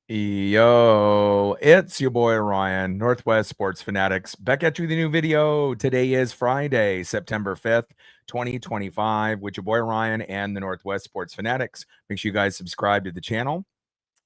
Yo, it's your boy Ryan, Northwest Sports Fanatics, back at you with a new video. Today is Friday, September 5th, 2025, with your boy Ryan and the Northwest Sports Fanatics. Make sure you guys subscribe to the channel.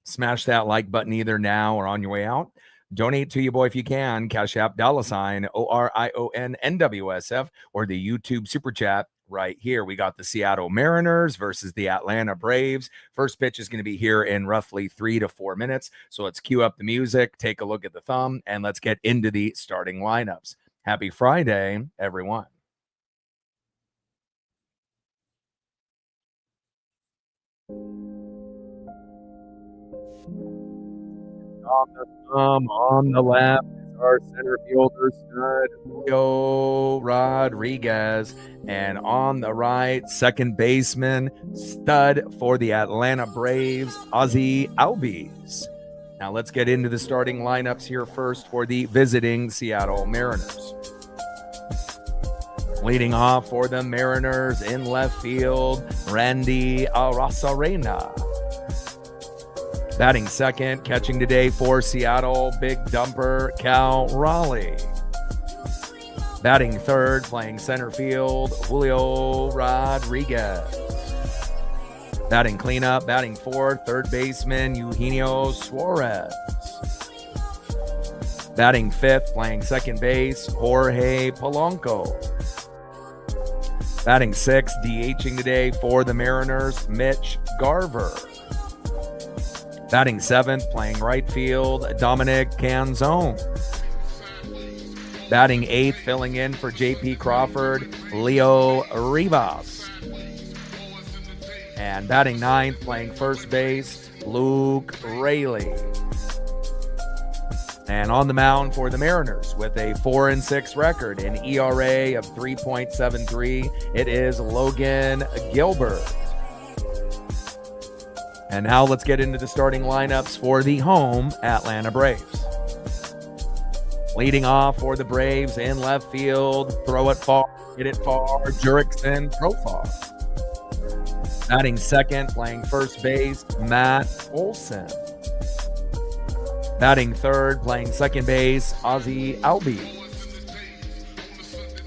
Smash that like button either now or on your way out. Donate to your boy if you can. Cash App $ ORION NWSF or the YouTube Super Chat right here. We got the Seattle Mariners versus the Atlanta Braves. First pitch is going to be here in roughly 3 to 4 minutes. So let's cue up the music, take a look at the thumb, and let's get into the starting lineups. Happy Friday, everyone. On the thumb, on the left is our center fielder stud, Julio Rodriguez. And on the right, second baseman, stud for the Atlanta Braves, Ozzie Albies. Now let's get into the starting lineups here first for the visiting Seattle Mariners. Leading off for the Mariners in left field, Randy Arozarena. Batting second, catching today for Seattle, big dumper, Cal Raleigh. Batting third, playing center field, Julio Rodriguez. Batting cleanup, batting fourth, third baseman, Eugenio Suarez. Batting fifth, playing second base, Jorge Polanco. Batting sixth, DHing today for the Mariners, Mitch Garver. Batting seventh, playing right field, Dominic Canzone. Batting eighth, filling in for J.P. Crawford, Leo Rivas. And batting ninth, playing first base, Luke Raley. And on the mound for the Mariners with a 4-6 record, an ERA of 3.73, it is Logan Gilbert. And now let's get into the starting lineups for the home Atlanta Braves. Leading off for the Braves in left field, throw it far, hit it far, Jurickson Profar. Batting second, playing first base, Matt Olson. Batting third, playing second base, Ozzie Albies.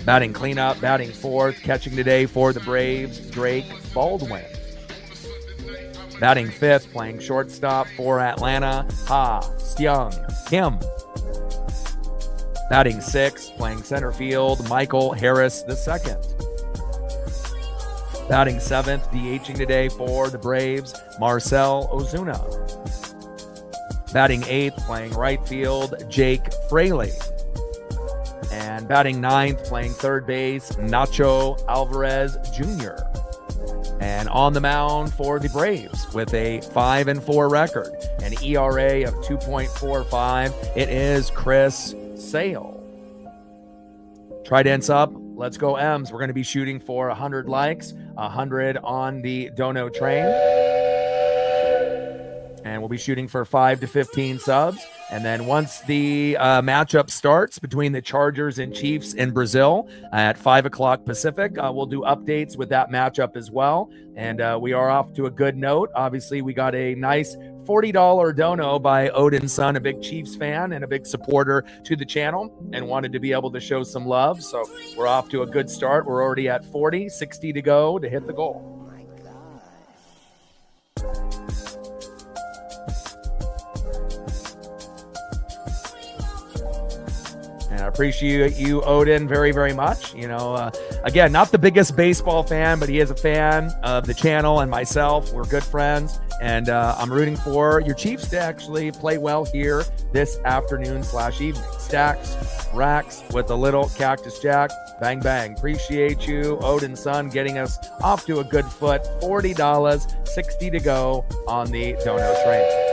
Batting cleanup, batting fourth, catching today for the Braves, Drake Baldwin. Batting fifth, playing shortstop for Atlanta, Ha-Seong Kim. Batting sixth, playing center field, Michael Harris II. Batting seventh, DHing today for the Braves, Marcell Ozuna. Batting eighth, playing right field, Jake Fraley. And batting ninth, playing third base, Nacho Alvarez Jr. And on the mound for the Braves with a 5-4 record, an ERA of 2.45, it is Chris Sale. Tridents up. Let's go M's. We're going to be shooting for 100 likes, 100 on the Dono train. And we'll be shooting for 5 to 15 subs. And then once the matchup starts between the Chargers and Chiefs in Brazil at 5 o'clock Pacific, we'll do updates with that matchup as well. And we are off to a good note. Obviously, we got a nice $40 dono by Odin's son, a big Chiefs fan and a big supporter to the channel, and wanted to be able to show some love. So we're off to a good start. We're already at 40, 60 to go to hit the goal. And I appreciate you, Odin, very, very much. You know, again, not the biggest baseball fan, but he is a fan of the channel and myself. We're good friends. And I'm rooting for your Chiefs to actually play well here this afternoon/evening. Stacks, racks with a little Cactus Jack. Bang, bang. Appreciate you, Odin's son, getting us off to a good foot. $40, 60 to go on the Dono train.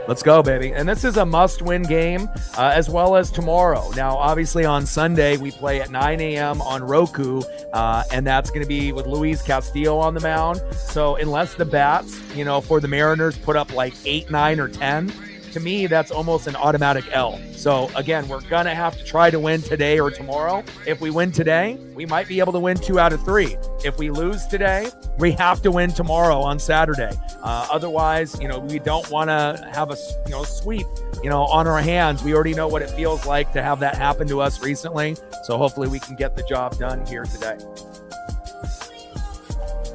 Let's go, baby. And this is a must-win game, as well as tomorrow. Now, obviously, on Sunday, we play at 9 a.m. on Roku, and that's going to be with Luis Castillo on the mound. So unless the bats, you know, for the Mariners put up like 8, 9, or 10, to me, that's almost an automatic L. So again, we're going to have to try to win today or tomorrow. If we win today, we might be able to win 2 out of 3. If we lose today, we have to win tomorrow on Saturday. Otherwise, we don't want to have a sweep, on our hands. We already know what it feels like to have that happen to us recently. So hopefully we can get the job done here today.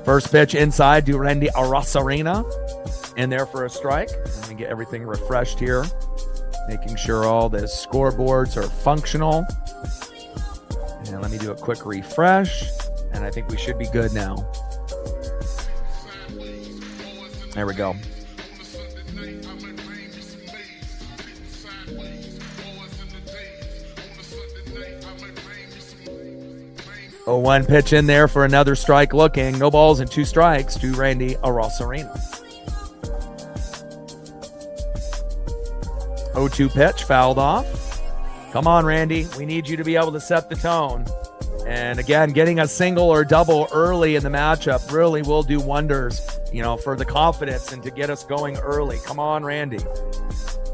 First pitch inside to Randy Arosarena. In there for a strike. Let me get everything refreshed here. Making sure all the scoreboards are functional. And let me do a quick refresh. And I think we should be good now. There we go. Oh, 1 pitch in there for another strike looking. No balls and 2 strikes to Randy Arosarena. 0-2 pitch, fouled off. Come on, Randy. We need you to be able to set the tone. And again, getting a single or double early in the matchup really will do wonders, for the confidence and to get us going early. Come on, Randy.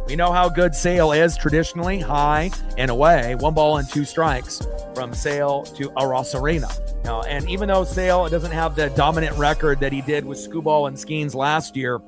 We know how good Sale is traditionally, high and away. 1 ball and 2 strikes from Sale to Arosarena. Now, and even though Sale doesn't have the dominant record that he did with Skubal and Skeens last year,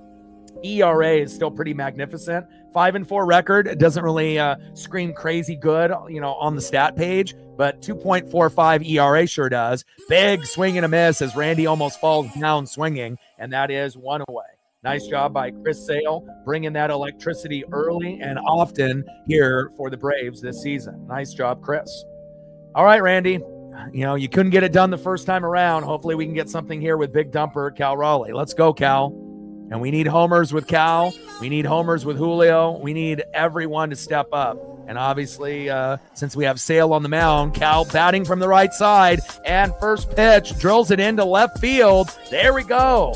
ERA is still pretty magnificent. 5-4 record. It doesn't really scream crazy good, on the stat page, but 2.45 ERA sure does. Big swing and a miss as Randy almost falls down swinging, and that is 1 away. Nice job by Chris Sale, bringing that electricity early and often here for the Braves this season. Nice job, Chris. All right, Randy. You couldn't get it done the first time around. Hopefully we can get something here with Big Dumper Cal Raleigh. Let's go, Cal. And we need homers with Cal. We need homers with Julio. We need everyone to step up. And obviously, since we have Sale on the mound, Cal batting from the right side. And first pitch, drills it into left field. There we go.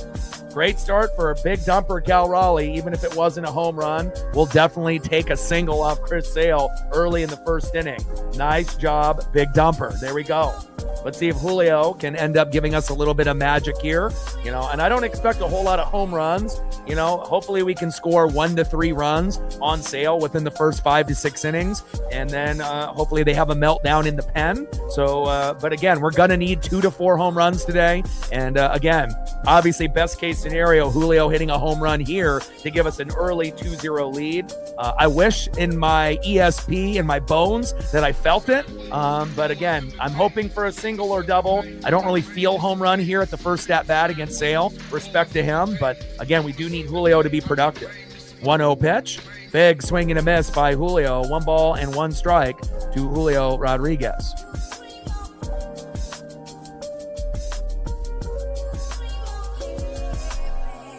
Great start for a Big Dumper Cal Raleigh. Even if it wasn't a home run, we'll definitely take a single off Chris Sale early in the first inning. Nice job, Big Dumper. There we go. Let's see if Julio can end up giving us a little bit of magic here, and I don't expect a whole lot of home runs. Hopefully we can score 1 to 3 runs on Sale within the first 5 to 6 innings. And then hopefully they have a meltdown in the pen. So, but again, we're going to need 2 to 4 home runs today. And again, obviously best case scenario, Julio hitting a home run here to give us an early 2-0 lead. I wish in my ESP, in my bones, that I felt it. But again, I'm hoping for a single or double. I don't really feel home run here at the first at bat against Sale. Respect to him. But again, we do need Julio to be productive. 1-0 pitch. Big swing and a miss by Julio. 1 ball and 1 strike to Julio Rodriguez.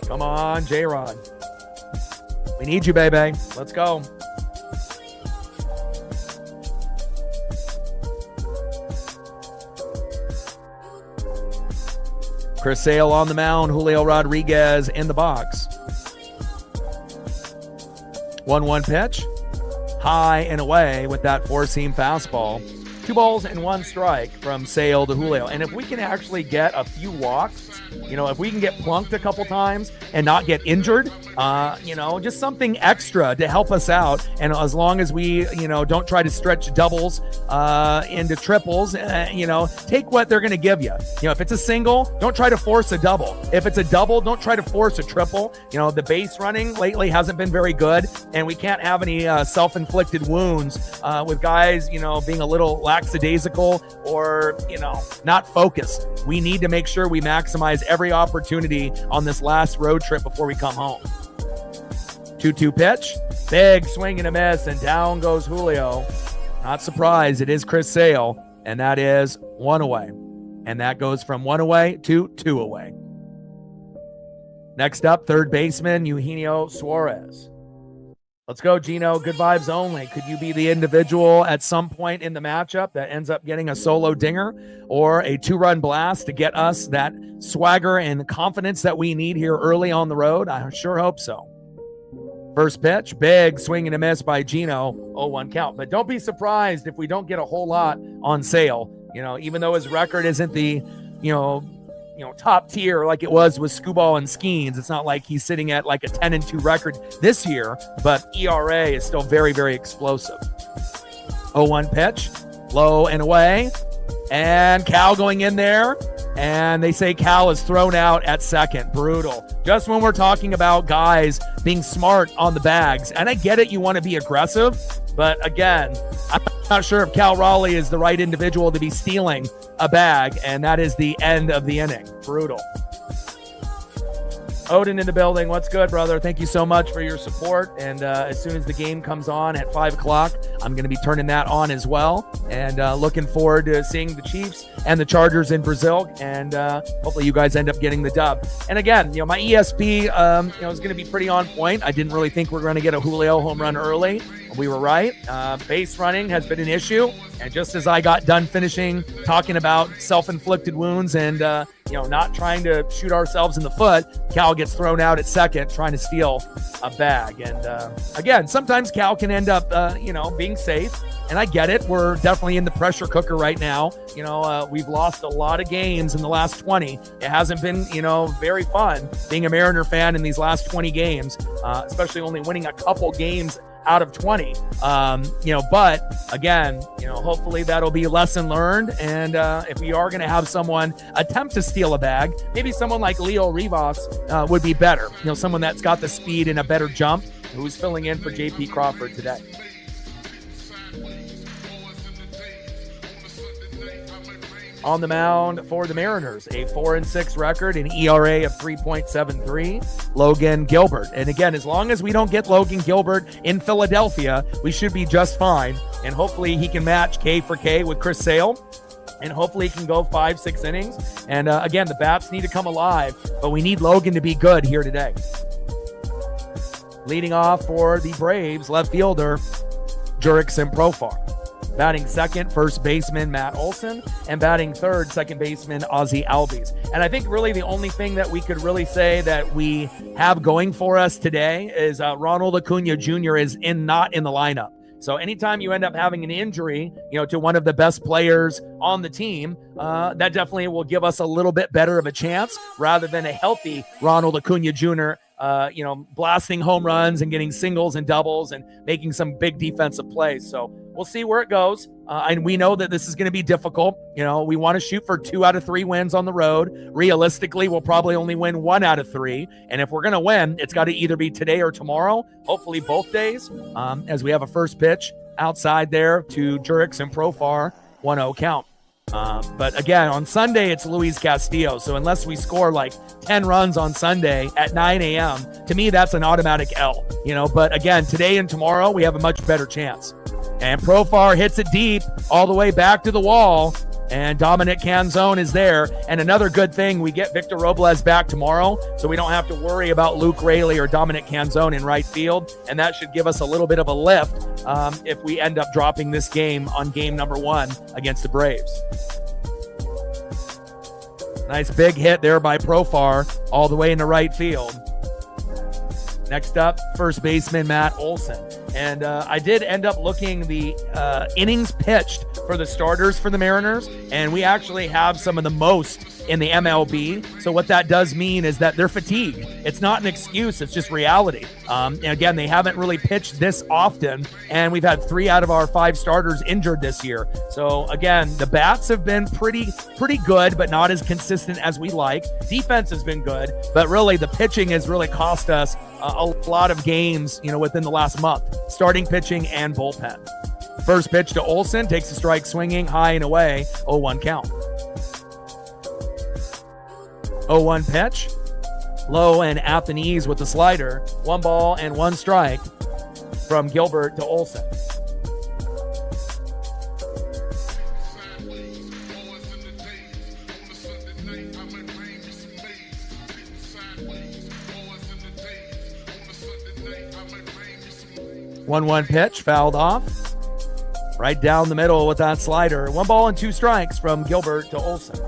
Come on, J-Rod. We need you, baby. Let's go. Chris Sale on the mound. Julio Rodriguez in the box. 1-1 pitch. High and away with that 4-seam fastball. 2 balls and 1 strike from Sale to Julio. And if we can actually get a few walks, if we can get plunked a couple times and not get injured, just something extra to help us out. And as long as we, don't try to stretch doubles into triples, take what they're going to give you. If it's a single, don't try to force a double. If it's a double, don't try to force a triple. The base running lately hasn't been very good, and we can't have any self-inflicted wounds with guys, being a little lackadaisical or, not focused. We need to make sure we maximize every opportunity on this last road trip before we come home. 2-2 pitch. Big swing and a miss, and down goes Julio. Not surprised. It is Chris Sale, and that is 1 away. And that goes from 1 away to 2 away. Next up, third baseman, Eugenio Suarez. Let's go, Gino. Good vibes only. Could you be the individual at some point in the matchup that ends up getting a solo dinger or a 2-run blast to get us that swagger and confidence that we need here early on the road? I sure hope so. First pitch, big swing and a miss by Gino. 0-1 count. But don't be surprised if we don't get a whole lot on Sale. Even though his record isn't the, top tier like it was with Skubal and Skeens. It's not like he's sitting at like a 10-2 record this year, but ERA is still very, very explosive. 0-1 pitch, low and away, and Cal going in there, and they say Cal is thrown out at second. Brutal. Just when we're talking about guys being smart on the bags, and I get it, you want to be aggressive, but again, I'm not sure if Cal Raleigh is the right individual to be stealing a bag, and that is the end of the inning. Brutal. Odin in the building. What's good, brother? Thank you so much for your support. And as soon as the game comes on at 5 o'clock, I'm going to be turning that on as well. And looking forward to seeing the Chiefs and the Chargers in Brazil. And hopefully you guys end up getting the dub. And again, my ESP is going to be pretty on point. I didn't really think we were going to get a Julio home run early. We were right. Base running has been an issue. And just as I got done talking about self-inflicted wounds and, not trying to shoot ourselves in the foot, Cal gets thrown out at second trying to steal a bag. And again, sometimes Cal can end up, being safe. And I get it. We're definitely in the pressure cooker right now. We've lost a lot of games in the last 20. It hasn't been, very fun being a Mariner fan in these last 20 games, especially only winning a couple games out of 20. But again, hopefully that'll be a lesson learned. And if we are going to have someone attempt to steal a bag, maybe someone like Leo Rivas would be better. Someone that's got the speed and a better jump, who's filling in for JP Crawford today. On the mound for the Mariners, a 4-6 record, an ERA of 3.73, Logan Gilbert. And again, as long as we don't get Logan Gilbert in Philadelphia, we should be just fine. And hopefully he can match K for K with Chris Sale. And hopefully he can go 5-6 innings. And again, the bats need to come alive, but we need Logan to be good here today. Leading off for the Braves, left fielder, Jurickson Profar. Batting second, first baseman Matt Olson, and batting third, second baseman Ozzie Albies. And I think really the only thing that we could really say that we have going for us today is Ronald Acuna Jr. is not in the lineup. So anytime you end up having an injury, to one of the best players on the team, that definitely will give us a little bit better of a chance rather than a healthy Ronald Acuna Jr., blasting home runs and getting singles and doubles and making some big defensive plays. So we'll see where it goes. And we know that this is going to be difficult. We want to shoot for 2 out of 3 wins on the road. Realistically, we'll probably only win 1 out of 3. And if we're going to win, it's got to either be today or tomorrow, hopefully both days, as we have a first pitch outside there to Jurickson Profar, 1-0 count. But again, on Sunday, it's Luis Castillo. So unless we score like 10 runs on Sunday at 9 a.m., to me, that's an automatic L, But again, today and tomorrow, we have a much better chance. And Profar hits it deep all the way back to the wall. And Dominic Canzone is there. And another good thing, we get Victor Robles back tomorrow, so we don't have to worry about Luke Raley or Dominic Canzone in right field. And that should give us a little bit of a lift if we end up dropping this game on game number 1 against the Braves. Nice big hit there by Profar all the way into right field. Next up, first baseman Matt Olson. And I did end up looking the innings pitched for the starters for the Mariners, and we actually have some of the most in the MLB. So what that does mean is that they're fatigued. It's not an excuse, it's just reality. And again, they haven't really pitched this often, and we've had 3 out of our 5 starters injured this year. So again, the bats have been pretty good, but not as consistent as we like. Defense has been good, but really the pitching has really cost us a lot of games, within the last month, starting pitching and bullpen. First pitch to Olson, takes a strike swinging, high and away, 0-1 count. 0-1 pitch, low and at the knees with the slider, 1 ball and 1 strike from Gilbert to Olson. One pitch, fouled off. Right down the middle with that slider. 1 ball and 2 strikes from Gilbert to Olson.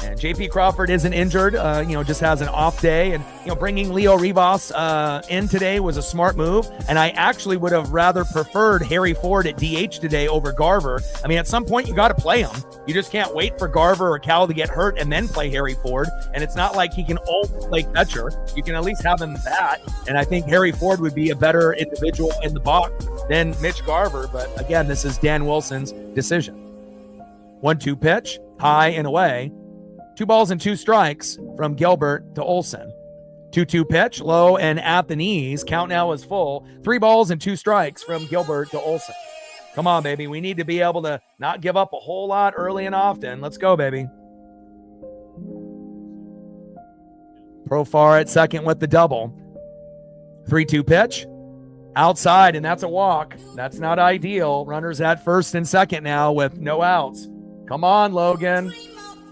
And JP Crawford isn't injured, just has an off day. And, bringing Leo Rivas in today was a smart move. And I actually would have rather preferred Harry Ford at DH today over Garver. I mean, at some point, you got to play him. You just can't wait for Garver or Cal to get hurt and then play Harry Ford. And it's not like he can always play catcher. You can at least have him bat. And I think Harry Ford would be a better individual in the box than Mitch Garver. But again, this is Dan Wilson's decision. 1-2 pitch, high and away. 2 balls and 2 strikes from Gilbert to Olsen. 2-2 pitch, low and at the knees. Count now is full. 3 balls and 2 strikes from Gilbert to Olsen. Come on, baby. We need to be able to not give up a whole lot early and often. Let's go, baby. Profar at second with the double. 3-2 pitch. Outside, and that's a walk. That's not ideal. Runners at first and second now with no outs. Come on, Logan.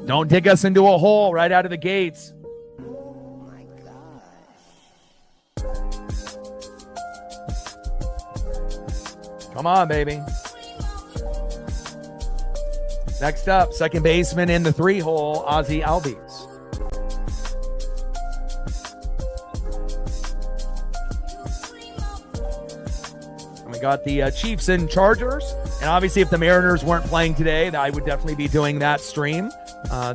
Don't dig us into a hole right out of the gates. Oh my gosh. Come on, baby. Next up, second baseman in the 3-hole, Ozzy Albies. We got the Chiefs and Chargers. And obviously, if the Mariners weren't playing today, I would definitely be doing that stream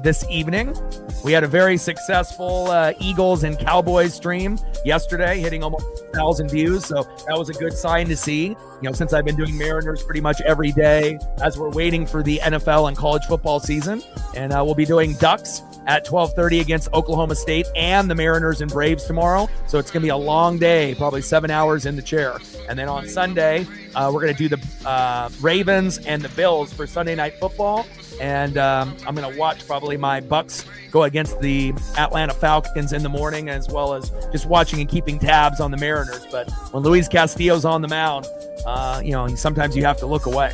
this evening. We had a very successful Eagles and Cowboys stream yesterday, hitting almost 1,000 views. So that was a good sign to see, since I've been doing Mariners pretty much every day as we're waiting for the NFL and college football season. And we'll be doing Ducks at 12:30 against Oklahoma State and the Mariners and Braves tomorrow. So it's going to be a long day, probably 7 hours in the chair. And then on Sunday, we're going to do the Ravens and the Bills for Sunday Night Football. And I'm going to watch probably my Bucks go against the Atlanta Falcons in the morning, as well as just watching and keeping tabs on the Mariners. But when Luis Castillo's on the mound, sometimes you have to look away.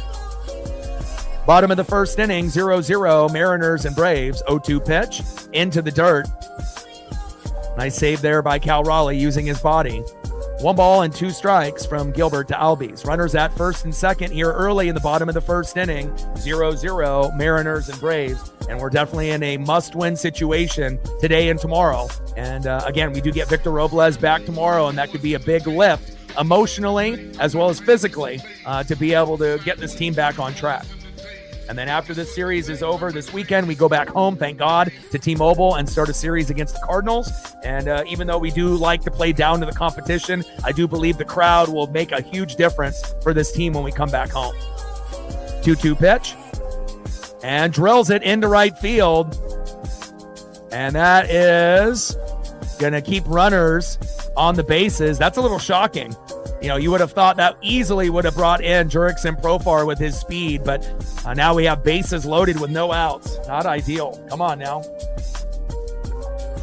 Bottom of the first inning, 0-0, Mariners and Braves. 0-2 pitch into the dirt. Nice save there by Cal Raleigh using his body. 1 ball and 2 strikes from Gilbert to Albies. Runners at first and second here early in the bottom of the first inning. 0-0, Mariners and Braves. And we're definitely in a must-win situation today and tomorrow. And again, we do get Victor Robles back tomorrow, and that could be a big lift emotionally as well as physically to be able to get this team back on track. And then after this series is over this weekend, we go back home, thank God, to T-Mobile and start a series against the Cardinals. And even though we do like to play down to the competition, I do believe the crowd will make a huge difference for this team when we come back home. 2-2 pitch. And drills it into right field. And that is going to keep runners on the bases. That's a little shocking. You would have thought that easily would have brought in Jurickson Profar with his speed, but now we have bases loaded with no outs. Not ideal. Come on now.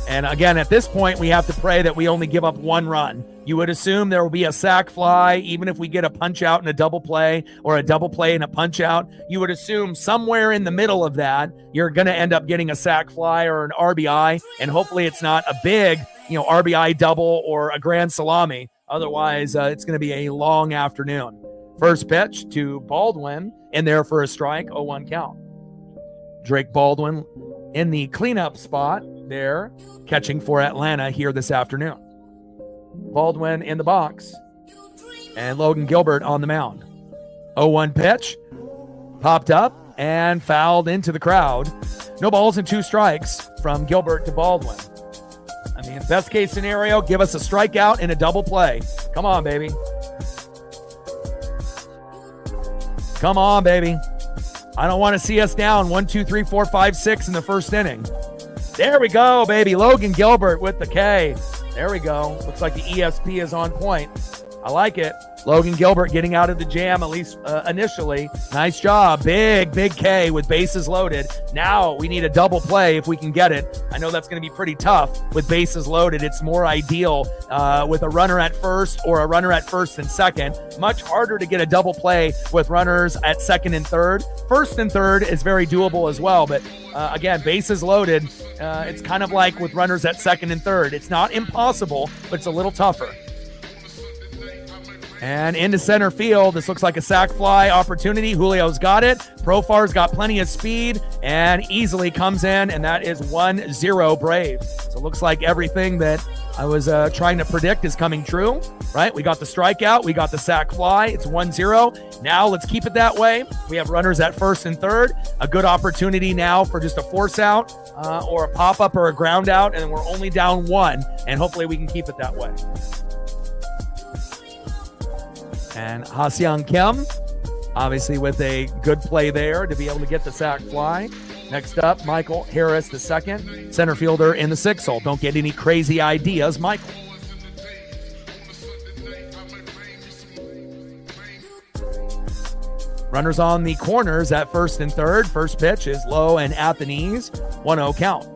And again, at this point, we have to pray that we only give up 1 run. You would assume there will be a sac fly, even if we get a punch out and a double play, or a double play and a punch out. You would assume somewhere in the middle of that, you're going to end up getting a sac fly or an RBI, and hopefully it's not a big, RBI double or a grand salami. Otherwise, it's going to be a long afternoon. First pitch to Baldwin in there for a strike, 0-1 count. Drake Baldwin in the cleanup spot there, catching for Atlanta here this afternoon. Baldwin in the box, and Logan Gilbert on the mound. 0-1 pitch, popped up and fouled into the crowd. No balls and 2 strikes from Gilbert to Baldwin. I mean, best case scenario, give us a strikeout and a double play. Come on, baby. Come on, baby. I don't want to see us down 1, 2, 3, 4, 5, 6 in the first inning. There we go, baby. Logan Gilbert with the K. There we go. Looks like the ESP is on point. I like it. Logan Gilbert getting out of the jam, at least initially. Nice job. Big K with bases loaded. Now we need a double play if we can get it. I know that's going to be pretty tough with bases loaded. It's more ideal with a runner at first or a runner at first and second. Much harder to get a double play with runners at second and third. First and third is very doable as well. But again, bases loaded, it's kind of like with runners at second and third. It's not impossible, but it's a little tougher. And into center field. This looks like a sac fly opportunity. Julio's got it. Profar's got plenty of speed and easily comes in, and that is 1-0 Braves. So it looks like everything that I was trying to predict is coming true, right? We got the strikeout. We got the sac fly. It's 1-0. Now let's keep it that way. We have runners at first and third. A good opportunity now for just a force out or a pop-up or a ground out, and we're only down 1, and hopefully we can keep it that way. And Ha-Seong Kim, obviously with a good play there to be able to get the sac fly. Next up, Michael Harris, the second, center fielder in the 6th hole. Don't get any crazy ideas, Michael. Runners on the corners at first and third. First pitch is low and at the knees. 1-0 count.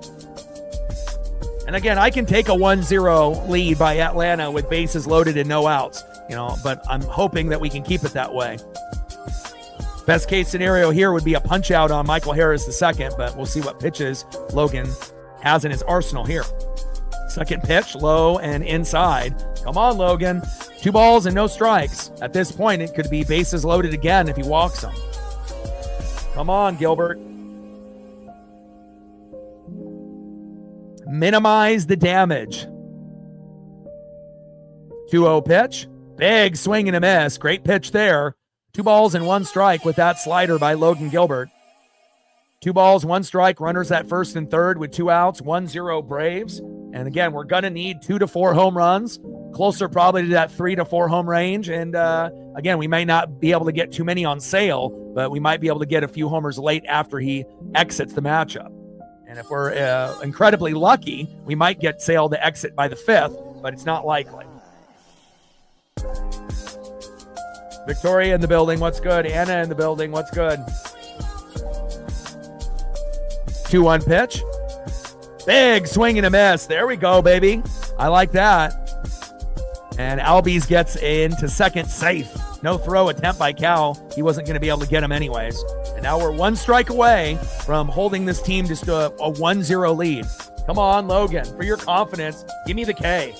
And again, I can take a 1-0 lead by Atlanta with bases loaded and no outs. But I'm hoping that we can keep it that way. Best case scenario here would be a punch out on Michael Harris II, but we'll see what pitches Logan has in his arsenal here. Second pitch, low and inside. Come on, Logan. 2 balls and no strikes. At this point, it could be bases loaded again if he walks them. Come on, Gilbert. Minimize the damage. 2-0 pitch. Big swing and a miss. Great pitch there. 2 balls and 1 strike with that slider by Logan Gilbert. 2 balls, 1 strike. Runners at first and third with 2 outs. 1-0 Braves. And again, we're going to need 2 to 4 home runs. Closer probably to that 3 to 4 home range. And again, we might not be able to get too many on sale, but we might be able to get a few homers late after he exits the matchup. And if we're incredibly lucky, we might get Sale to exit by the 5th, but it's not likely. Victoria in the building, what's good? Anna in the building, what's good? 2-1 pitch. Big swing and a miss. There we go, baby. I like that. And Albies gets into second safe. No throw attempt by Cal. He wasn't going to be able to get him anyways. And now we're 1 strike away from holding this team just to a 1-0 lead. Come on, Logan. For your confidence, give me the K.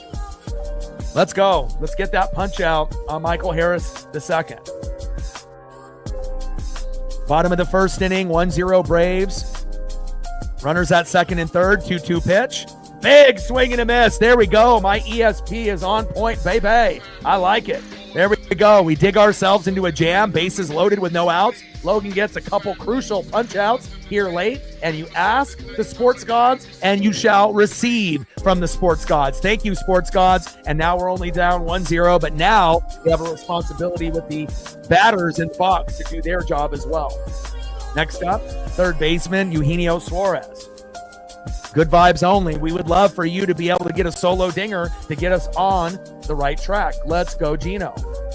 Let's go. Let's get that punch out on Michael Harris II. Bottom of the first inning, 1-0 Braves. Runners at second and third, 2-2 pitch. Big swing and a miss. There we go. My ESP is on point, baby. I like it. There we go. We dig ourselves into a jam. Bases loaded with no outs. Logan gets a couple crucial punch outs here late. And you ask the sports gods, and you shall receive from the sports gods. Thank you, sports gods. And now we're only down 1-0. But now we have a responsibility with the batters and box to do their job as well. Next up, third baseman, Eugenio Suarez. Good vibes only. We would love for you to be able to get a solo dinger to get us on the right track. Let's go, Gino.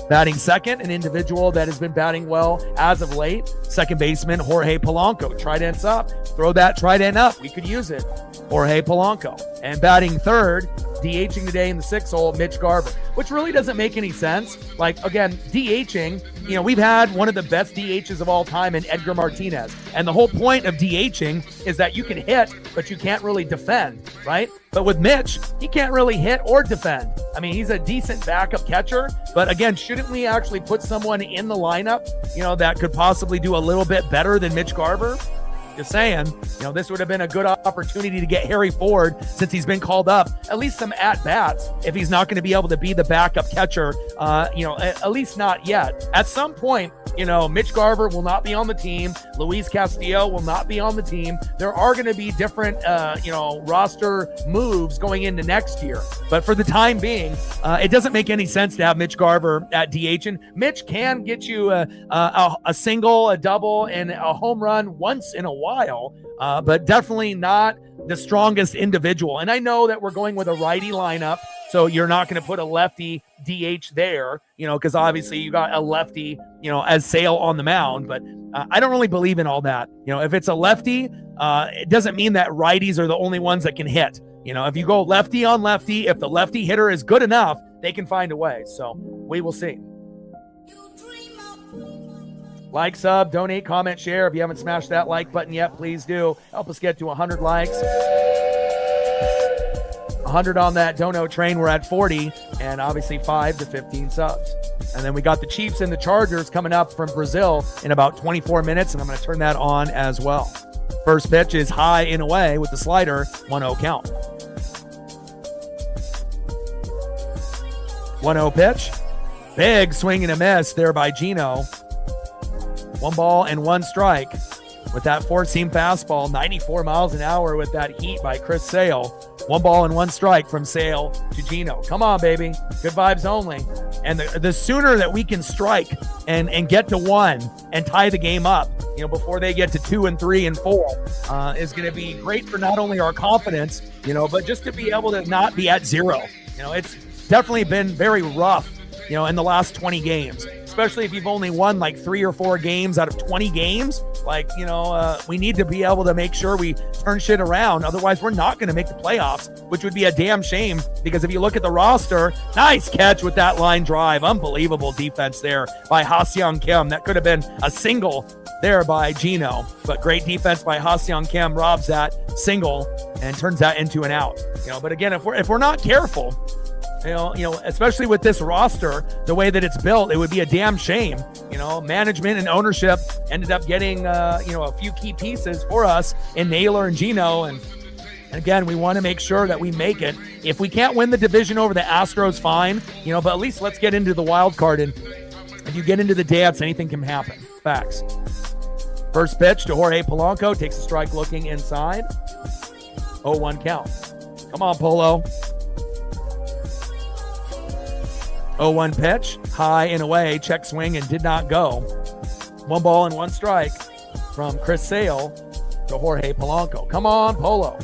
Batting second, an individual that has been batting well as of late. Second baseman, Jorge Polanco. Trident's up. Throw that trident up. We could use it. Jorge Polanco. And batting third, DHing today in the 6th hole, Mitch Garver, which really doesn't make any sense. Like, again, DHing, we've had one of the best DHs of all time in Edgar Martinez. And the whole point of DHing is that you can hit, but you can't really defend, right? But with Mitch, he can't really hit or defend. I mean, he's a decent backup catcher, but again, shouldn't we actually put someone in the lineup, that could possibly do a little bit better than Mitch Garver? Just saying, this would have been a good opportunity to get Harry Ford, since he's been called up, at least some at-bats, if he's not going to be able to be the backup catcher, at least not yet. At some point, Mitch Garver will not be on the team. Luis Castillo will not be on the team. There are going to be different, roster moves going into next year. But for the time being, it doesn't make any sense to have Mitch Garver at DH. And Mitch can get you a single, a double, and a home run once in a while, but definitely not the strongest individual. And I know that we're going with a righty lineup, so you're not going to put a lefty DH there, because obviously you got a lefty, as Sale on the mound. But I don't really believe in all that. If it's a lefty, it doesn't mean that righties are the only ones that can hit. If you go lefty on lefty, if the lefty hitter is good enough, they can find a way. So we will see. Like, sub, donate, comment, share. If you haven't smashed that like button yet, please do. Help us get to 100 likes. 100 on that dono train. We're at 40, and obviously 5 to 15 subs. And then we got the Chiefs and the Chargers coming up from Brazil in about 24 minutes, and I'm going to turn that on as well. First pitch is high and away with the slider, 1-0 count. 1-0 pitch. Big swing and a miss there by Gino. 1 ball and 1 strike with that four-seam fastball, 94 miles an hour with that heat by Chris Sale. 1 ball and 1 strike from Sale to Gino. Come on, baby. Good vibes only. And the sooner that we can strike and get to 1 and tie the game up, before they get to 2 and 3 and 4, is going to be great for not only our confidence, but just to be able to not be at 0. It's definitely been very rough, in the last 20 games, especially if you've only won like 3 or 4 games out of 20 games. We need to be able to make sure we turn shit around. Otherwise, we're not going to make the playoffs, which would be a damn shame, because if you look at the roster, nice catch with that line drive. Unbelievable defense there by Ha-Seong Kim. That could have been a single there by Gino, but great defense by Ha-Seong Kim robs that single and turns that into an out. But again, if we're not careful, especially with this roster, the way that it's built, it would be a damn shame. Management and ownership ended up getting, a few key pieces for us in Naylor and Gino. And again, we want to make sure that we make it. If we can't win the division over the Astros, fine, but at least let's get into the wild card. And if you get into the dance, anything can happen. Facts. First pitch to Jorge Polanco, takes a strike looking inside. 0-1 count. Come on, Polo. 0-1 pitch, high and away, check swing and did not go. 1 ball and 1 strike from Chris Sale to Jorge Polanco. Come on, Polo.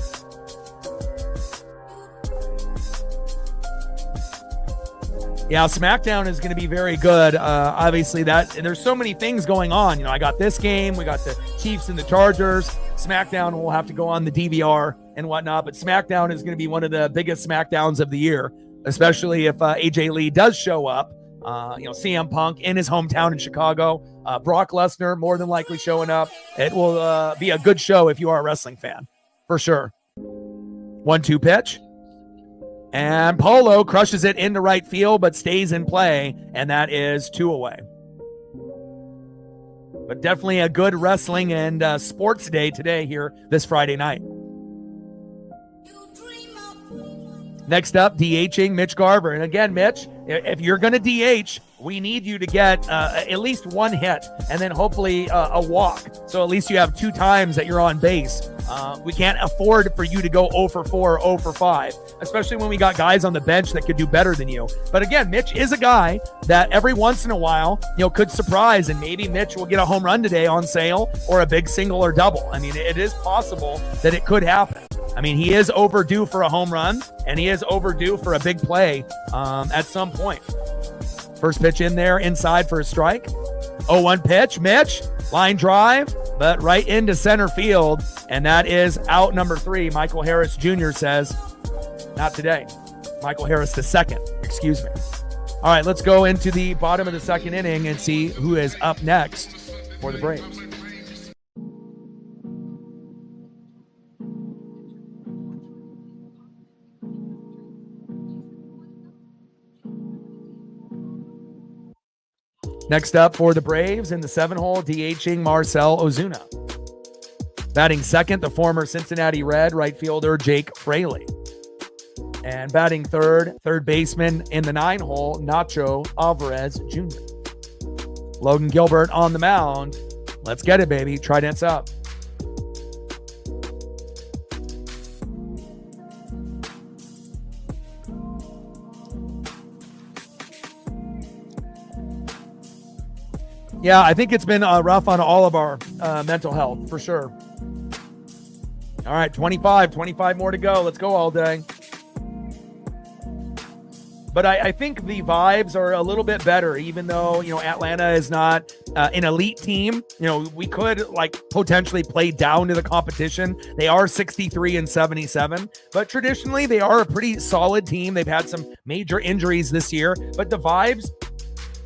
Yeah, SmackDown is going to be very good. Obviously, there's so many things going on. I got this game. We got the Chiefs and the Chargers. SmackDown will have to go on the DVR and whatnot. But SmackDown is going to be one of the biggest SmackDowns of the year, especially if AJ Lee does show up. CM Punk in his hometown in Chicago. Brock Lesnar more than likely showing up. It will be a good show if you are a wrestling fan, for sure. 1-2 pitch. And Polo crushes it into right field, but stays in play, and that is 2 away. But definitely a good wrestling and sports day today here this Friday night. Next up, DHing Mitch Garver. And again, Mitch, if you're going to DH, we need you to get at least 1 hit and then hopefully a walk. So at least you have 2 times that you're on base. We can't afford for you to go 0 for 4 or 0 for 5, especially when we got guys on the bench that could do better than you. But again, Mitch is a guy that every once in a while, could surprise, and maybe Mitch will get a home run today on Sale or a big single or double. I mean, it is possible that it could happen. I mean, he is overdue for a home run, and he is overdue for a big play at some point. First pitch in there, inside for a strike. 0-1 pitch, Mitch, line drive, but right into center field, and that is out number 3. Michael Harris Jr. says, not today. Michael Harris II, excuse me. All right, let's go into the bottom of the 2nd inning and see who is up next for the Braves. Next up for the Braves in the 7-hole, DHing Marcell Ozuna. Batting second, the former Cincinnati Red right fielder Jake Fraley. And batting third baseman in the 9-hole, Nacho Alvarez Jr. Logan Gilbert on the mound. Let's get it, baby. Trident's up. Yeah, I think it's been rough on all of our mental health, for sure. All right, 25 more to go. Let's go all day. But I think the vibes are a little bit better, even though, Atlanta is not an elite team. We could potentially play down to the competition. They are 63-77, but traditionally they are a pretty solid team. They've had some major injuries this year, but the vibes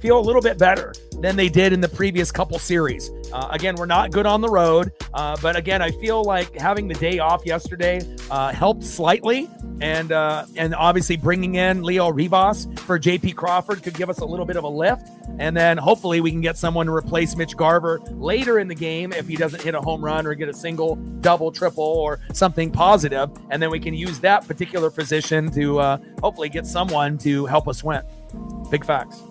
feel a little bit better than they did in the previous couple series. Again, we're not good on the road, but again, I feel like having the day off yesterday helped slightly, and obviously bringing in Leo Rivas for JP Crawford could give us a little bit of a lift, and then hopefully we can get someone to replace Mitch Garver later in the game if he doesn't hit a home run or get a single, double, triple, or something positive, and then we can use that particular position to hopefully get someone to help us win. Big facts.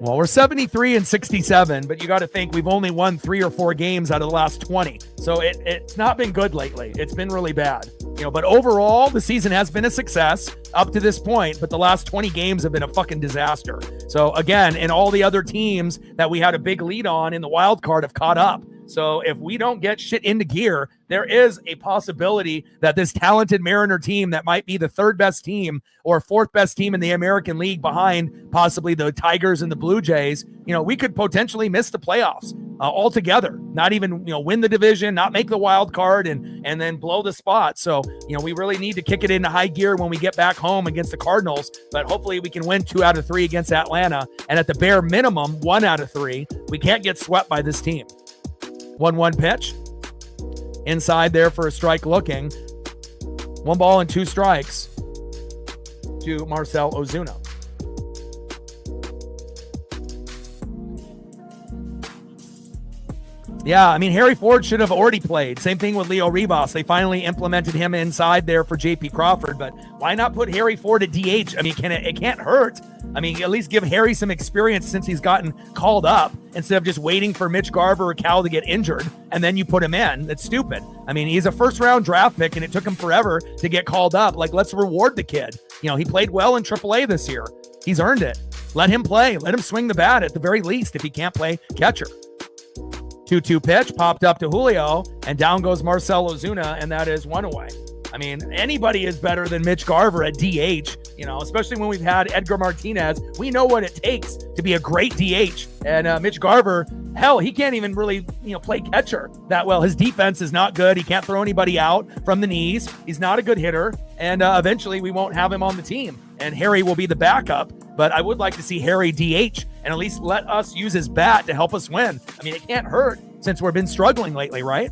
Well, we're 73 and 67, but you got to think we've only won 3 or 4 games out of the last 20. So it's not been good lately. It's been really bad. But overall, the season has been a success up to this point, but the last 20 games have been a fucking disaster. So again, and all the other teams that we had a big lead on in the wild card have caught up. So if we don't get shit into gear, there is a possibility that this talented Mariner team that might be the 3rd best team or 4th best team in the American League behind possibly the Tigers and the Blue Jays, we could potentially miss the playoffs altogether, not even, win the division, not make the wild card and then blow the spot. So, we really need to kick it into high gear when we get back home against the Cardinals, but hopefully we can win 2 out of 3 against Atlanta. And at the bare minimum, 1 out of 3, we can't get swept by this team. 1-1 pitch. Inside there for a strike looking. 1 ball and 2 strikes to Marcell Ozuna. Yeah, I mean, Harry Ford should have already played. Same thing with Leo Rivas. They finally implemented him inside there for JP Crawford, but why not put Harry Ford at DH? I mean, it can't hurt. I mean, at least give Harry some experience since he's gotten called up instead of just waiting for Mitch Garver or Cal to get injured and then you put him in. That's stupid. I mean, he's a 1st-round draft pick and it took him forever to get called up. Like, let's reward the kid. He played well in AAA this year. He's earned it. Let him play. Let him swing the bat at the very least if he can't play catcher. 2-2 pitch popped up to Julio, and down goes Marcell Ozuna, and that is 1 away. I mean, anybody is better than Mitch Garver at DH, especially when we've had Edgar Martinez. We know what it takes to be a great DH. And Mitch Garver, hell, he can't even really, play catcher that well. His defense is not good. He can't throw anybody out from the knees. He's not a good hitter. And eventually we won't have him on the team. And Harry will be the backup. But I would like to see Harry DH and at least let us use his bat to help us win. I mean, it can't hurt since we've been struggling lately, right?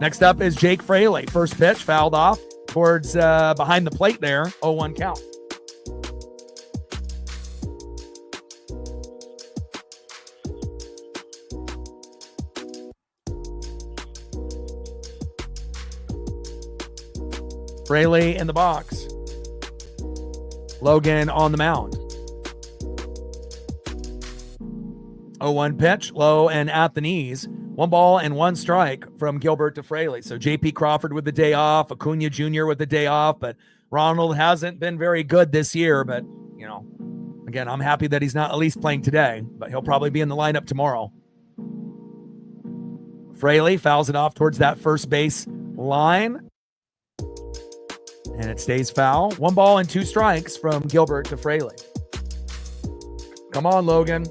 Next up is Jake Fraley. First pitch fouled off towards behind the plate there. 0-1 count. Fraley in the box. Logan on the mound. 0-1 pitch, low and at the knees. 1 ball and 1 strike from Gilbert to Fraley. So JP Crawford with the day off, Acuna Jr. with the day off, but Ronald hasn't been very good this year. But, again, I'm happy that he's not at least playing today, but he'll probably be in the lineup tomorrow. Fraley fouls it off towards that first base line. And it stays foul. 1 ball and 2 strikes from Gilbert to Fraley. Come on, Logan.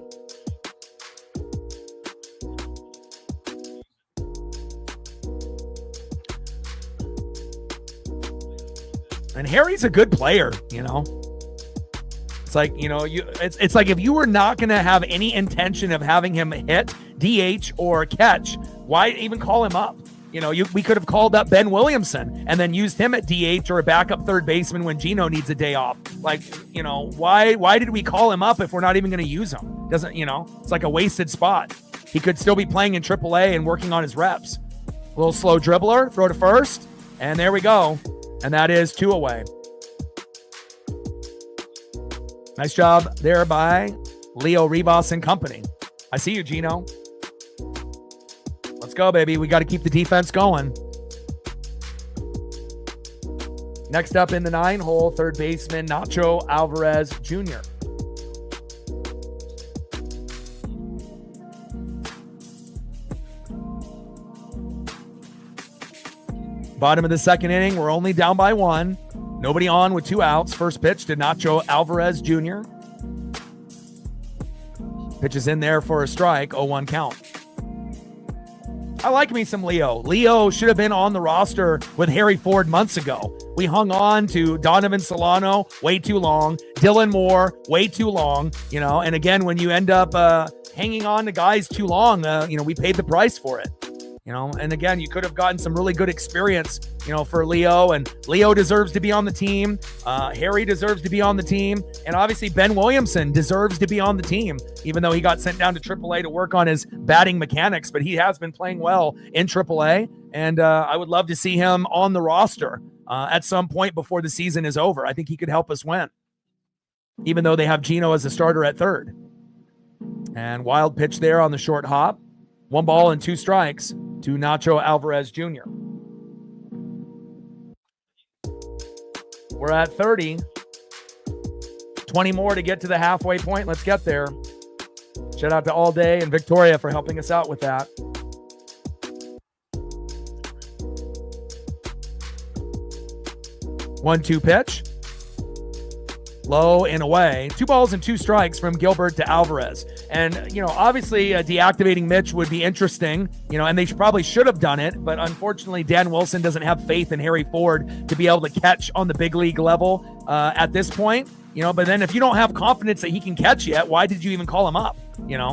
And Harry's a good player, It's like, it's like if you were not going to have any intention of having him hit, DH, or catch, why even call him up? We could have called up Ben Williamson and then used him at DH or a backup 3rd baseman when Gino needs a day off. Like, why did we call him up if we're not even going to use him? Doesn't, it's like a wasted spot. He could still be playing in AAA and working on his reps. A little slow dribbler, throw to first, and there we go. And that is 2 away. Nice job there by Leo Rivas and company. I see you, Gino. Let's go, baby. We got to keep the defense going. Next up in the 9-hole, 3rd baseman Nacho Alvarez Jr. Bottom of the 2nd inning, we're only down by 1. Nobody on with 2 outs. First pitch to Nacho Alvarez Jr. Pitch is in there for a strike. 0-1 count. I like me some Leo. Leo should have been on the roster with Harry Ford months ago. We hung on to Donovan Solano way too long, Dylan Moore way too long, and again, when you end up hanging on to guys too long, we paid the price for it. And again, you could have gotten some really good experience, for Leo, and Leo deserves to be on the team. Harry deserves to be on the team. And obviously Ben Williamson deserves to be on the team, even though he got sent down to AAA to work on his batting mechanics, but he has been playing well in AAA. And I would love to see him on the roster at some point before the season is over. I think he could help us win, even though they have Gino as a starter at third. And wild pitch there on the short hop. 1 ball and 2 strikes to Nacho Alvarez Jr. We're at 30. 20 more to get to the halfway point. Let's get there. Shout out to All Day and Victoria for helping us out with that. One-two pitch. Low and away. 2 balls and 2 strikes from Gilbert to Alvarez. And, obviously deactivating Mitch would be interesting, and they probably should have done it. But unfortunately, Dan Wilson doesn't have faith in Harry Ford to be able to catch on the big league level at this point. But then if you don't have confidence that he can catch yet, why did you even call him up?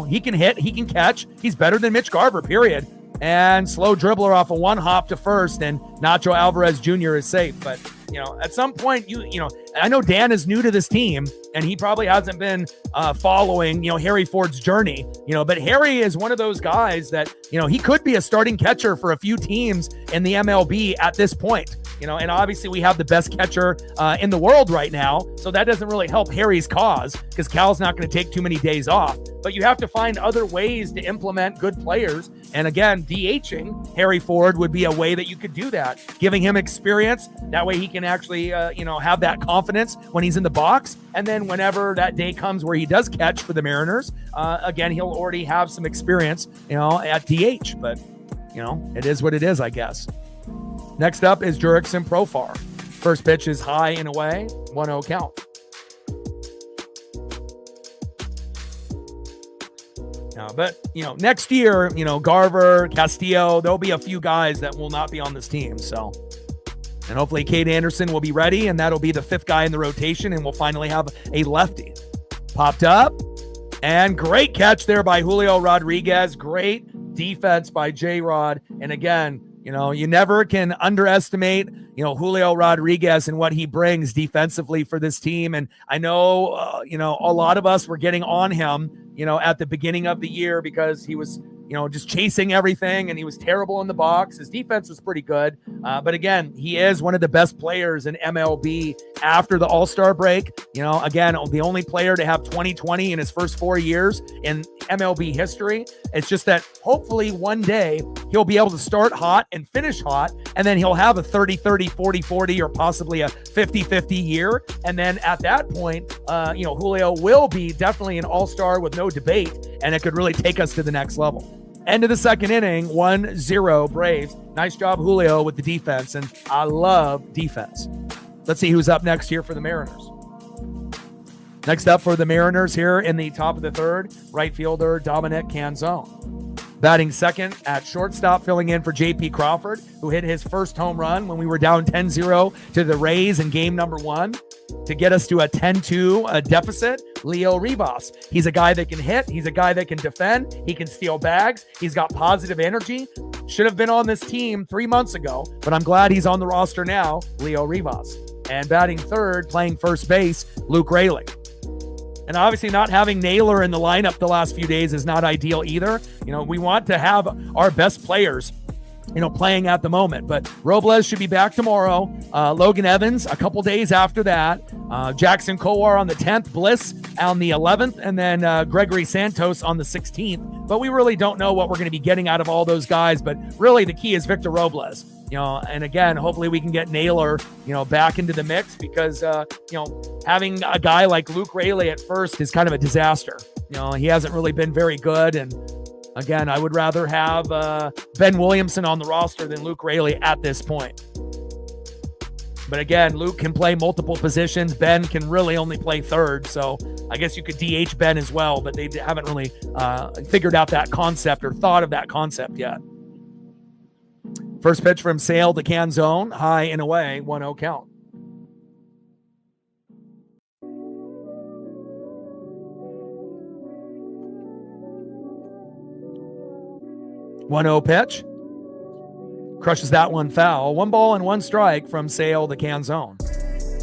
He can hit, he can catch. He's better than Mitch Garver, period. And slow dribbler off a 1 hop to first, and Nacho Alvarez Jr. is safe. But, at some point, I know Dan is new to this team, and he probably hasn't been following, Harry Ford's journey, but Harry is one of those guys that, he could be a starting catcher for a few teams in the MLB at this point. And obviously we have the best catcher in the world right now. So that doesn't really help Harry's cause because Cal's not going to take too many days off. But you have to find other ways to implement good players. And again, DHing Harry Ford would be a way that you could do that, giving him experience. That way he can actually, have that confidence when he's in the box. And then whenever that day comes where he does catch for the Mariners, again, he'll already have some experience, at DH. But, it is what it is, I guess. Next up is Jurickson Profar. First pitch is high and away, 1-0 count. But, next year, Garver, Castillo, there'll be a few guys that will not be on this team. So, and hopefully Cade Anderson will be ready, and that'll be the 5th guy in the rotation, and we'll finally have a lefty. Popped up, and great catch there by Julio Rodriguez. Great defense by J-Rod. And again, you never can underestimate, Julio Rodriguez and what he brings defensively for this team. And I know, a lot of us were getting on him, at the beginning of the year because he was, just chasing everything and he was terrible in the box. His defense was pretty good. But again, he is one of the best players in MLB after the All-Star break. Again, the only player to have 2020 in his first 4 years in MLB history. It's just that hopefully one day he'll be able to start hot and finish hot, and then he'll have a 30-30, 40-40, or possibly a 50-50 year. And then at that point, Julio will be definitely an all-star with no debate, and it could really take us to the next level. End of the second inning, 1-0 Braves. Nice job, Julio, with the defense, and I love defense. Let's see who's up next here for the Mariners. Next up for the Mariners here in the top of the third, right fielder Dominic Canzone. Batting second at shortstop, filling in for J.P. Crawford, who hit his first home run when we were down 10-0 to the Rays in game number 1 to get us to a 10-2 deficit. Leo Rivas. He's a guy that can hit. He's a guy that can defend. He can steal bags. He's got positive energy. Should have been on this team 3 months ago, but I'm glad he's on the roster now, Leo Rivas. And batting third, playing first base, Luke Raley. And obviously not having Naylor in the lineup the last few days is not ideal either. We want to have our best players, playing at the moment. But Robles should be back tomorrow. Logan Evans a couple days after that. Jackson Kowar on the 10th. Bliss on the 11th. And then Gregory Santos on the 16th. But we really don't know what we're going to be getting out of all those guys. But really the key is Victor Robles. And again, hopefully we can get Naylor, back into the mix because, having a guy like Luke Raley at first is kind of a disaster. He hasn't really been very good. And again, I would rather have Ben Williamson on the roster than Luke Raley at this point. But again, Luke can play multiple positions. Ben can really only play third. So I guess you could DH Ben as well, but they haven't really figured out that concept or thought of that concept yet. First pitch from Sale to Canzone, high and away, 1-0 count. One 0 pitch. Crushes that one foul. 1 ball and 1 strike from Sale to Canzone.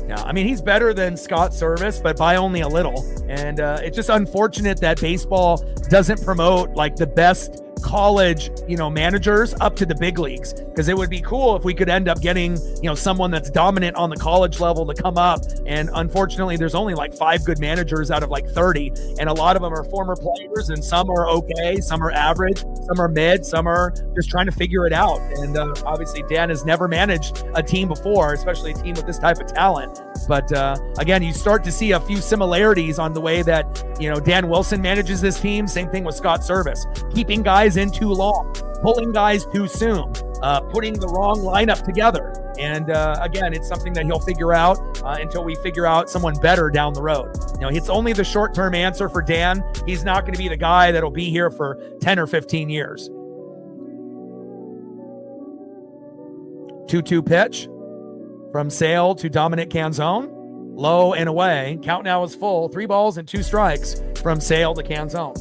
Yeah, I mean, he's better than Scott Service, but by only a little. And it's just unfortunate that baseball doesn't promote like the best college, managers up to the big leagues, because it would be cool if we could end up getting, someone that's dominant on the college level to come up. And unfortunately, there's only like 5 good managers out of like 30. And a lot of them are former players, and some are okay, some are average, some are mid, some are just trying to figure it out. And obviously, Dan has never managed a team before, especially a team with this type of talent. But again, you start to see a few similarities on the way that, Dan Wilson manages this team. Same thing with Scott Service, keeping guys in too long, pulling guys too soon, putting the wrong lineup together. And again, it's something that he'll figure out until we figure out someone better down the road. It's only the short-term answer for Dan. He's not going to be the guy that'll be here for 10 or 15 years. 2-2 pitch from Sale to Dominic Canzone. Low and away. Count now is full. 3 balls and 2 strikes from Sale to Canzone.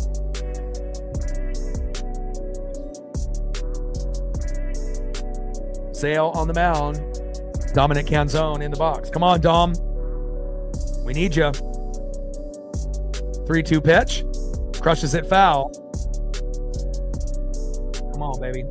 Sale on the mound. Dominic Canzone in the box. Come on, Dom. We need you. 3-2 pitch. Crushes it foul. Come on, baby.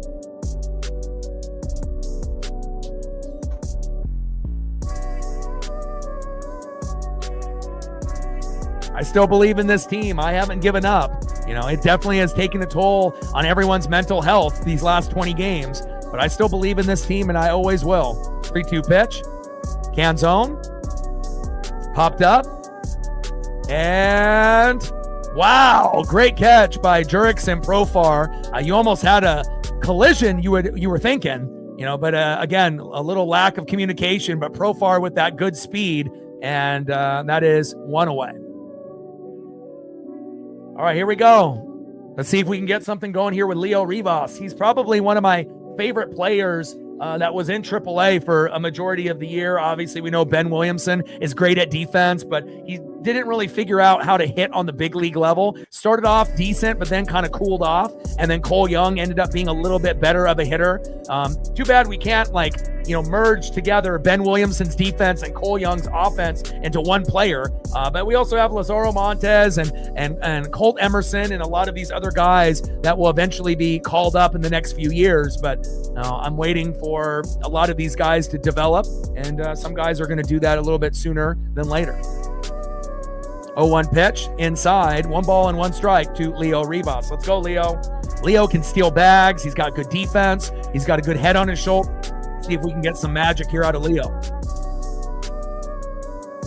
I still believe in this team. I haven't given up. It definitely has taken a toll on everyone's mental health these last 20 games, but I still believe in this team, and I always will. 3-2 pitch. Canzone. Popped up. And wow, great catch by Jurix and Profar. You almost had a collision, you were thinking, but again, a little lack of communication, but Profar with that good speed, and that is 1 away. All right, here we go. Let's see if we can get something going here with Leo Rivas. He's probably one of my favorite players that was in AAA for a majority of the year. Obviously, we know Ben Williamson is great at defense, but he didn't really figure out how to hit on the big league level. Started off decent, but then kind of cooled off. And then Cole Young ended up being a little bit better of a hitter. Too bad we can't merge together Ben Williamson's defense and Cole Young's offense into one player. But we also have Lazaro Montes and Colt Emerson and a lot of these other guys that will eventually be called up in the next few years. But I'm waiting for a lot of these guys to develop, and some guys are going to do that a little bit sooner than later. 0-1 pitch inside, 1 ball and 1 strike to Leo Rivas. Let's go, Leo. Leo can steal bags. He's got good defense. He's got a good head on his shoulder. See if we can get some magic here out of Leo.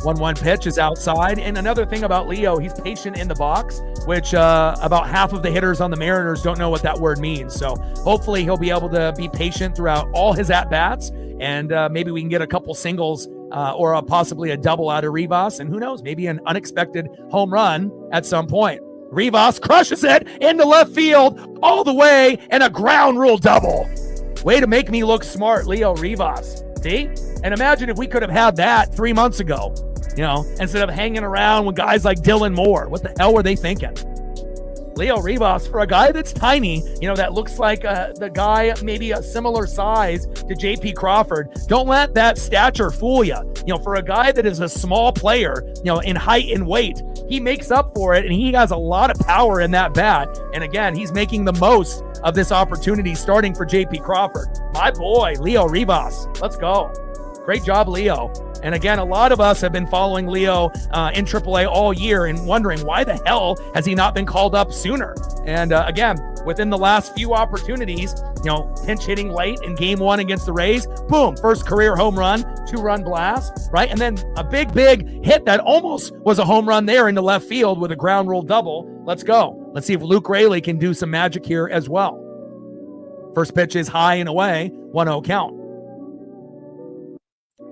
1-1 pitch is outside. And another thing about Leo, he's patient in the box, which about half of the hitters on the Mariners don't know what that word means. So hopefully he'll be able to be patient throughout all his at-bats, and maybe we can get a couple singles or possibly a double out of Rivas, and who knows, maybe an unexpected home run at some point. Rivas crushes it into left field all the way, and a ground rule double. Way to make me look smart, Leo Rivas. See? And imagine if we could have had that 3 months ago, instead of hanging around with guys like Dylan Moore. What the hell were they thinking? Leo Rivas, for a guy that's tiny, that looks like the guy maybe a similar size to J.P. Crawford, don't let that stature fool you. For a guy that is a small player, in height and weight, he makes up for it, and he has a lot of power in that bat. And again, he's making the most of this opportunity starting for J.P. Crawford. My boy, Leo Rivas. Let's go. Great job, Leo. And again, a lot of us have been following Leo in AAA all year and wondering why the hell has he not been called up sooner? And again, within the last few opportunities, pinch hitting late in game 1 against the Rays, boom, first career home run, 2-run blast, right? And then a big hit that almost was a home run there into left field with a ground rule double. Let's go. Let's see if Luke Raley can do some magic here as well. First pitch is high and away, 1-0 count.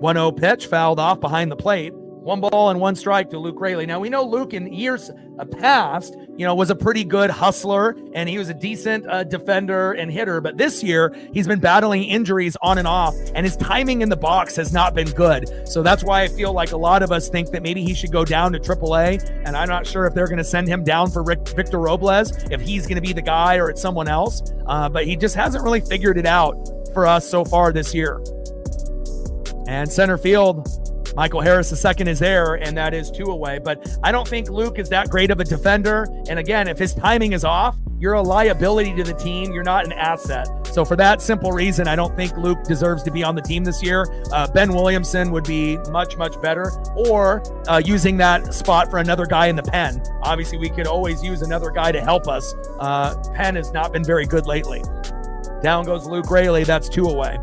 1-0 pitch, fouled off behind the plate. 1 ball and 1 strike to Luke Raley. Now, we know Luke in years past, was a pretty good hustler, and he was a decent defender and hitter. But this year, he's been battling injuries on and off, and his timing in the box has not been good. So that's why I feel like a lot of us think that maybe he should go down to AAA, and I'm not sure if they're going to send him down for Victor Robles, if he's going to be the guy or it's someone else. But he just hasn't really figured it out for us so far this year. And center field, Michael Harris II is there, and that is 2 away. But I don't think Luke is that great of a defender. And again, if his timing is off, you're a liability to the team. You're not an asset. So for that simple reason, I don't think Luke deserves to be on the team this year. Ben Williamson would be much, much better, or using that spot for another guy in the pen. Obviously, we could always use another guy to help us. Penn has not been very good lately. Down goes Luke Raley. That's 2 away.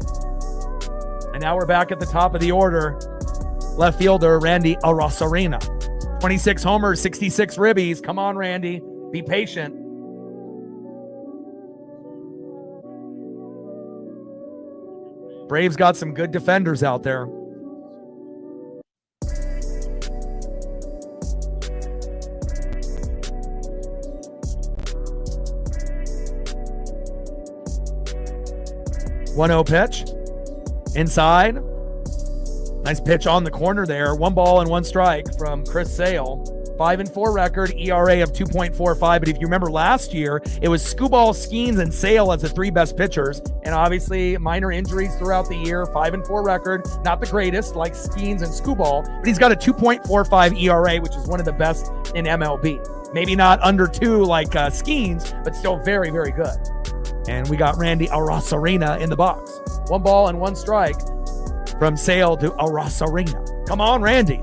And now we're back at the top of the order. Left fielder, Randy Arozarena. 26 homers, 66 ribbies. Come on, Randy. Be patient. Braves got some good defenders out there. One-0 pitch. Inside. Nice pitch on the corner there. 1 ball and 1 strike from Chris Sale. 5-4 record, ERA of 2.45. But if you remember last year, it was Skubal, Skeens, and Sale as the 3 best pitchers. And obviously minor injuries throughout the year. 5-4 record, not the greatest like Skeens and Skubal, but he's got a 2.45 ERA, which is one of the best in MLB. Maybe not under 2 like Skeens, but still very, very good. And we got Randy Arozarena in the box. 1 ball and 1 strike from Sale to Arozarena. Come on, Randy.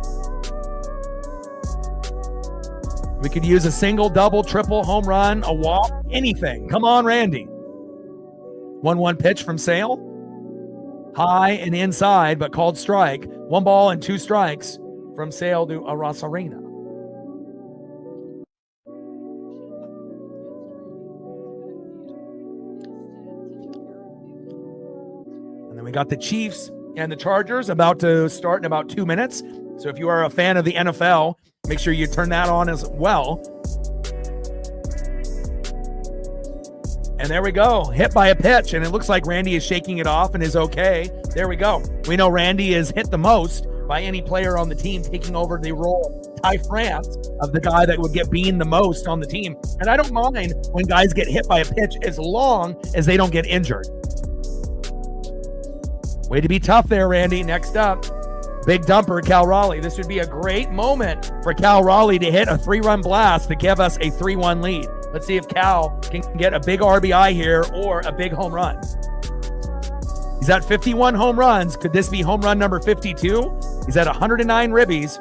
We could use a single, double, triple, home run, a walk, anything. Come on, Randy. 1-1 pitch from Sale. High and inside, but called strike. 1 ball and 2 strikes from Sale to Arozarena. And then we got the Chiefs and the Chargers about to start in about 2 minutes. So if you are a fan of the NFL, make sure you turn that on as well. And there we go. Hit by a pitch, and it looks like Randy is shaking it off and is okay. There we go. We know Randy is hit the most by any player on the team, taking over the role, Ty France, of the guy that would get beamed the most on the team. And I don't mind when guys get hit by a pitch as long as they don't get injured. Way to be tough there, Randy. Next up, big dumper, Cal Raleigh. This would be a great moment for Cal Raleigh to hit a 3-run blast to give us a 3-1 lead. Let's see if Cal can get a big RBI here or a big home run. He's at 51 home runs. Could this be home run number 52? He's at 109 ribbies,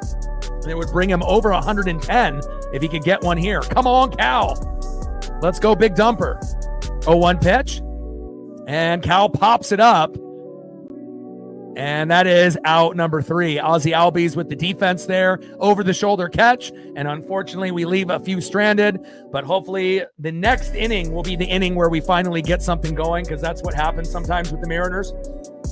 and it would bring him over 110 if he could get one here. Come on, Cal. Let's go, big dumper. 0-1 pitch, and Cal pops it up. And that is out number 3. Ozzie Albies with the defense there. Over the shoulder catch. And unfortunately, we leave a few stranded. But hopefully the next inning will be the inning where we finally get something going, because that's what happens sometimes with the Mariners.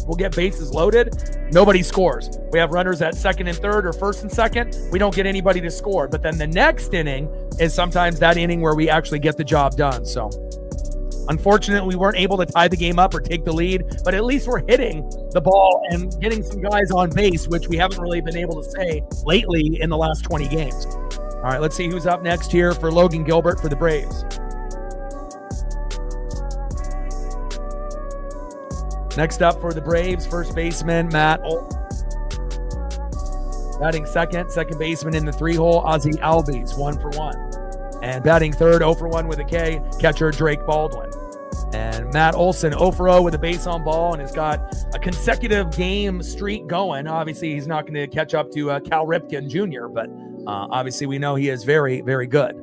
We'll get bases loaded. Nobody scores. We have runners at second and third or first and second. We don't get anybody to score. But then the next inning is sometimes that inning where we actually get the job done. So unfortunately, we weren't able to tie the game up or take the lead, but at least we're hitting the ball and getting some guys on base, which we haven't really been able to say lately in the last 20 games. All right, let's see who's up next here for Logan Gilbert for the Braves. Next up for the Braves, first baseman Matt Olson. Batting second baseman in the 3-hole, Ozzie Albies, 1 for 1. And batting third, 0 for 1 with a K, catcher Drake Baldwin. And Matt Olson, 0 for 0 with a base on ball, and has got a consecutive game streak going. Obviously, he's not going to catch up to Cal Ripken Jr., but obviously we know he is very, very good.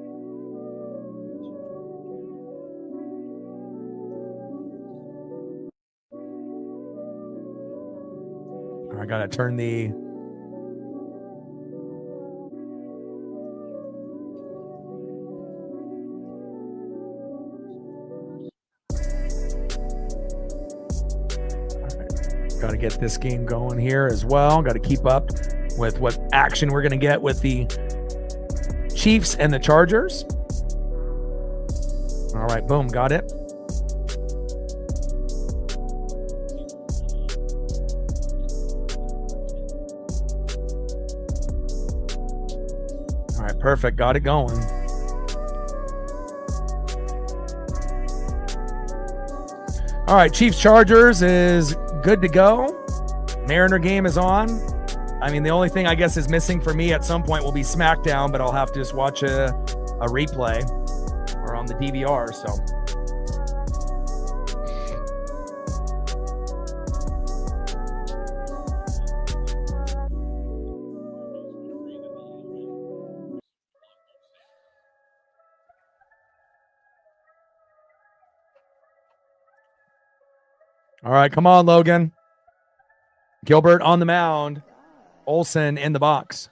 I got to turn the... Got to get this game going here as well. Got to keep up with what action we're going to get with the Chiefs and the Chargers. All right, boom, got it. All right, perfect, got it going. All right, Chiefs Chargers is good to go. Mariner game is on. I mean, the only thing I guess is missing for me at some point will be SmackDown, but I'll have to just watch a replay or on the DVR. So, all right, come on, Logan. Gilbert on the mound. Olsen in the box.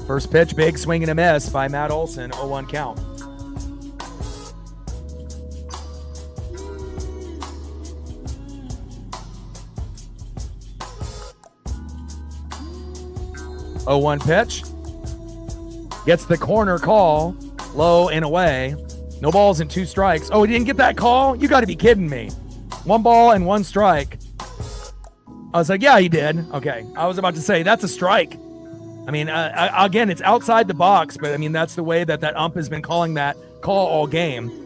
First pitch, big swing and a miss by Matt Olsen, 0-1 count. Oh, 1 pitch. Gets the corner call, low and away. No balls and 2 strikes. Oh, he didn't get that call? You got to be kidding me. 1 ball and 1 strike. I was like, yeah, he did. Okay. I was about to say, that's a strike. I mean, again, it's outside the box, but I mean, that's the way that ump has been calling that call all game.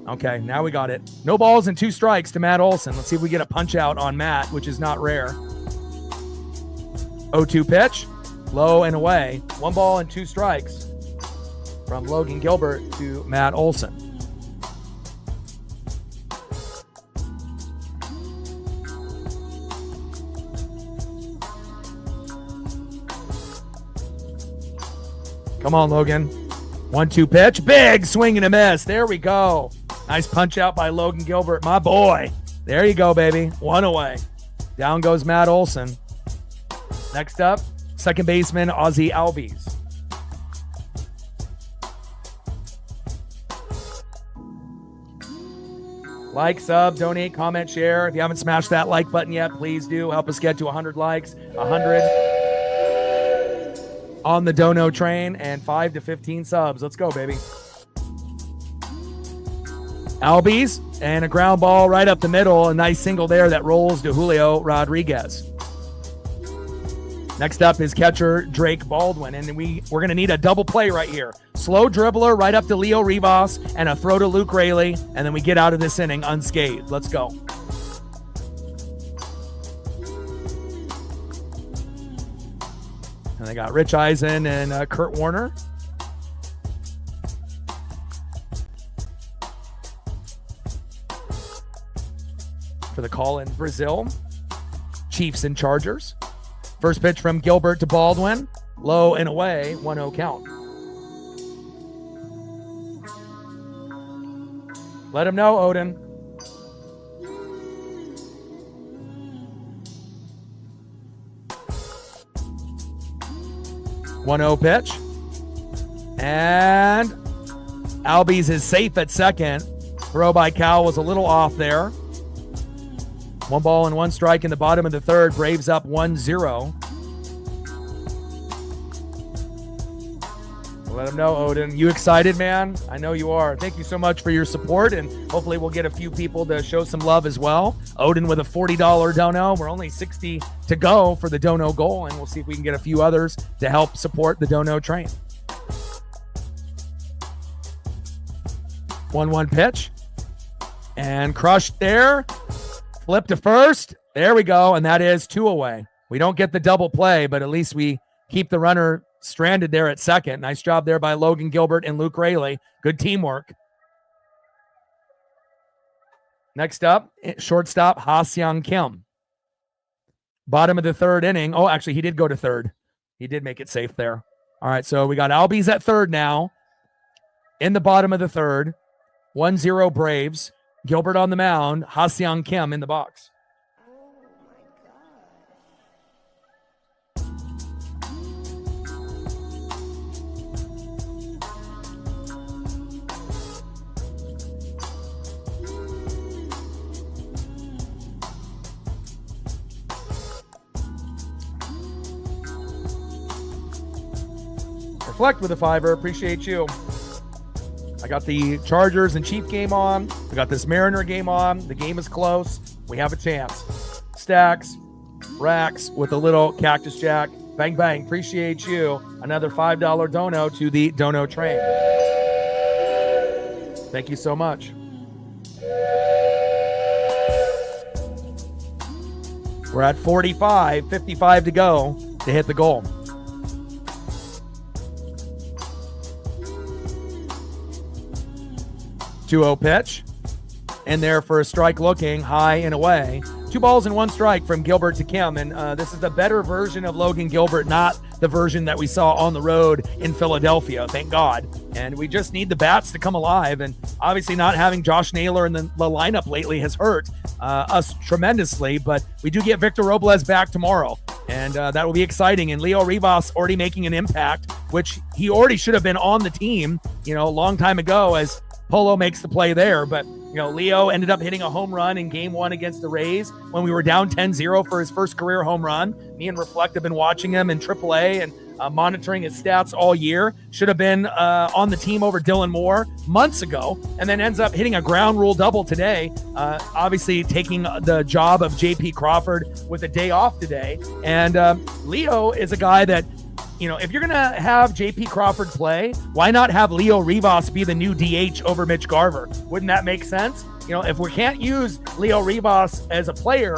Okay, now we got it. No balls and 2 strikes to Matt Olsen. Let's see if we get a punch out on Matt, which is not rare. 0-2 pitch, low and away. 1 ball and 2 strikes from Logan Gilbert to Matt Olsen. Come on, Logan. 1-2 pitch. Big swing and a miss. There we go. Nice punch out by Logan Gilbert. My boy. There you go, baby. 1 away. Down goes Matt Olsen. Next up, second baseman Ozzie Albies. Like, sub, donate, comment, share. If you haven't smashed that like button yet, please do. Help us get to 100 likes. 100 on the dono train, and 5 to 15 subs. Let's go, baby. Albies, and a ground ball right up the middle. A nice single there that rolls to Julio Rodriguez. Next up is catcher Drake Baldwin, and we're going to need a double play right here. Slow dribbler right up to Leo Rivas, and a throw to Luke Raley, and then we get out of this inning unscathed. Let's go. And they got Rich Eisen and Kurt Warner. For the call in Brazil. Chiefs and Chargers. First pitch from Gilbert to Baldwin. Low and away, 1-0 count. Let him know, Odin. 1-0 pitch. And Albies is safe at second. Throw by Cal was a little off there. 1 ball and 1 strike in the bottom of the third. Braves up 1-0. Let them know, Odin. You excited, man? I know you are. Thank you so much for your support, and hopefully we'll get a few people to show some love as well. Odin with a $40 dono. We're only 60 to go for the dono goal, and we'll see if we can get a few others to help support the dono train. 1-1 pitch. And crushed there. Flip to first. There we go, and that is 2 away. We don't get the double play, but at least we keep the runner stranded there at second. Nice job there by Logan Gilbert and Luke Raley. Good teamwork. Next up, shortstop Ha-Seong Kim. Bottom of the third inning. Oh, actually, he did go to third. He did make it safe there. All right, so we got Albies at third now. In the bottom of the third. 1-0 Braves. Gilbert on the mound. Ha-Seong Kim in the box. Reflect with a $5. Appreciate you. I got the Chargers and Chief game on. I got this Mariner game on. The game is close. We have a chance. Stacks, racks with a little Cactus Jack. Bang, bang. Appreciate you. Another $5 dono to the dono train. Thank you so much. We're at 45, 55 to go to hit the goal. 2-0 pitch. In there for a strike looking high and away. 2 balls and 1 strike from Gilbert to Kim. And this is the better version of Logan Gilbert, not the version that we saw on the road in Philadelphia, thank God. And we just need the bats to come alive. And obviously not having Josh Naylor in the lineup lately has hurt us tremendously. But we do get Victor Robles back tomorrow. And that will be exciting. And Leo Rivas already making an impact, which he already should have been on the team, a long time ago as Polo makes the play there. But Leo ended up hitting a home run in game 1 against the Rays when we were down 10-0 for his first career home run. Me and Reflect have been watching him in AAA and monitoring his stats all year. Should have been on the team over Dylan Moore months ago, and then ends up hitting a ground rule double today. Obviously taking the job of JP Crawford with a day off today. And Leo is a guy that, if you're going to have JP Crawford play, why not have Leo Rivas be the new DH over Mitch Garver? Wouldn't that make sense? If we can't use Leo Rivas as a player,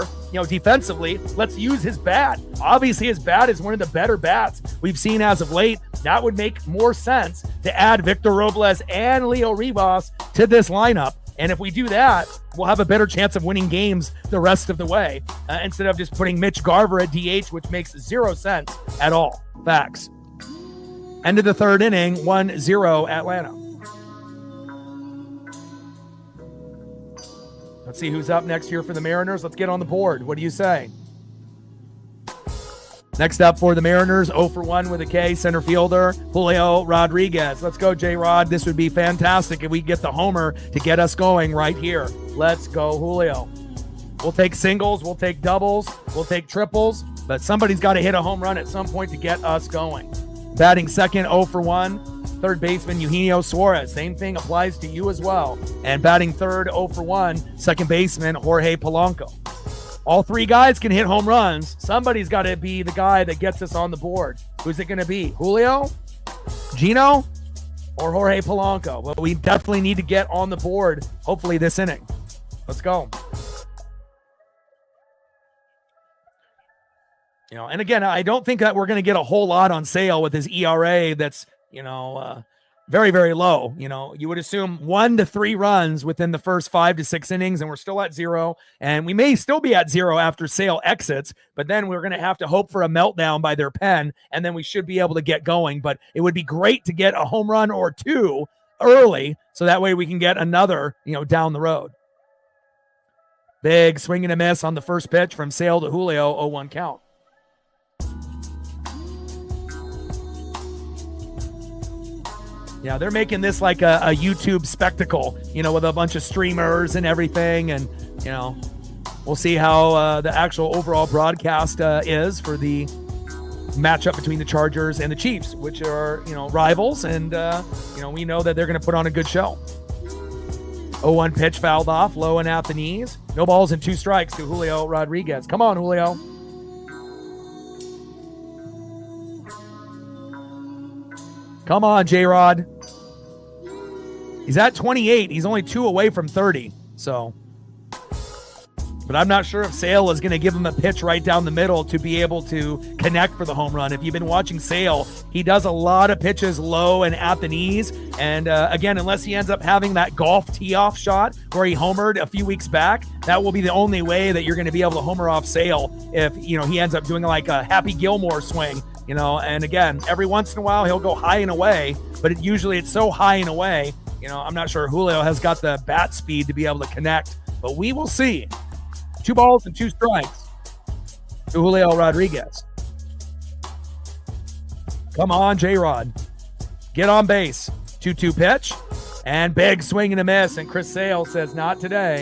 defensively, let's use his bat. Obviously, his bat is one of the better bats we've seen as of late. That would make more sense to add Victor Robles and Leo Rivas to this lineup. And if we do that, we'll have a better chance of winning games the rest of the way instead of just putting Mitch Garver at DH, which makes 0 sense at all. Facts. End of the 3rd inning, 1-0 Atlanta. Let's see who's up next here for the Mariners. Let's get on the board. What do you say? Next up for the Mariners, 0 for 1 with a K, center fielder, Julio Rodriguez. Let's go, J-Rod. This would be fantastic if we get the homer to get us going right here. Let's go, Julio. We'll take singles, we'll take doubles, we'll take triples, but somebody's got to hit a home run at some point to get us going. Batting second, 0 for 1. Third baseman, Eugenio Suarez. Same thing applies to you as well. And batting third, 0 for 1, second baseman, Jorge Polanco. All 3 guys can hit home runs. Somebody's got to be the guy that gets us on the board. Who's it going to be? Julio? Gino? Or Jorge Polanco? Well, we definitely need to get on the board, hopefully this inning. Let's go. And again, I don't think that we're going to get a whole lot on Sale with his ERA that's, very, very low. You would assume 1 to 3 runs within the first 5 to 6 innings, and we're still at 0. And we may still be at 0 after Sale exits, but then we're going to have to hope for a meltdown by their pen, and then we should be able to get going. But it would be great to get a home run or 2 early, so that way we can get another, down the road. Big swing and a miss on the first pitch from Sale to Julio, 0-1 count. Yeah, they're making this like a YouTube spectacle, with a bunch of streamers and everything. And, we'll see how the actual overall broadcast is for the matchup between the Chargers and the Chiefs, which are, rivals. And, we know that they're going to put on a good show. 0-1 pitch fouled off, low and at the knees. No balls and 2 strikes to Julio Rodriguez. Come on, Julio. Come on, J-Rod. He's at 28. He's only 2 away from 30. So, but I'm not sure if Sale is going to give him a pitch right down the middle to be able to connect for the home run. If you've been watching Sale, he does a lot of pitches low and at the knees. And again, unless he ends up having that golf tee-off shot where he homered a few weeks back, that will be the only way that you're going to be able to homer off Sale if, he ends up doing like a Happy Gilmore swing. And again, every once in a while he'll go high and away, but usually it's so high and away. I'm not sure Julio has got the bat speed to be able to connect, but we will see. 2 balls and 2 strikes to Julio Rodriguez. Come on, J-Rod. Get on base. 2-2 pitch and big swing and a miss. And Chris Sale says, not today.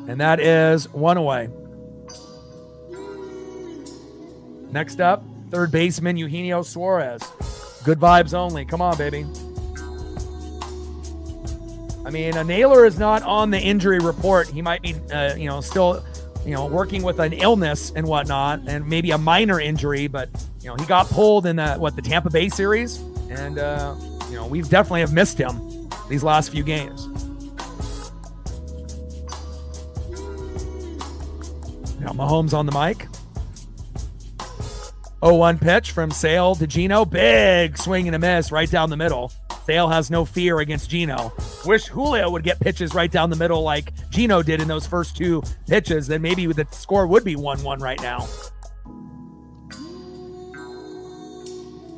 And that is 1 away. Next up third baseman Eugenio Suarez. Good vibes only. Come on, baby. I mean, Naylor is not on the injury report. He might be, still, working with an illness and whatnot, and maybe a minor injury. But he got pulled in the Tampa Bay series, and we definitely have missed him these last few games. Now Mahomes on the mic. 0-1 pitch from Sale to Gino. Big swing and a miss right down the middle. Sale has no fear against Gino. Wish Julio would get pitches right down the middle like Gino did in those first two pitches. Then maybe the score would be 1-1 right now.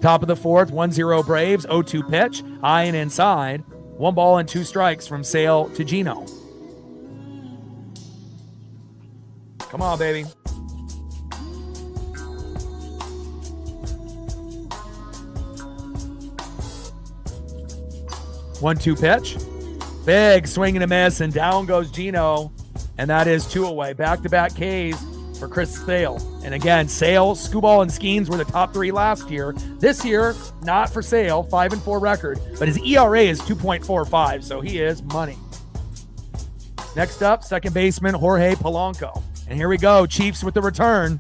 Top of the fourth, 1-0 Braves. 0-2 pitch, high and inside. 1 ball and 2 strikes from Sale to Gino. Come on, baby. One-two pitch. Big swing and a miss, and down goes Gino. And that is 2 away. Back-to-back Ks for Chris Sale. And again, Sale, Skubal, and Skeens were the top 3 last year. This year, not for Sale, 5-4 record, but his ERA is 2.45, so he is money. Next up, second baseman Jorge Polanco. And here we go, Chiefs with the return.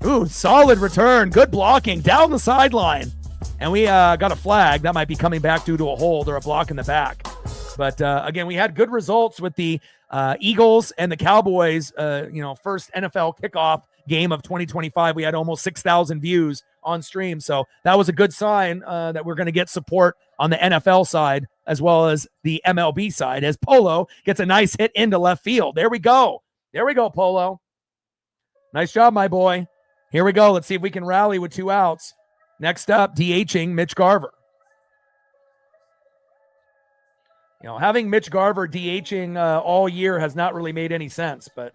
Ooh, solid return. Good blocking down the sideline. And we got a flag. That might be coming back due to a hold or a block in the back. But again, we had good results with the Eagles and the Cowboys, first NFL kickoff game of 2025. We had almost 6,000 views on stream. So that was a good sign that we're going to get support on the NFL side as well as the MLB side as Polo gets a nice hit into left field. There we go. There we go, Polo. Nice job, my boy. Here we go. Let's see if we can rally with 2 outs. Next up, DHing Mitch Garver. Having Mitch Garver DHing all year has not really made any sense, but,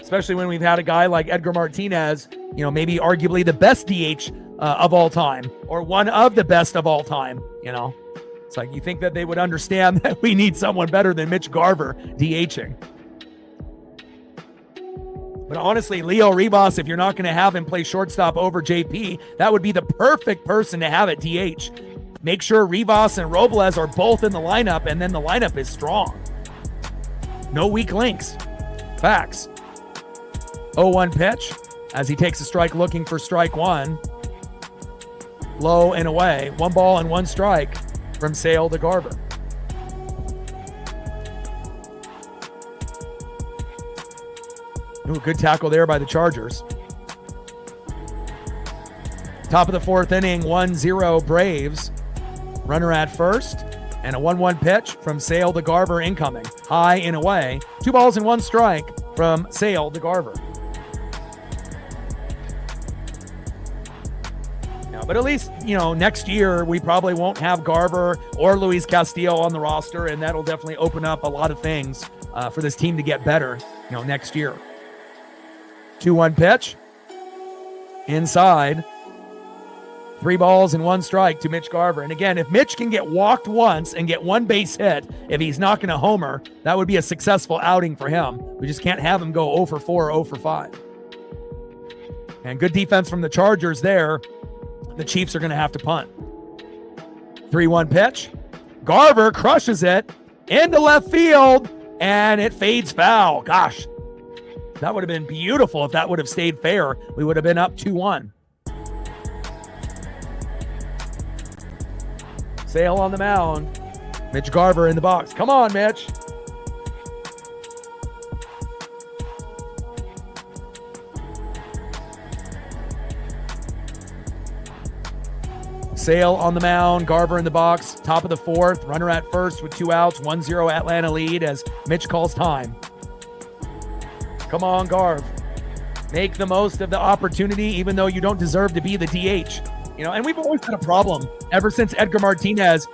especially when we've had a guy like Edgar Martinez, maybe arguably the best DH of all time, or one of the best of all time, It's like you think that they would understand that we need someone better than Mitch Garver DHing. But honestly, Leo Rivas, if you're not going to have him play shortstop over JP, that would be the perfect person to have at DH. Make sure Rivas and Robles are both in the lineup, and then the lineup is strong. No weak links. Facts. 0-1 pitch as he takes a strike looking for strike 1. Low and away. 1 ball and 1 strike from Sale to Garver. Ooh, good tackle there by the Chargers. Top of the 4th inning, 1-0 Braves. Runner at first, and a 1-1 pitch from Sale to Garver incoming. High and away. 2 balls and 1 strike from Sale to Garver. But at least, next year we probably won't have Garver or Luis Castillo on the roster, and that'll definitely open up a lot of things for this team to get better, next year. 2-1 pitch. Inside. 3 balls and 1 strike to Mitch Garver. And again, if Mitch can get walked once and get 1 base hit, if he's not going to homer, that would be a successful outing for him. We just can't have him go 0 for 4 or 0 for 5. And good defense from the Chargers there. The Chiefs are going to have to punt. 3-1 pitch. Garver crushes it into left field, and it fades foul. Gosh, that would have been beautiful if that would have stayed fair. We would have been up 2-1. Sale on the mound. Mitch Garver in the box. Come on, Mitch. Sale on the mound. Garver in the box. Top of the 4th. Runner at first with 2 outs. 1-0 Atlanta lead as Mitch calls time. Come on, Garv. Make the most of the opportunity, even though you don't deserve to be the DH. And we've always had a problem ever since Edgar Martinez,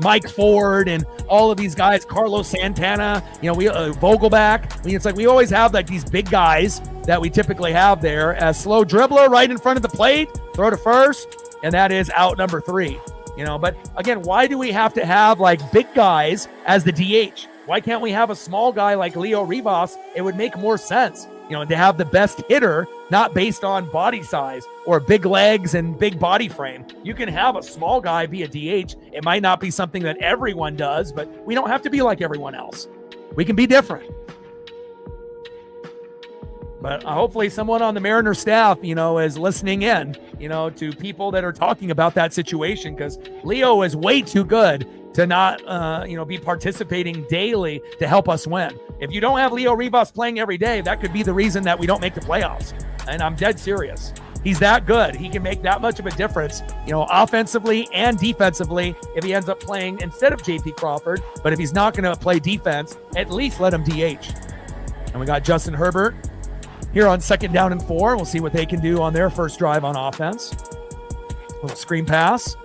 Mike Ford and all of these guys, Carlos Santana, we Vogelback. It's like we always have like these big guys that we typically have there. A slow dribbler right in front of the plate, throw to first, and that is out number 3. But again, why do we have to have like big guys as the DH? Why can't we have a small guy like Leo Rivas? It would make more sense. to have the best hitter, not based on body size or big legs and big body frame. You can have a small guy be a DH. It might not be something that everyone does, but we don't have to be like everyone else. We can be different. But hopefully someone on the Mariners staff, is listening in, to people that are talking about that situation, because Leo is way too good to not, be participating daily to help us win. If you don't have Leo Rivas playing every day, that could be the reason that we don't make the playoffs. And I'm dead serious. He's that good. He can make that much of a difference, offensively and defensively if he ends up playing instead of JP Crawford. But if he's not going to play defense, at least let him DH. And we got Justin Herbert here on 2nd down and 4. We'll see what they can do on their first drive on offense. Little screen pass.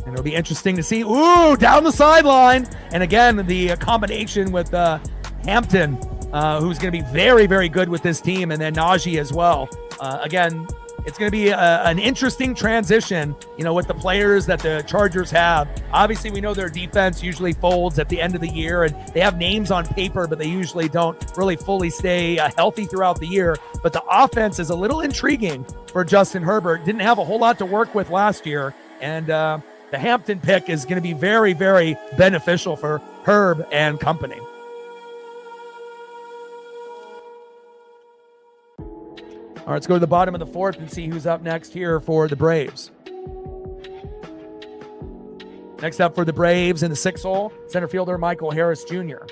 And it'll be interesting to see. Ooh, down the sideline. And again, the combination with Hampton, who's going to be very, very good with this team, and then Najee as well. Again, it's going to be an interesting transition, with the players that the Chargers have. Obviously, we know their defense usually folds at the end of the year, and they have names on paper, but they usually don't really fully stay healthy throughout the year. But the offense is a little intriguing for Justin Herbert. Didn't have a whole lot to work with last year, and the Hampton pick is going to be very, very beneficial for Herb and company. All right, let's go to the bottom of the 4th and see who's up next here for the Braves. Next up for the Braves in the 6th hole, center fielder Michael Harris Jr.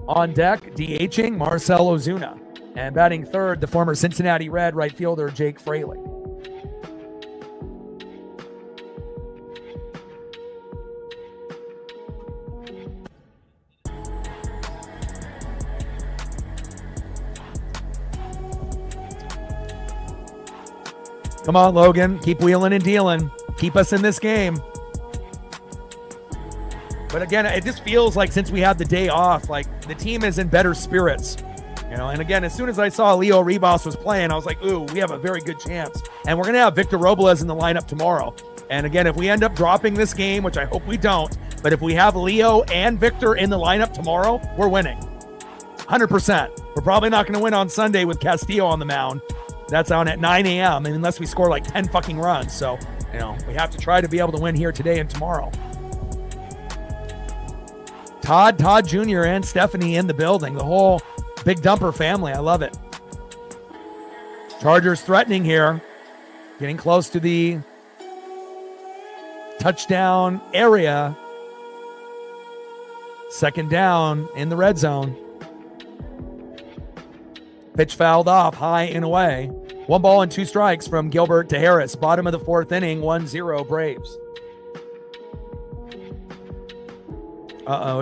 On deck, DHing Marcell Ozuna. And batting 3rd, the former Cincinnati Red right fielder Jake Fraley. Come on, Logan. Keep wheeling and dealing. Keep us in this game. But again, it just feels like since we had the day off, like the team is in better spirits. And again, as soon as I saw Leo Rivas was playing, I was like, ooh, we have a very good chance. And we're going to have Victor Robles in the lineup tomorrow. And again, if we end up dropping this game, which I hope we don't, but if we have Leo and Victor in the lineup tomorrow, we're winning. 100%. We're probably not going to win on Sunday with Castillo on the mound. That's on at 9 a.m. unless we score like 10 fucking runs. So, we have to try to be able to win here today and tomorrow. Todd Jr. and Stephanie in the building. The whole Big Dumper family. I love it. Chargers threatening here. Getting close to the touchdown area. 2nd down in the red zone. Pitch fouled off, high and away. 1 ball and 2 strikes from Gilbert to Harris. Bottom of the 4th inning, 1-0 Braves.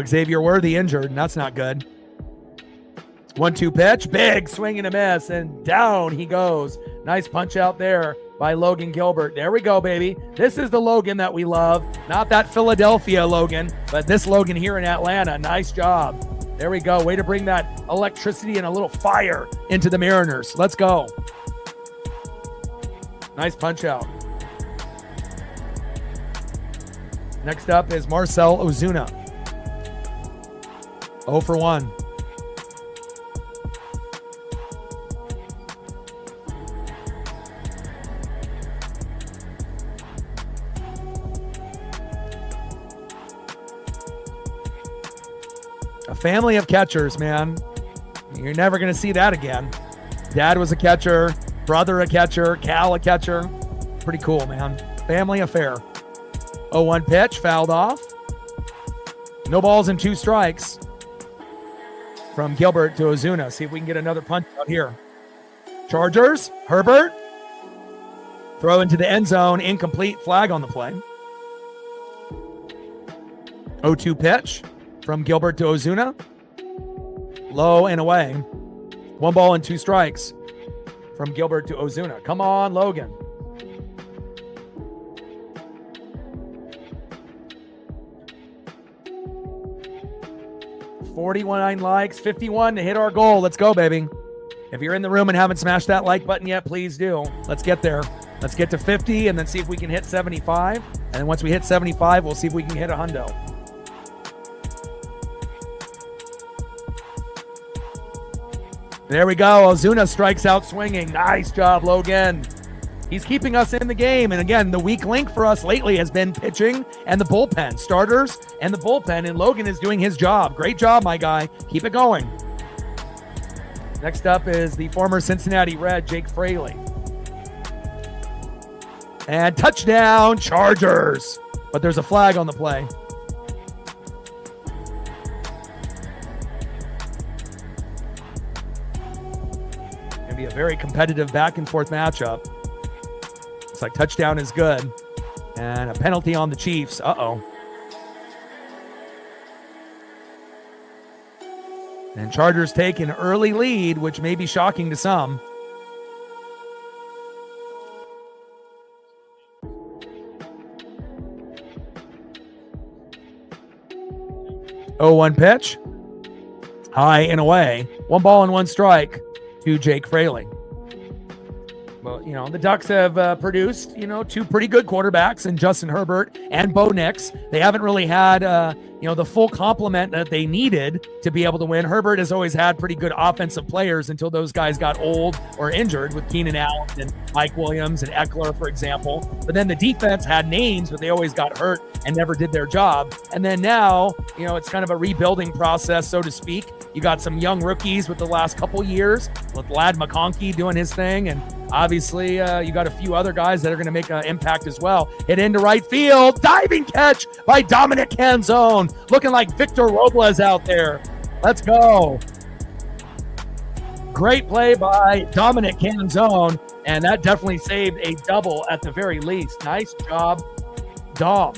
Xavier Worthy injured, and that's not good. 1-2 pitch, big swing and a miss, and down he goes. Nice punch out there by Logan Gilbert. There we go, baby. This is the Logan that we love. Not that Philadelphia Logan, but this Logan here in Atlanta. Nice job. There we go. Way to bring that electricity and a little fire into the Mariners. Let's go. Nice punch out. Next up is Marcell Ozuna. 0 for 1. A family of catchers, man. You're never going to see that again. Dad was a catcher, brother a catcher, Cal a catcher. Pretty cool, man. Family affair. 0-1 pitch, fouled off. No balls and 2 strikes from Gilbert to Ozuna. See if we can get another punch out here. Chargers, Herbert. Throw into the end zone, incomplete, flag on the play. 0-2 pitch from Gilbert to Ozuna. Low and away. 1 ball and 2 strikes from Gilbert to Ozuna. Come on, Logan. $41 likes, 51 to hit our goal. Let's go, baby. If you're in the room and haven't smashed that like button yet, please do. Let's get there. Let's get to 50 and then see if we can hit 75. And then once we hit 75, we'll see if we can hit a hundo. There we go. Ozuna strikes out swinging. Nice job, Logan. He's keeping us in the game. And again, the weak link for us lately has been pitching and the bullpen. Starters and the bullpen, and Logan is doing his job. Great job, my guy. Keep it going. Next up is the former Cincinnati Red, Jake Fraley. And touchdown, Chargers. But there's a flag on the play. Going to be a very competitive back and forth matchup. Looks like touchdown is good. And a penalty on the Chiefs. Uh-oh. And Chargers take an early lead, which may be shocking to some. Oh, 1 pitch. High and away. 1 ball and 1 strike to Jake Fraley. Well, you know, the Ducks have produced, 2 pretty good quarterbacks in Justin Herbert and Bo Nix. They haven't really had, the full complement that they needed to be able to win. Herbert has always had pretty good offensive players until those guys got old or injured, with Keenan Allen and Mike Williams and Eckler, for example. But then the defense had names, but they always got hurt and never did their job. And then now, it's kind of a rebuilding process, so to speak. You got some young rookies with the last couple years, with Lad McConkey doing his thing, and obviously, you got a few other guys that are going to make an impact as well. Hit into right field. Diving catch by Dominic Canzone. Looking like Victor Robles out there. Let's go. Great play by Dominic Canzone, and that definitely saved a double at the very least. Nice job, Dom.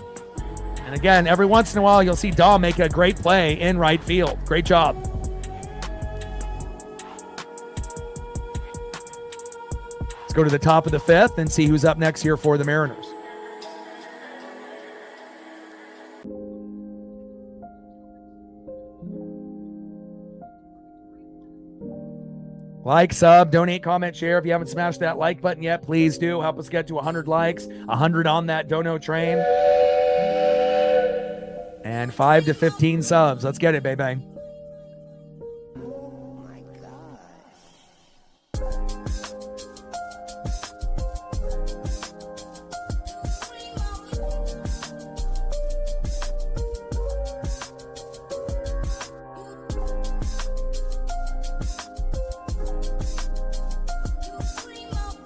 And again, every once in a while, you'll see Dom make a great play in right field. Great job. Let's go to the top of the 5th and see who's up next here for the Mariners. Like, sub, donate, comment, share. If you haven't smashed that like button yet, please do. Help us get to 100 likes, 100 on that dono train. And 5 to 15 subs. Let's get it, baby. Oh my gosh.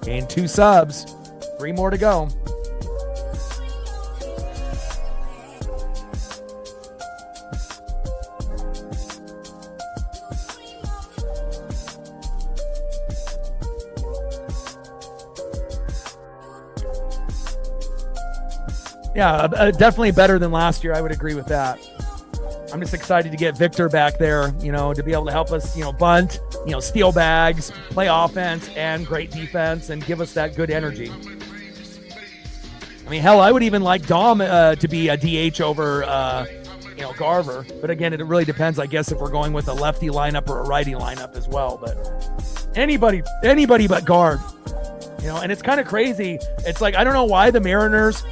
Gain 2 subs. 3 more to go. Yeah, definitely better than last year. I would agree with that. I'm just excited to get Victor back there, to be able to help us, bunt, steal bags, play offense and great defense, and give us that good energy. I mean, hell, I would even like Dom to be a DH over, Garver. But again, it really depends, I guess, if we're going with a lefty lineup or a righty lineup as well. But anybody but Garv. And it's kind of crazy. It's like, I don't know why the Mariners,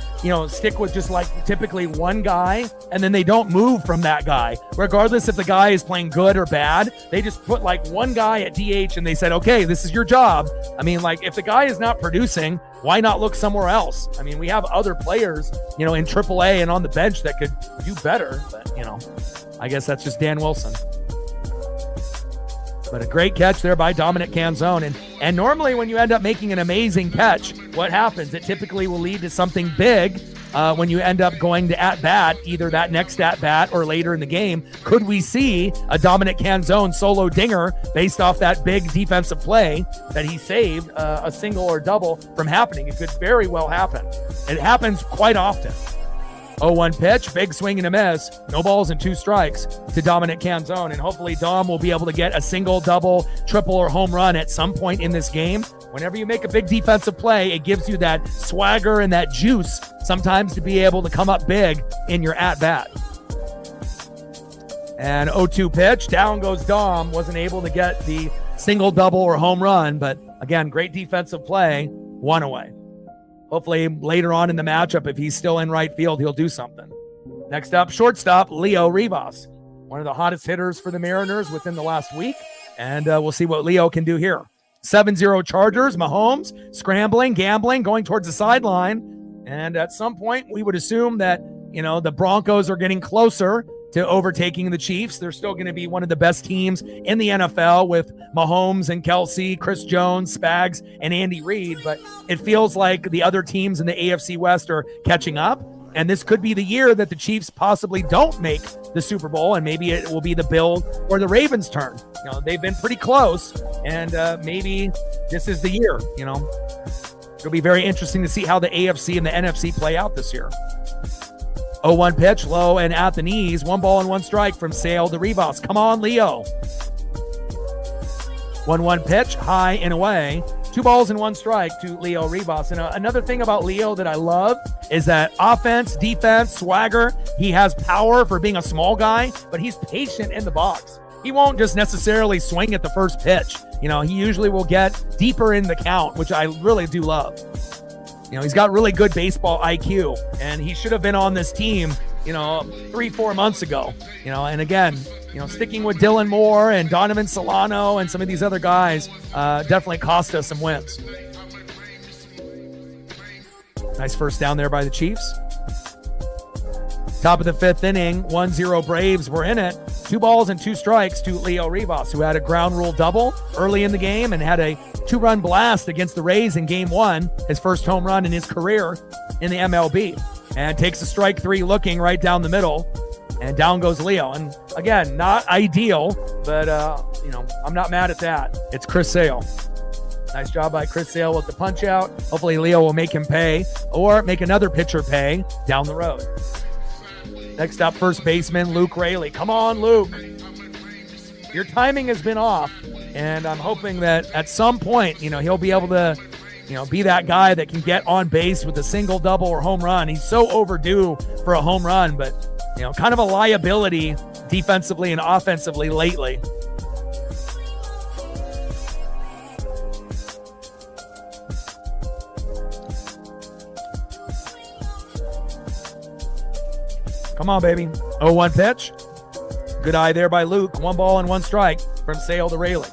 stick with just like typically one guy, and then they don't move from that guy. Regardless if the guy is playing good or bad, they just put like one guy at DH and they said, okay, this is your job. I mean, like, if the guy is not producing, why not look somewhere else? I mean, we have other players, in AAA and on the bench that could do better, but, I guess that's just Dan Wilson. But a great catch there by Dominic Canzone. And normally when you end up making an amazing catch, what happens? It typically will lead to something big when you end up going to at-bat, either that next at-bat or later in the game. Could we see a Dominic Canzone solo dinger based off that big defensive play that he saved a single or double from happening? It could very well happen. It happens quite often. 0-1 pitch, big swing and a miss. No balls and 2 strikes to Dominic Canzone. And hopefully Dom will be able to get a single, double, triple, or home run at some point in this game. Whenever you make a big defensive play, it gives you that swagger and that juice sometimes to be able to come up big in your at-bat. And 0-2 pitch, down goes Dom. Wasn't able to get the single, double, or home run. But again, great defensive play, 1 away. Hopefully later on in the matchup, if he's still in right field, he'll do something. Next up, shortstop, Leo Rivas. One of the hottest hitters for the Mariners within the last week. And we'll see what Leo can do here. 7-0 Chargers, Mahomes scrambling, gambling, going towards the sideline. And at some point, we would assume that, the Broncos are getting closer to overtaking the Chiefs. They're still going to be one of the best teams in the NFL with Mahomes and Kelsey, Chris Jones, Spags, and Andy Reid. But it feels like the other teams in the AFC West are catching up. And this could be the year that the Chiefs possibly don't make the Super Bowl, and maybe it will be the Bills or the Ravens' turn. They've been pretty close, and maybe this is the year. It'll be very interesting to see how the AFC and the NFC play out this year. 0-1 pitch, low and at the knees. 1 ball and 1 strike from Sale to Rivas. Come on, Leo. 1-1 pitch, high and away. 2 balls and 1 strike to Leo Rivas. And another thing about Leo that I love is that offense, defense, swagger. He has power for being a small guy, but he's patient in the box. He won't just necessarily swing at the first pitch. He usually will get deeper in the count, which I really do love. He's got really good baseball IQ, and he should have been on this team, 3-4 months ago. And again, sticking with Dylan Moore and Donovan Solano and some of these other guys definitely cost us some wins. Nice first down there by the Chiefs. Top of the 5th inning, 1-0 Braves were in it. 2 balls and 2 strikes to Leo Rivas, who had a ground rule double early in the game and had a 2-run blast against the Rays in Game 1, his first home run in his career in the MLB. And takes a strike 3 looking right down the middle, and down goes Leo. And again, not ideal, but, I'm not mad at that. It's Chris Sale. Nice job by Chris Sale with the punch out. Hopefully Leo will make him pay or make another pitcher pay down the road. Next up, first baseman Luke Raley. Come on, Luke. Your timing has been off, and I'm hoping that at some point, he'll be able to, be that guy that can get on base with a single, double, or home run. He's so overdue for a home run, but, kind of a liability defensively and offensively lately. Come on, baby. 0-1 pitch. Good eye there by Luke. 1 ball and 1 strike from Sale to Raley.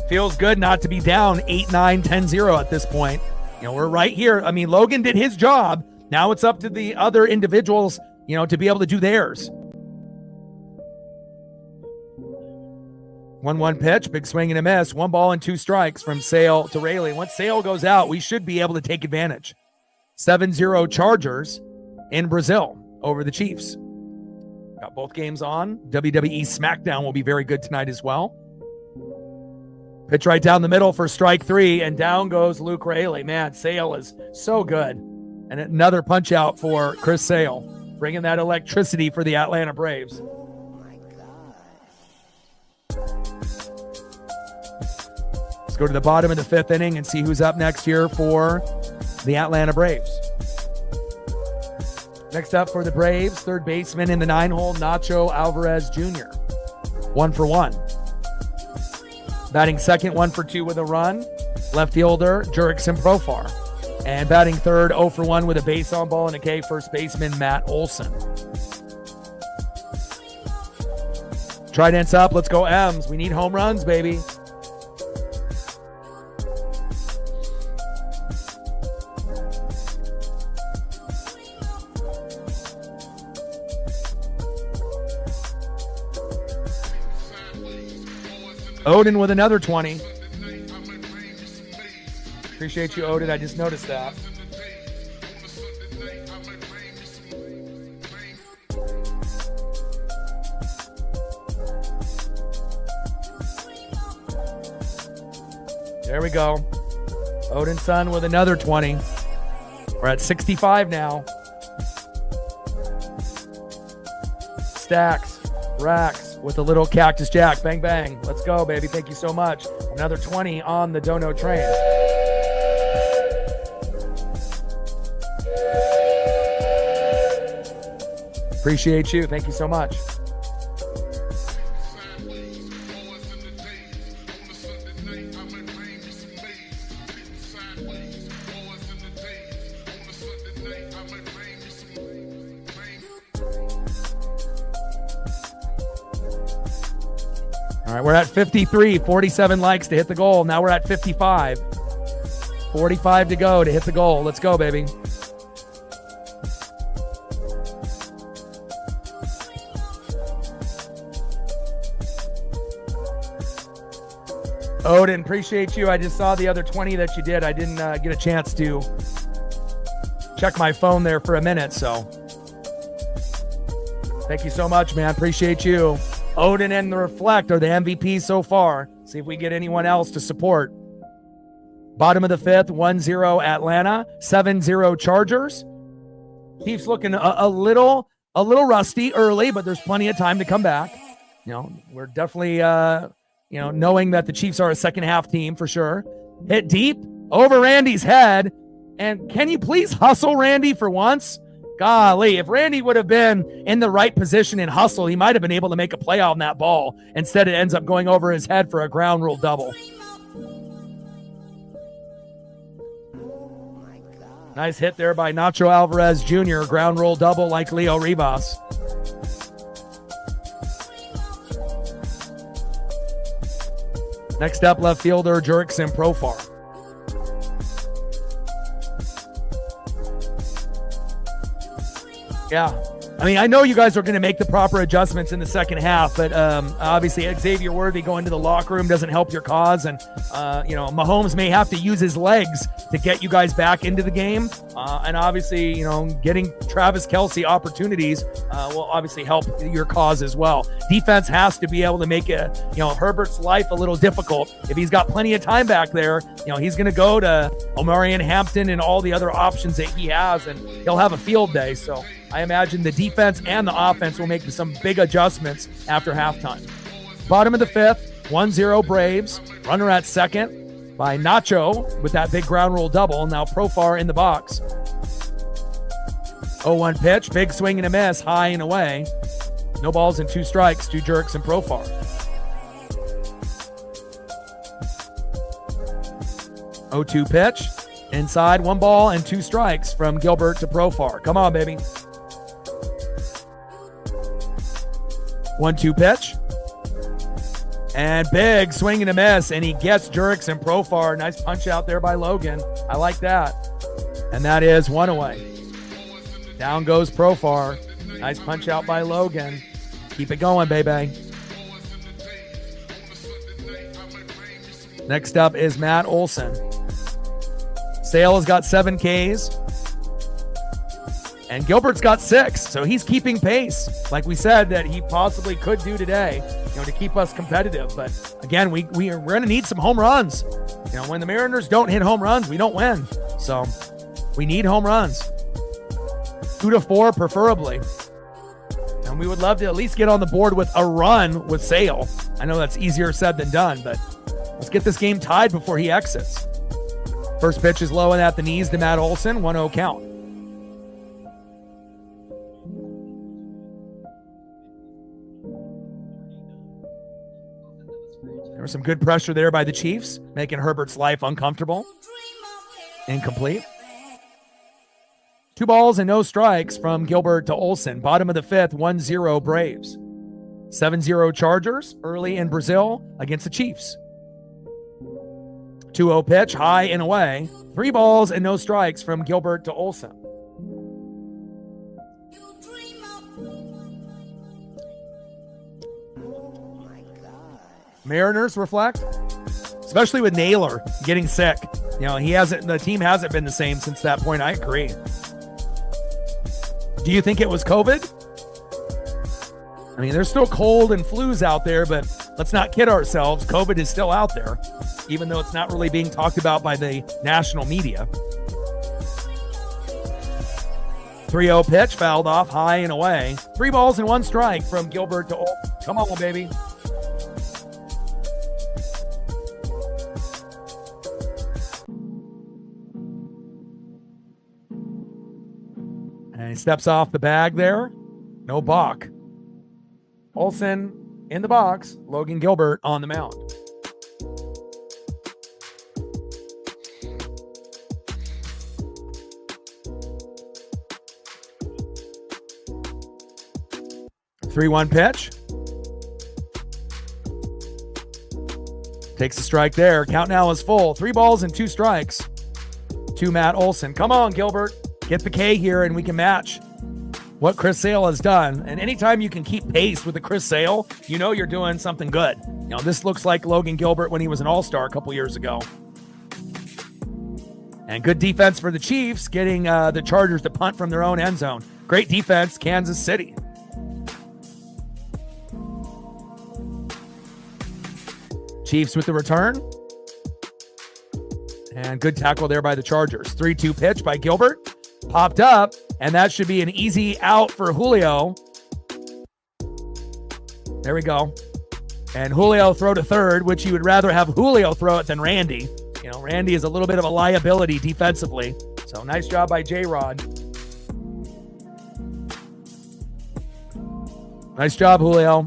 Feels good not to be down 8-9, 10-0 at this point. We're right here. Logan did his job. Now it's up to the other individuals, to be able to do theirs. 1-1 pitch, big swing and a miss. 1 ball and 2 strikes from Sale to Raley. Once Sale goes out, we should be able to take advantage. 7-0 Chargers in Brazil over the Chiefs. Got both games on. WWE SmackDown will be very good tonight as well. Pitch right down the middle for strike 3, and down goes Luke Raley. Man, Sale is so good. And another punch out for Chris Sale, bringing that electricity for the Atlanta Braves. Let's go to the bottom of the 5th inning and see who's up next here for the Atlanta Braves. Next up for the Braves, third baseman in the 9-hole, Nacho Alvarez Jr. 1 for 1. Batting second, 1 for 2 with a run. Left fielder, Jurickson Profar. And batting third, 0 for 1 with a base on ball and a K, first baseman Matt Olson. Trident's up. Let's go, M's. We need home runs, baby. Odin with another 20. Appreciate you, Odin. I just noticed that. There we go. Odin's son with another 20. We're at 65 now. Stacks, racks. With a little Cactus Jack. Bang, bang. Let's go, baby. Thank you so much. Another 20 on the Dono train. Appreciate you. Thank you so much. All right, we're at 53, 47 likes to hit the goal. Now we're at 55. 45 to go to hit the goal. Let's go, baby. Odin, appreciate you. I just saw the other 20 that you did. I didn't get a chance to check my phone there for a minute, so thank you so much, man. Appreciate you. Odin and the Reflect are the MVPs so far. See if we get anyone else to support. Bottom of the fifth, 1-0 Atlanta, 7-0 Chargers. Chiefs looking a little rusty early, but there's plenty of time to come back. You know, we're definitely knowing that the Chiefs are a second half team for sure. Hit deep over Randy's head. And can you please hustle Randy for once? Golly, if Randy would have been in the right position and hustle, he might have been able to make a play on that ball. Instead, it ends up going over his head for a ground rule double. Oh my God. Nice hit there by Nacho Alvarez Jr., ground roll double like Leo Rivas. Next up, left fielder Jurickson Profar. Yeah. I mean, I know you guys are going to make the proper adjustments in the second half, but obviously Xavier Worthy going to the locker room doesn't help your cause. And, Mahomes may have to use his legs to get you guys back into the game. And obviously, getting Travis Kelce opportunities will obviously help your cause as well. Defense has to be able to make Herbert's life a little difficult. If he's got plenty of time back there, he's going to go to Omarion Hampton and all the other options that he has, and he'll have a field day. So I imagine the defense and the offense will make some big adjustments after halftime. Bottom of the fifth, 1-0 Braves. Runner at second by Nacho with that big ground rule double. Now Profar in the box. 0-1 pitch, big swing and a miss, high and away. No balls and 2 strikes to Jurickson Profar. 0-2 pitch, inside, 1 ball and 2 strikes from Gilbert to Profar. Come on, baby. 1-2 pitch. And big swing and a miss, and he gets Jurickson Profar. Nice punch out there by Logan. I like that. And that is 1 away. Down goes Profar. Nice punch out by Logan. Keep it going, baby. Next up is Matt Olson. Sale has got 7 Ks. And Gilbert's got 6, so he's keeping pace, like we said that he possibly could do today, to keep us competitive. But again, we're going to need some home runs. When the Mariners don't hit home runs, we don't win. So we need home runs, 2 to 4 preferably. And we would love to at least get on the board with a run with Sale. I know that's easier said than done, but let's get this game tied before he exits. First pitch is low and at the knees to Matt Olson, 1-0 count. There was some good pressure there by the Chiefs, making Herbert's life uncomfortable. Incomplete. 2 balls and no strikes from Gilbert to Olson. Bottom of the fifth, 1-0 Braves. 7-0 Chargers early in Brazil against the Chiefs. 2-0 pitch, high and away. 3 balls and no strikes from Gilbert to Olson. Mariners reflect, especially with Naylor getting sick. The team hasn't been the same since that point. I agree. Do you think it was COVID? I mean, there's still cold and flus out there, but let's not kid ourselves. COVID is still out there, even though it's not really being talked about by the national media. 3-0 pitch, fouled off, high and away. 3 balls and 1 strike from Gilbert to Olson. Come on, baby. And he steps off the bag there. No balk. Olson in the box. Logan Gilbert on the mound. Three-one pitch. Takes a strike there. Count now is full. 3 balls and 2 strikes to Matt Olson. Come on, Gilbert. Get the K here and we can match what Chris Sale has done. And anytime you can keep pace with the Chris Sale, you know you're doing something good. You know, this looks like Logan Gilbert when he was an all-star a couple years ago. And good defense for the Chiefs, getting the Chargers to punt from their own end zone. Great defense, Kansas City. Chiefs with the return. And good tackle there by the Chargers. 3-2 pitch by Gilbert. Popped up, and that should be an easy out for Julio. There we go. And Julio throw to third, which you would rather have Julio throw it than Randy. You know, Randy is a little bit of a liability defensively. So nice job by J-Rod. Nice job, Julio.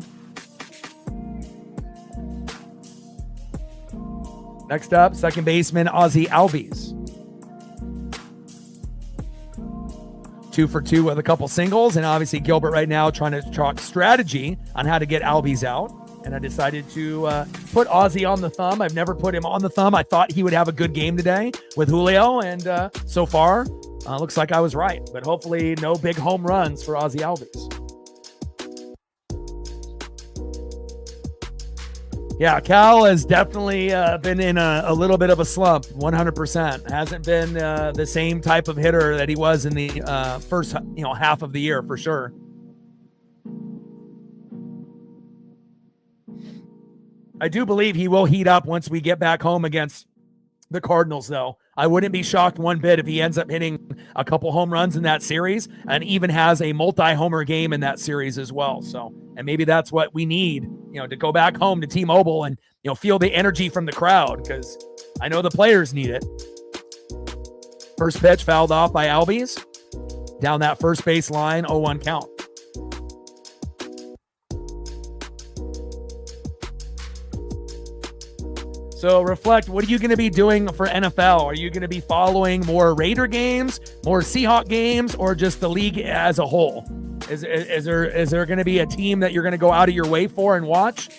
Next up, second baseman Ozzie Albies. 2 for 2 with a couple singles, and obviously Gilbert right now trying to talk strategy on how to get Albies out. And I decided to put Ozzie on the thumb. I've never put him on the thumb. I thought he would have a good game today with Julio, and so far, looks like I was right. But hopefully no big home runs for Ozzie Albies. Yeah, Cal has definitely been in a little bit of a slump, 100%. Hasn't been the same type of hitter that he was in the first half of the year, for sure. I do believe he will heat up once we get back home against the Cardinals, though. I wouldn't be shocked one bit if he ends up hitting a couple home runs in that series and even has a multi-homer game in that series as well. So, and maybe that's what we need, to go back home to T-Mobile and, feel the energy from the crowd, because I know the players need it. First pitch fouled off by Albies. Down that first base line, 0-1 count. So reflect, what are you going to be doing for NFL? Are you going to be following more Raider games, more Seahawk games, or just the league as a whole? Is there going to be a team that you're going to go out of your way for and watch?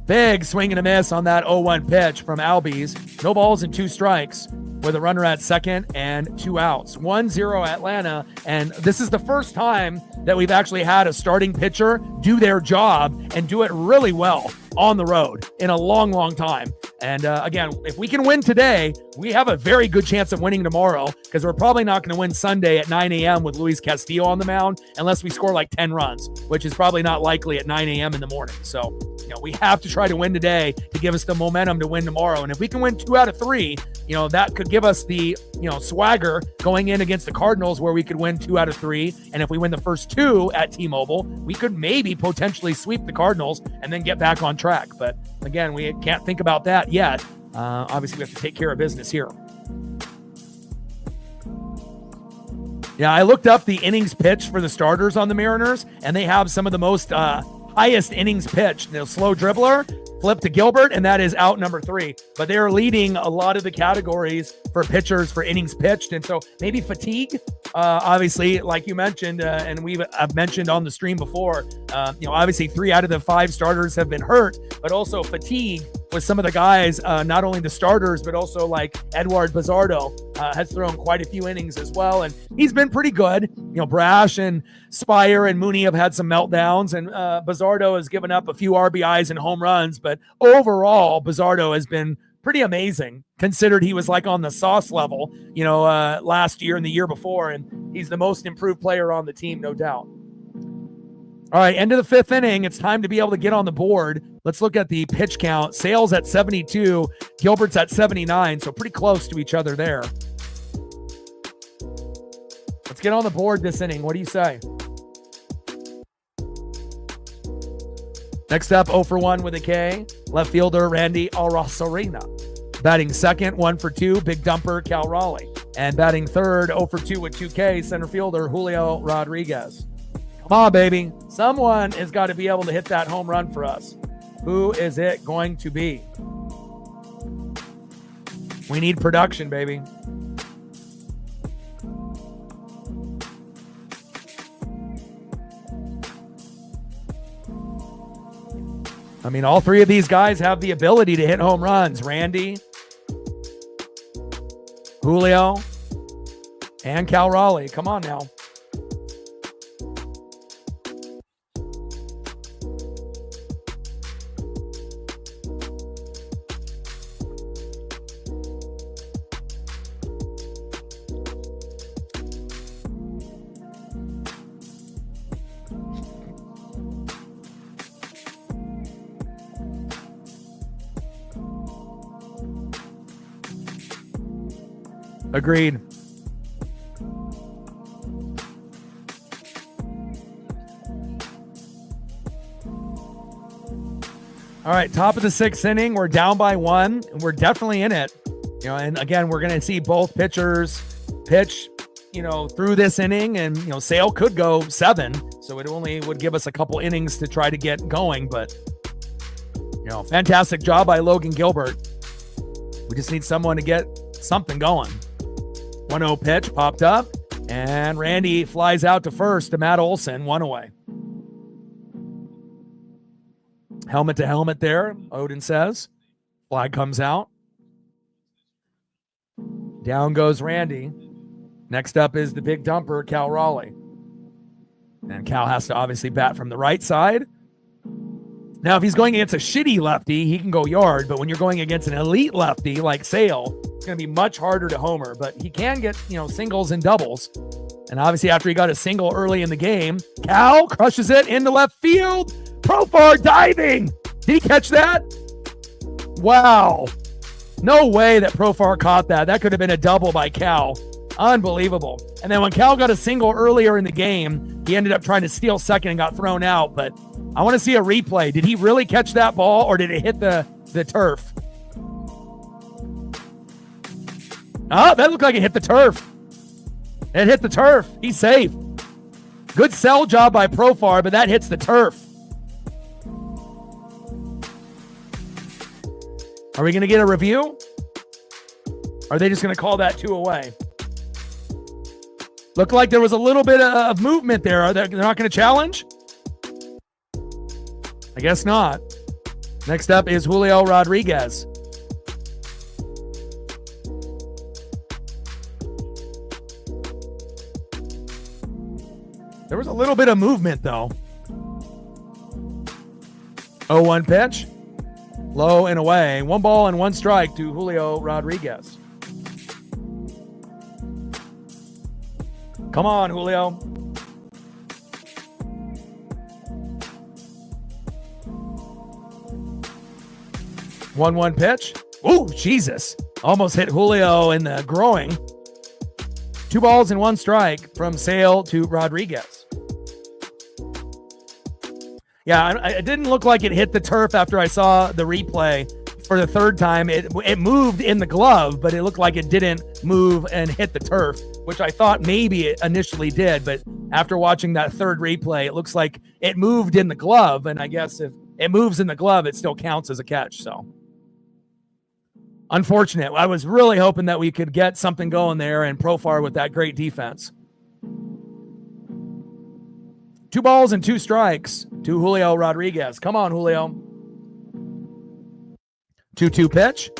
Big swing and a miss on that 0-1 pitch from Albies. No balls and 2 strikes with a runner at second and 2 outs. 1-0 Atlanta, and this is the first time that we've actually had a starting pitcher do their job and do it really well on the road in a long, long time. And again, if we can win today, we have a very good chance of winning tomorrow, because we're probably not going to win Sunday at 9 a.m. with Luis Castillo on the mound unless we score like 10 runs, which is probably not likely at 9 a.m. in the morning. So, we have to try to win today to give us the momentum to win tomorrow. And if we can win 2 out of 3, that could give us the, swagger going in against the Cardinals, where we could win 2 out of 3. And if we win the first 2 at T-Mobile, we could maybe potentially sweep the Cardinals and then get back on track. But again, we can't think about that yet. Obviously, we have to take care of business here. Yeah, I looked up the innings pitch for the starters on the Mariners, and they have some of the most highest innings pitched. The slow dribbler, flip to Gilbert, and that is out number 3. But they're leading a lot of the categories for pitchers for innings pitched. And so maybe fatigue, obviously, like you mentioned, and I've mentioned on the stream before, obviously 3 out of the 5 starters have been hurt, but also fatigue with some of the guys, not only the starters, but also like Edward Bizzardo has thrown quite a few innings as well. And he's been pretty good. Brash and Spire and Mooney have had some meltdowns, and Bizzardo has given up a few RBIs and home runs. But overall, Bizzardo has been pretty amazing, considered he was like on the sauce level, last year and the year before. And he's the most improved player on the team, no doubt. All right, end of the 5th inning. It's time to be able to get on the board. Let's look at the pitch count. Sale's at 72. Gilbert's at 79, so pretty close to each other there. Let's get on the board this inning. What do you say? Next up, 0 for 1 with a K. Left fielder, Randy Arosarena. Batting second, 1 for 2, big dumper, Cal Raleigh. And batting third, 0 for 2 with 2 K, center fielder, Julio Rodriguez. Come on, baby. Someone has got to be able to hit that home run for us. Who is it going to be? We need production, baby. I mean, all three of these guys have the ability to hit home runs. Randy, Julio, and Cal Raleigh. Come on now. Agreed. All right, top of the sixth inning. We're down by one, and we're definitely in it. You know, and again, we're going to see both pitchers pitch, you know, through this inning, and, you know, Sale could go 7, so it only would give us a couple innings to try to get going, but, you know, fantastic job by Logan Gilbert. We just need someone to get something going. 1-0 pitch popped up, and Randy flies out to first to Matt Olson, 1 away. Helmet to helmet there, Odin says. Flag comes out. Down goes Randy. Next up is the big dumper, Cal Raleigh. And Cal has to obviously bat from the right side. Now, if he's going against a shitty lefty, he can go yard, but when you're going against an elite lefty like Sale, it's going to be much harder to homer, but he can get, you know, singles and doubles. And obviously after he got a single early in the game, Cal crushes it into left field. Profar diving. Did he catch that? Wow. No way that Profar caught that. That could have been a double by Cal. Unbelievable. And then when Cal got a single earlier in the game, he ended up trying to steal second and got thrown out, but I want to see a replay. Did he really catch that ball, or did it hit the turf? Oh, that looked like it hit the turf. It hit the turf. He's safe. Good sell job by Profar, but that hits the turf. Are we going to get a review? Are they just going to call that 2 away? Looked like there was a little bit of movement there. They're not going to challenge? I guess not. Next up is Julio Rodriguez. There was a little bit of movement, though. 0-1 pitch. Low and away. 1 ball and 1 strike to Julio Rodriguez. Come on, Julio. One pitch. Ooh, Jesus. Almost hit Julio in the groin. 2 balls and 1 strike from Sale to Rodriguez. Yeah, it didn't look like it hit the turf after I saw the replay for the third time. It moved in the glove, but it looked like it didn't move and hit the turf, which I thought maybe it initially did. But after watching that third replay, it looks like it moved in the glove. And I guess if it moves in the glove, it still counts as a catch. So unfortunate. I was really hoping that we could get something going there, and Profar with that great defense. 2 balls and 2 strikes to Julio Rodriguez. Come on, Julio. 2-2 pitch.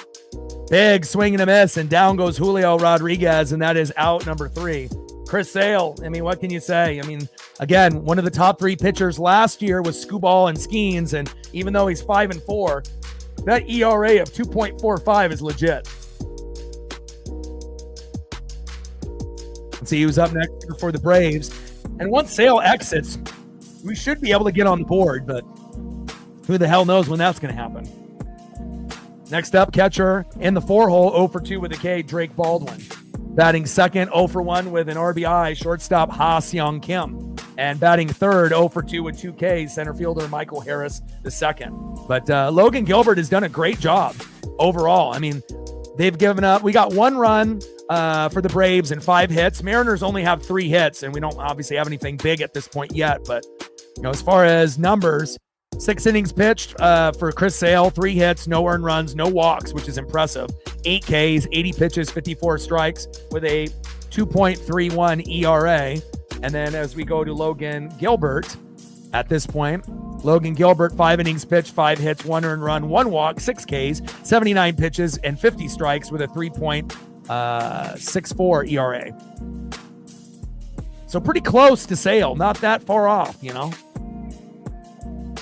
Big swing and a miss, and down goes Julio Rodriguez, and that is out number 3. Chris Sale, I mean, what can you say? I mean, again, one of the top 3 pitchers last year was Skubal and Skeens, and even though he's 5-4, that ERA of 2.45 is legit. Let's see who's up next for the Braves. And once Sale exits, we should be able to get on the board, but who the hell knows when that's going to happen. Next up, catcher in the 4-hole, 0-for-2 with a K, Drake Baldwin. Batting second, 0-for-1 with an RBI, shortstop Ha-Seong Kim. And batting third, 0-for-2 with 2 Ks, center fielder Michael Harris II. But Logan Gilbert has done a great job overall. I mean, they've given up. We got 1 run for the Braves and 5 hits. Mariners only have 3 hits, and we don't obviously have anything big at this point yet. But, you know, as far as numbers, 6 innings pitched for Chris Sale, 3 hits, no earned runs, no walks, which is impressive. 8 Ks, 80 pitches, 54 strikes with a 2.31 ERA. And then as we go to Logan Gilbert, at this point, Logan Gilbert, 5 innings pitched, 5 hits, 1 earned run, 1 walk, 6 Ks, 79 pitches, and 50 strikes with a 3.64 ERA. So pretty close to Sale, not that far off, you know.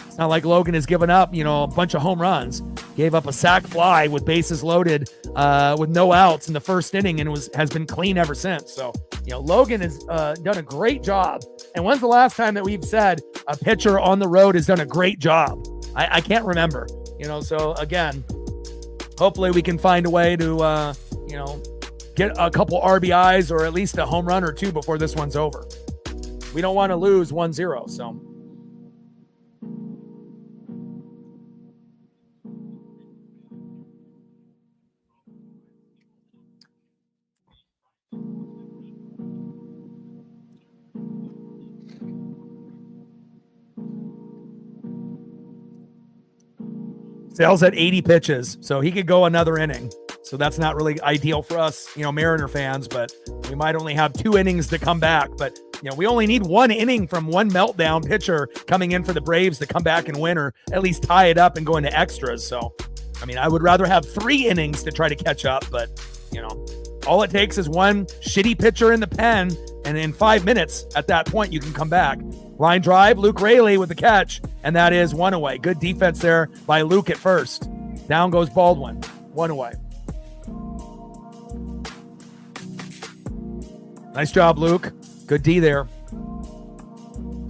It's not like Logan has given up, you know, a bunch of home runs. Gave up a sac fly with bases loaded with no outs in the first inning and has been clean ever since. So, you know, Logan has done a great job. And when's the last time that we've said a pitcher on the road has done a great job? I can't remember, you know. So again, hopefully we can find a way to, you know, get a couple RBIs or at least a home run or 2 before this one's over. We don't want to lose 1-0. So. Sale's at 80 pitches, so he could go another inning. So that's not really ideal for us, you know, Mariner fans, but we might only have 2 innings to come back. But, you know, we only need 1 inning from one meltdown pitcher coming in for the Braves to come back and win or at least tie it up and go into extras. So, I mean, I would rather have 3 innings to try to catch up, but, you know, all it takes is one shitty pitcher in the pen, and in 5 minutes at that point, you can come back. Line drive, Luke Raley with the catch, and that is 1 away. Good defense there by Luke at first. Down goes Baldwin, 1 away. Nice job, Luke. Good D there.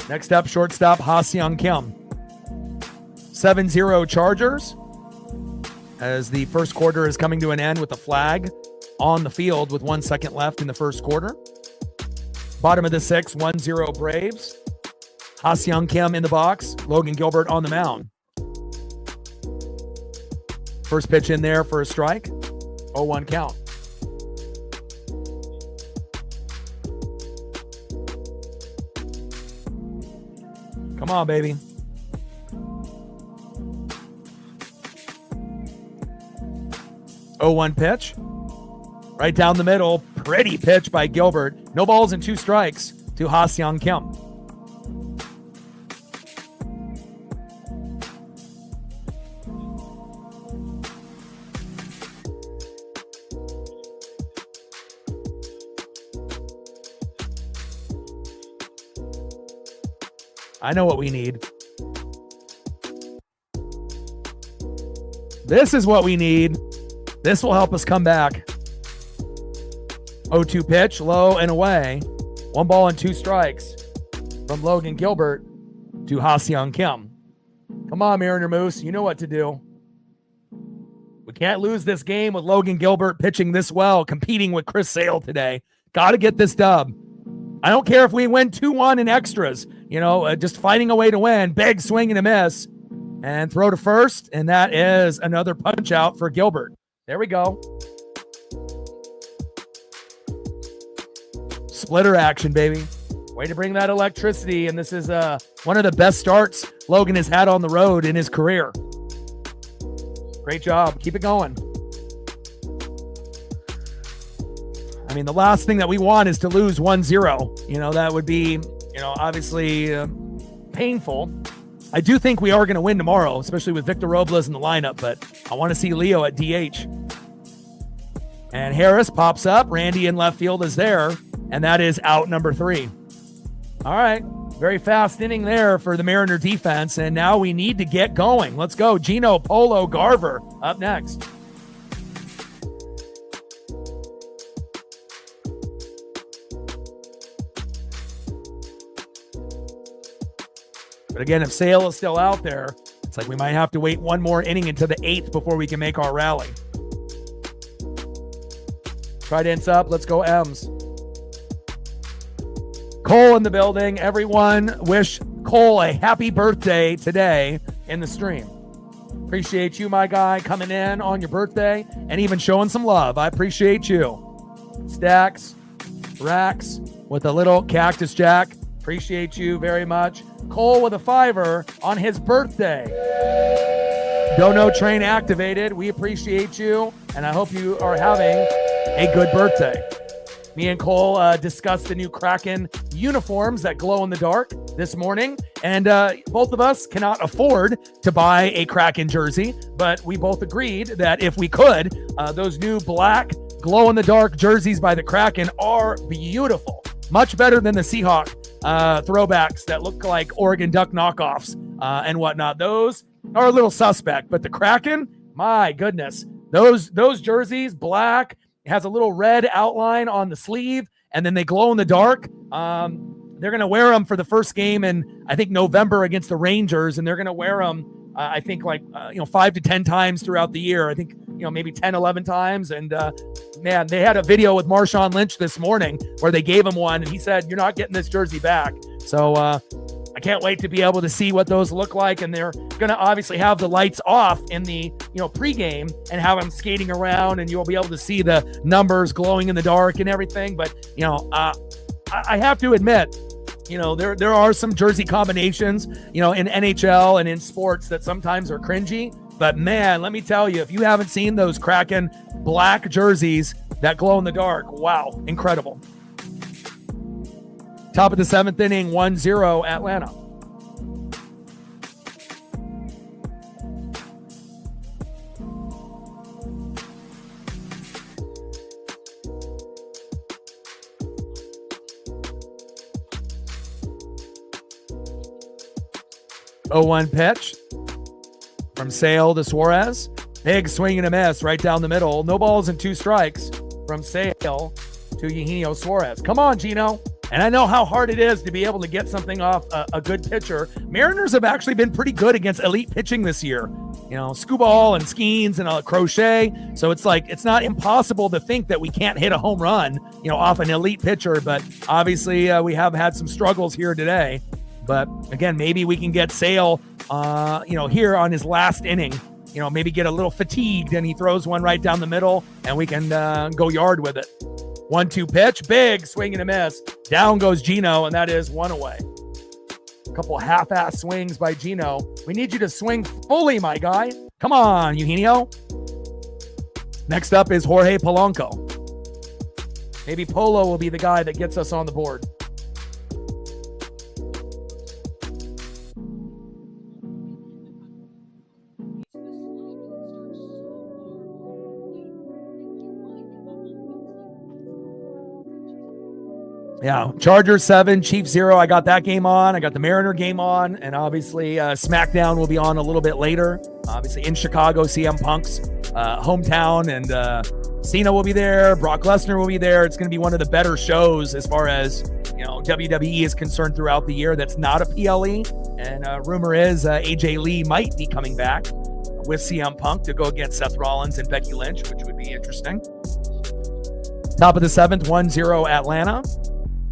Next up, shortstop, Ha-Seong Kim. 7-0 Chargers as the first quarter is coming to an end with the flag on the field with 1 second left in the first quarter. Bottom of the 6th, 1-0 Braves. Ha-Seong Kim in the box. Logan Gilbert on the mound. First pitch in there for a strike. 0-1 count. Come on, baby. Oh, 1 pitch. Right down the middle. Pretty pitch by Gilbert. No balls and 2 strikes to Ha-Seong Kim. I know what we need. This is what we need. This will help us come back. 0-2 pitch, low and away. 1 ball and 2 strikes from Logan Gilbert to Ha-Seong Kim. Come on, Mariner Moose. You know what to do. We can't lose this game with Logan Gilbert pitching this well, competing with Chris Sale today. Got to get this dub. I don't care if we win 2-1 in extras. You know, just finding a way to win. Big swing and a miss. And throw to first. And that is another punch out for Gilbert. There we go. Splitter action, baby. Way to bring that electricity. And this is one of the best starts Logan has had on the road in his career. Great job. Keep it going. I mean, the last thing that we want is to lose 1-0. You know, that would be, you know, obviously painful. I do think we are going to win tomorrow, especially with Victor Robles in the lineup, but I want to see Leo at DH. And Harris pops up. Randy in left field is there, and that is out number 3. All right. Very fast inning there for the Mariner defense, and now we need to get going. Let's go. Gino Polo Garver up next. But again, if Sale is still out there, it's like we might have to wait 1 more inning into the 8th before we can make our rally. Trident's up. Let's go M's. Cole in the building. Everyone wish Cole a happy birthday today in the stream. Appreciate you, my guy, coming in on your birthday and even showing some love. I appreciate you. Stacks, Rax with a little Cactus Jack. Appreciate you very much. Cole with a $5 on his birthday. Dono train activated. We appreciate you, and I hope you are having a good birthday. Me and Cole discussed the new Kraken uniforms that glow in the dark this morning. And both of us cannot afford to buy a Kraken jersey, but we both agreed that if we could, those new black glow in the dark jerseys by the Kraken are beautiful. Much better than the Seahawk throwbacks that look like Oregon Duck knockoffs and whatnot. Those are a little suspect, but the Kraken, my goodness, those jerseys, black, has a little red outline on the sleeve, and then they glow in the dark. They're going to wear them for the first game in, I think, November against the Rangers, and they're going to wear them, I think, 5 to 10 times throughout the year. I think, maybe 10, 11 times. And, man, they had a video with Marshawn Lynch this morning where they gave him one, and he said, "You're not getting this jersey back." So I can't wait to be able to see what those look like. And they're going to obviously have the lights off in the, pregame and have them skating around, and you'll be able to see the numbers glowing in the dark and everything. But, I have to admit, there are some jersey combinations, in NHL and in sports that sometimes are cringy. But man, let me tell you, if you haven't seen those Kraken black jerseys that glow in the dark, wow, incredible. Top of the 7th inning, 1-0 Atlanta. Oh, 1 pitch from Sale to Suarez. Big swing and a miss right down the middle. No balls and 2 strikes from Sale to Eugenio Suarez. Come on, Gino. And I know how hard it is to be able to get something off a good pitcher. Mariners have actually been pretty good against elite pitching this year. Skubal and Skeens and Crochet. So it's not impossible to think that we can't hit a home run, off an elite pitcher. But obviously we have had some struggles here today. But again, maybe we can get Sale, here on his last inning, maybe get a little fatigued and he throws one right down the middle and we can go yard with it. 1-2 pitch, big swing and a miss. Down goes Gino, and that is 1 away. A couple half-ass swings by Gino. We need you to swing fully, my guy. Come on, Eugenio. Next up is Jorge Polanco. Maybe Polo will be the guy that gets us on the board. Yeah, Chargers 7, Chiefs 0. I got that game on. I got the Mariner game on. And obviously, SmackDown will be on a little bit later. Obviously, in Chicago, CM Punk's hometown. And Cena will be there. Brock Lesnar will be there. It's going to be one of the better shows as far as, WWE is concerned throughout the year. That's not a PLE. And rumor is AJ Lee might be coming back with CM Punk to go against Seth Rollins and Becky Lynch, which would be interesting. Top of the 7th, 1-0 Atlanta.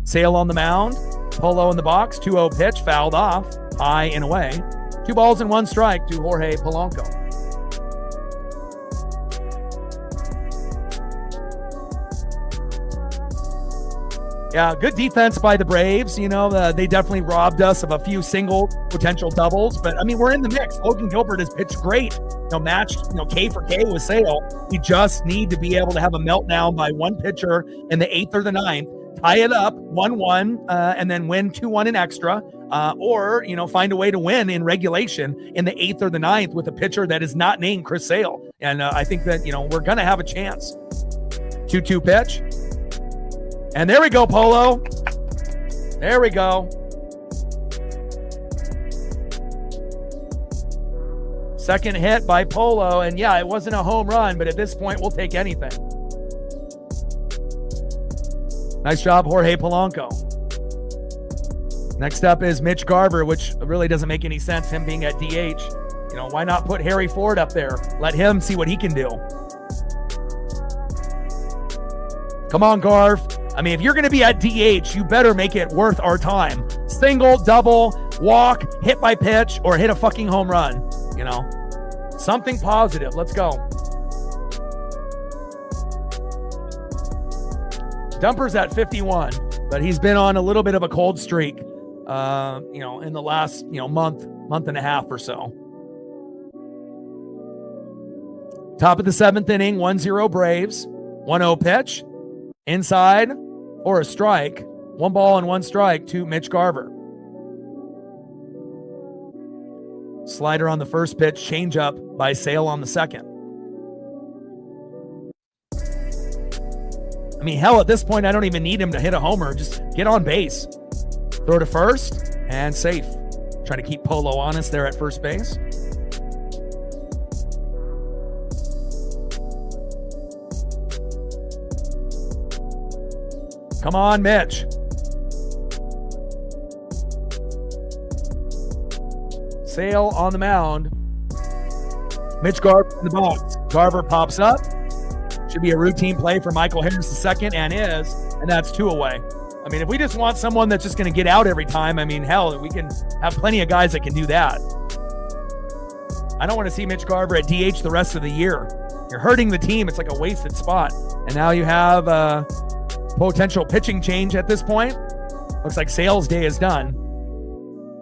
Sale on the mound, Polo in the box, 2-0 pitch, fouled off, high and away. 2 balls and 1 strike to Jorge Polanco. Yeah, good defense by the Braves. They definitely robbed us of a few single potential doubles, but we're in the mix. Logan Gilbert has pitched great, matched, K for K with Sale. We just need to be able to have a meltdown by one pitcher in the 8th or the 9th. Tie it up 1-1 and then win 2-1 in extra or, find a way to win in regulation in the 8th or the 9th with a pitcher that is not named Chris Sale. And I think that, we're going to have a chance. 2-2 pitch. And there we go, Polo. There we go. Second hit by Polo. And yeah, it wasn't a home run, but at this point, we'll take anything. Nice job, Jorge Polanco. Next up is Mitch Garver, which really doesn't make any sense, him being at DH. Why not put Harry Ford up there? Let him see what he can do. Come on, Garv. If you're going to be at DH, you better make it worth our time. Single, double, walk, hit by pitch, or hit a fucking home run. Something positive. Let's go. Dumper's at 51, but he's been on a little bit of a cold streak, in the last, month and a half or so. Top of the 7th inning, 1-0 Braves. 1-0 pitch. Inside, or a strike. 1 ball and 1 strike to Mitch Garver. Slider on the first pitch, changeup by Sale on the second. I mean, hell, at this point, I don't even need him to hit a homer. Just get on base. Throw to first and safe. Trying to keep Polo honest there at first base. Come on, Mitch. Sale on the mound. Mitch Garver in the box. Garver pops up. Should be a routine play for Michael Harris the second, and is, and that's 2 away. I mean, if we just want someone that's just going to get out every time, I mean, hell, we can have plenty of guys that can do that. I don't want to see Mitch Garver at DH the rest of the year. You're hurting the team. It's like a wasted spot. And now you have a potential pitching change at this point. Looks like Sale's day is done.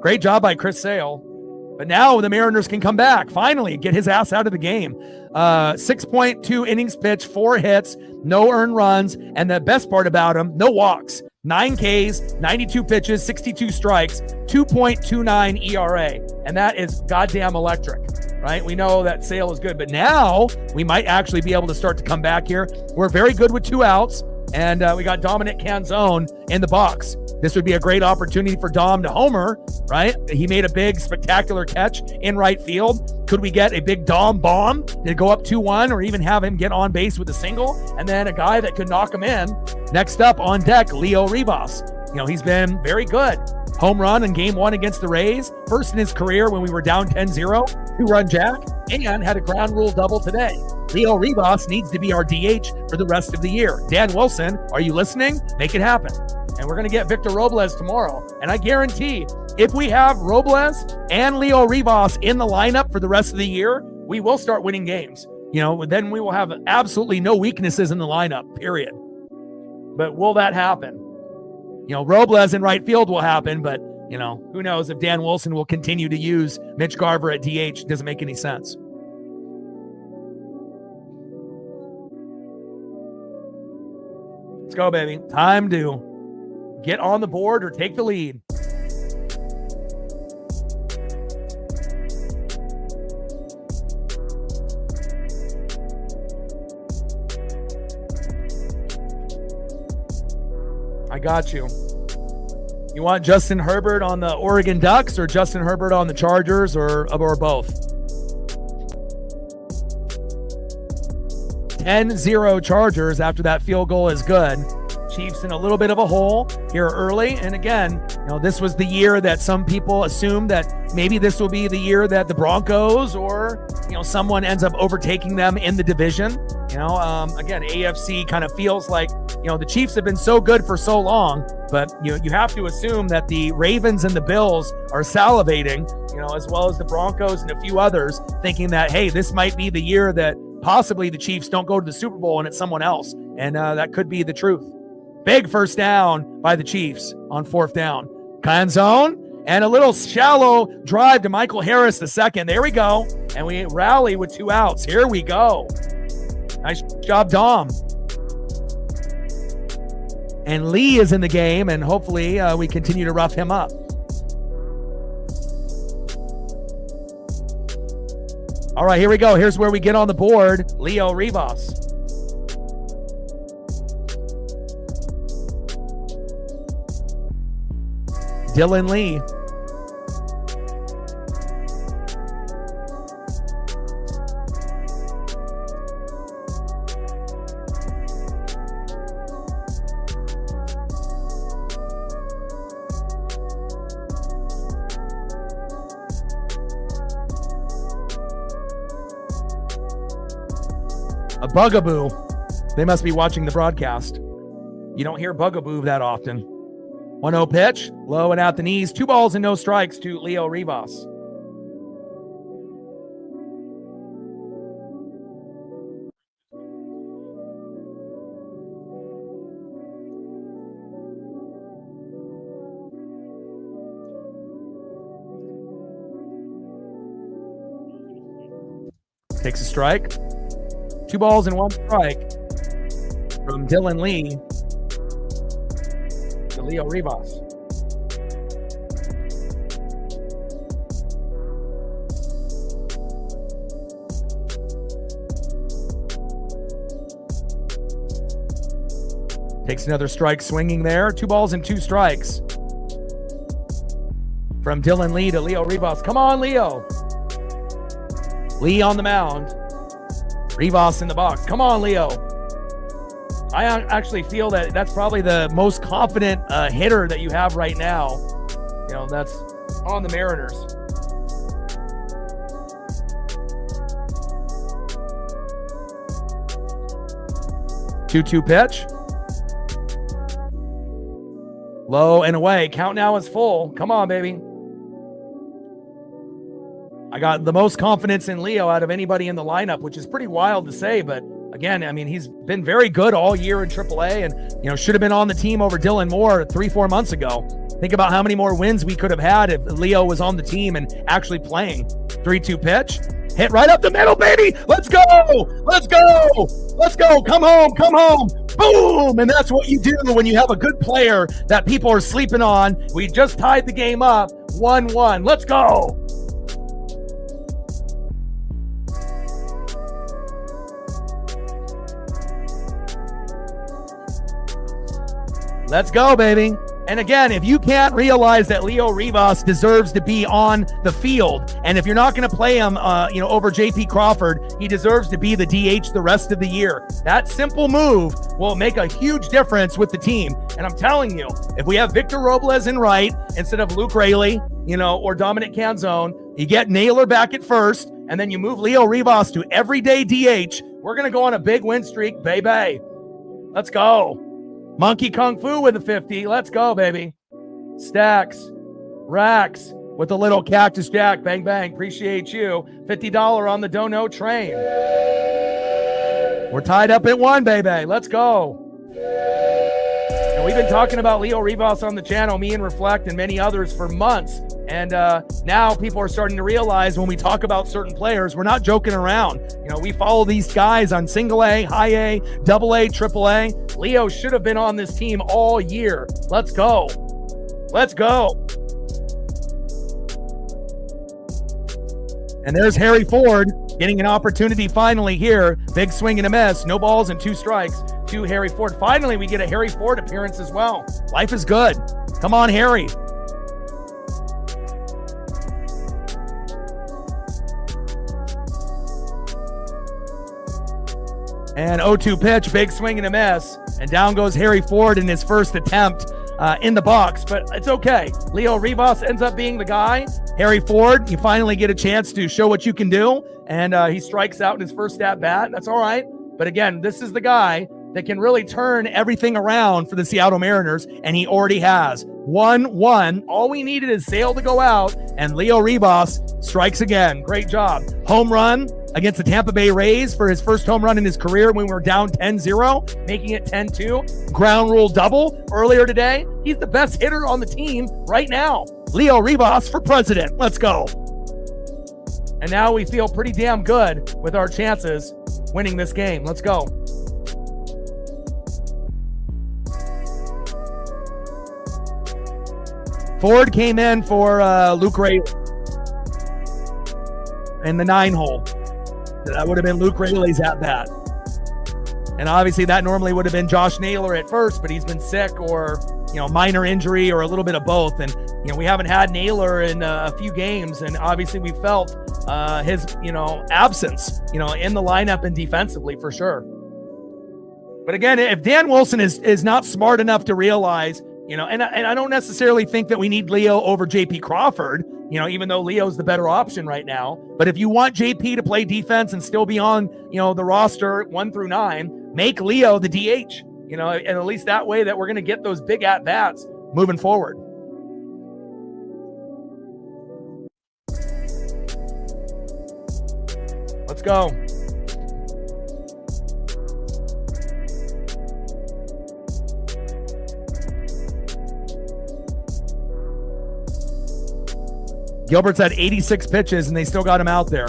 Great job by Chris Sale. But now the Mariners can come back, finally, get his ass out of the game. 6.2 innings pitched, 4 hits, no earned runs, and the best part about him, no walks. 9 Ks, 92 pitches, 62 strikes, 2.29 ERA. And that is goddamn electric, right? We know that Sale is good, but now we might actually be able to start to come back here. We're very good with 2 outs, and we got Dominic Canzone in the box. This would be a great opportunity for Dom to homer, right? He made a big, spectacular catch in right field. Could we get a big Dom bomb to go up 2-1, or even have him get on base with a single, and then a guy that could knock him in? Next up on deck, Leo Rivas. You know, he's been very good. Home run in game 1 against the Rays. First in his career when we were down 10-0. 2-run jack, and had a ground rule double today. Leo Rivas needs to be our DH for the rest of the year. Dan Wilson, are you listening? Make it happen. And we're going to get Victor Robles tomorrow. And I guarantee if we have Robles and Leo Rivas in the lineup for the rest of the year, we will start winning games. You know, then we will have absolutely no weaknesses in the lineup, period. But will that happen? You know, Robles in right field will happen, but, you know, who knows if Dan Wilson will continue to use Mitch Garver at DH. It doesn't make any sense. Let's go, baby. Time to get on the board or take the lead. I got you. You want Justin Herbert on the Oregon Ducks or Justin Herbert on the Chargers, or both? 10-0 Chargers after that field goal is good. Chiefs in a little bit of a hole here early. And again, you know, this was the year that some people assumed that maybe this will be the year that the Broncos or, you know, someone ends up overtaking them in the division. You know, again, AFC kind of feels like, you know, the Chiefs have been so good for so long, but you have to assume that the Ravens and the Bills are salivating, you know, as well as the Broncos and a few others, thinking that, hey, this might be the year that possibly the Chiefs don't go to the Super Bowl and it's someone else. And that could be the truth. Big first down by the Chiefs on 4th down. Canzone and a little shallow drive to Michael Harris the second. There we go. And we rally with 2 outs. Here we go. Nice job, Dom. And Lee is in the game, and hopefully we continue to rough him up. All right, here we go. Here's where we get on the board. Leo Rivas. Dylan Lee. A bugaboo. They must be watching the broadcast. You don't hear bugaboo that often. 1-0 pitch, low and out the knees. 2 balls and no strikes to Leo Rivas. Takes a strike. 2 balls and 1 strike from Dylan Lee. to Leo Rivas. Takes another strike swinging there. 2 balls and 2 strikes. From Dylan Lee to Leo Rivas. Come on, Leo. Lee on the mound. Rivas in the box. Come on, Leo. I actually feel that that's probably the most confident hitter that you have right now. You know, that's on the Mariners. Two-two pitch. Low and away. Count now is full. Come on, baby. I got the most confidence in Leo out of anybody in the lineup, which is pretty wild to say, but again, I mean, he's been very good all year in AAA and, you know, should have been on the team over Dylan Moore 3-4 months ago. Think about how many more wins we could have had if Leo was on the team and actually playing. 3-2 pitch. Hit right up the middle, baby. Let's go. Let's go. Let's go. Come home. Come home. Boom. And that's what you do when you have a good player that people are sleeping on. We just tied the game up 1-1. Let's go. Let's go, baby. And again, if you can't realize that Leo Rivas deserves to be on the field, and if you're not going to play him, over JP Crawford, he deserves to be the DH the rest of the year. That simple move will make a huge difference with the team. And I'm telling you, if we have Victor Robles in right instead of Luke Raley, or Dominic Canzone, you get Naylor back at first, and then you move Leo Rivas to everyday DH. We're going to go on a big win streak, baby. Let's go. Monkey Kung Fu with a 50. Let's go, baby. Stacks. Racks with a little Cactus Jack. Bang, bang. Appreciate you. $50 on the Dono train. We're tied up at 1, baby. Let's go. And we've been talking about Leo Rivas on the channel, me and Reflect and many others for months. And now people are starting to realize when we talk about certain players, we're not joking around. We follow these guys on single A, high A, double A, triple A. Leo should have been on this team all year. Let's go. Let's go. And there's Harry Ford getting an opportunity finally here. Big swing and a miss. No balls and 2 strikes to Harry Ford. Finally, we get a Harry Ford appearance as well. Life is good. Come on, Harry. And 0-2 pitch, big swing and a miss. And down goes Harry Ford in his first attempt in the box. But it's okay. Leo Rivas ends up being the guy. Harry Ford, you finally get a chance to show what you can do. And he strikes out in his first at-bat. That's all right. But again, this is the guy that can really turn everything around for the Seattle Mariners. And he already has. 1-1. All we needed is Sale to go out. And Leo Rivas strikes again. Great job. Home run against the Tampa Bay Rays for his first home run in his career when we were down 10-0, making it 10-2. Ground rule double earlier today. He's the best hitter on the team right now. Leo Rivas for president. Let's go. And now we feel pretty damn good with our chances winning this game. Let's go. Ford came in for Luke Raley in the 9-hole. That would have been Luke Raley's at-bat. And obviously that normally would have been Josh Naylor at first, but he's been sick or, minor injury or a little bit of both. And, we haven't had Naylor in a few games. And obviously we felt his, absence, in the lineup and defensively for sure. But again, if Dan Wilson is not smart enough to realize, and I don't necessarily think that we need Leo over JP Crawford, even though Leo's the better option right now. But if you want JP to play defense and still be on, the roster 1 through 9, make Leo the DH, and at least that way that we're going to get those big at-bats moving forward. Let's go. Gilbert's had 86 pitches, and they still got him out there.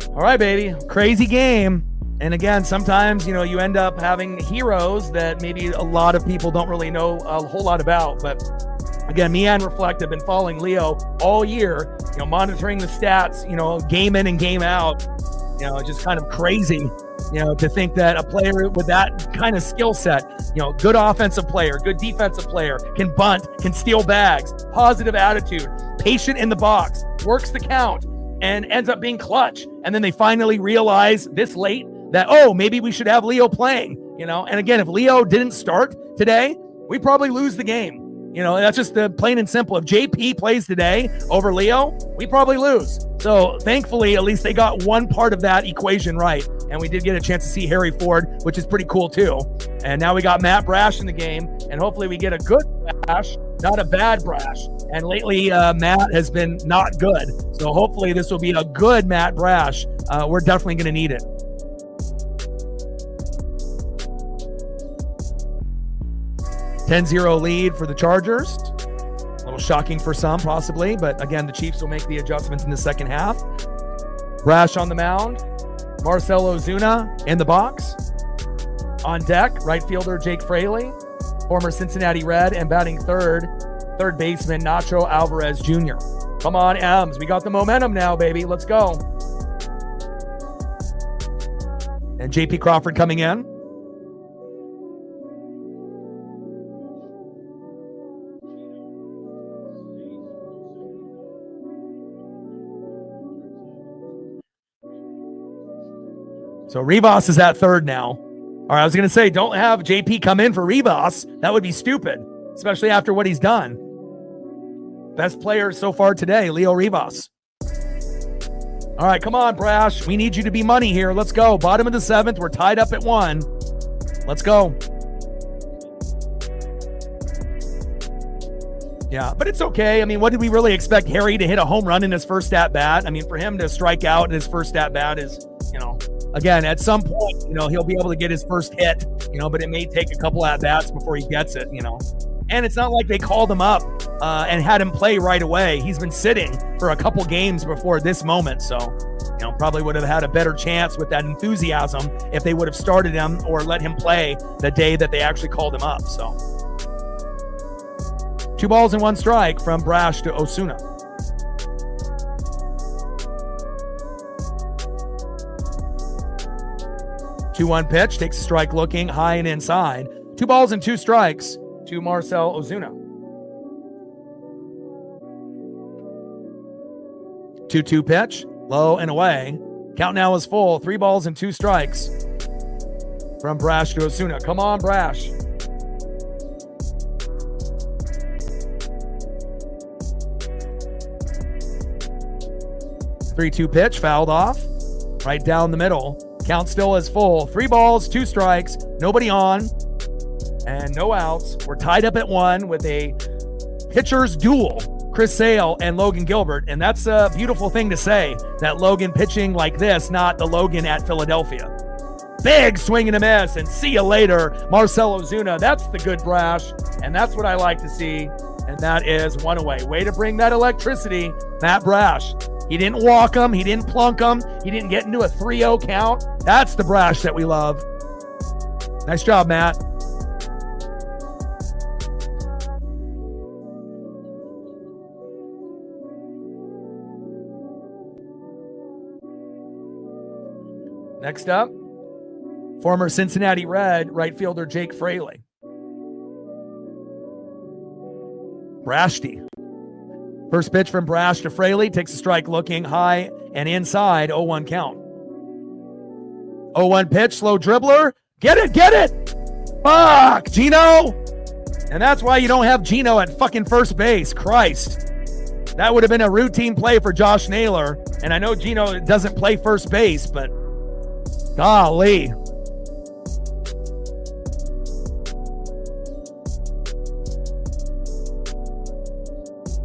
All right, baby. Crazy game. And again, sometimes, you end up having heroes that maybe a lot of people don't really know a whole lot about. But again, me and Reflect have been following Leo all year, monitoring the stats, game in and game out. Just kind of crazy, to think that a player with that kind of skill set, good offensive player, good defensive player, can bunt, can steal bags, positive attitude, patient in the box, works the count, and ends up being clutch. And then they finally realize this late that, maybe we should have Leo playing, And again, if Leo didn't start today, we probably lose the game. That's just the plain and simple. If JP plays today over Leo, we probably lose. So thankfully, at least they got one part of that equation right. And we did get a chance to see Harry Ford, which is pretty cool too. And now we got Matt Brash in the game. And hopefully we get a good Brash, not a bad Brash. And lately, Matt has been not good. So hopefully this will be a good Matt Brash. We're definitely going to need it. 10-0 lead for the Chargers. A little shocking for some, possibly. But again, the Chiefs will make the adjustments in the second half. Brash on the mound. Marcell Ozuna in the box. On deck, right fielder Jake Fraley. Former Cincinnati Red, and batting third baseman Nacho Alvarez Jr. Come on, Ems. We got the momentum now, baby. Let's go. And JP Crawford coming in. So Rivas is at third now. All right, I was going to say, don't have JP come in for Rivas. That would be stupid, especially after what he's done. Best player so far today, Leo Rivas. All right, come on, Brash. We need you to be money here. Let's go. Bottom of the seventh. We're tied up at 1. Let's go. Yeah, but it's okay. I mean, what did we really expect Harry to hit a home run in his first at-bat? I mean, for him to strike out in his first at-bat is, again, at some point, he'll be able to get his first hit, but it may take a couple at-bats before he gets it, And it's not like they called him up and had him play right away. He's been sitting for a couple games before this moment, so, probably would have had a better chance with that enthusiasm if they would have started him or let him play the day that they actually called him up, so. 2 balls and 1 strike from Brash to Osuna. 2-1 pitch, takes a strike looking high and inside. 2 balls and 2 strikes to Marcell Ozuna. 2-2 pitch, low and away. Count now is full. 3 balls and 2 strikes from Brash to Osuna. Come on, Brash. 3-2 pitch, fouled off. Right down the middle. Count still is full. 3 balls, 2 strikes, nobody on, and no outs. We're tied up at 1 with a pitcher's duel. Chris Sale and Logan Gilbert. And that's a beautiful thing to say, that Logan pitching like this, not the Logan at Philadelphia. Big swing and a miss, and see you later, Marcell Ozuna. That's the good Brash, and that's what I like to see, and that is 1 away. Way to bring that electricity, Matt Brash. He didn't walk him. He didn't plunk him. He didn't get into a 3-0 count. That's the Brash that we love. Nice job, Matt. Next up, former Cincinnati Red right fielder Jake Fraley. Brashty. First pitch from Brash to Fraley, takes a strike looking high and inside, 0-1 count. 0-1 pitch, slow dribbler. Get it! Fuck, Gino! And that's why you don't have Gino at fucking first base. Christ. That would have been a routine play for Josh Naylor. And I know Gino doesn't play first base, but golly.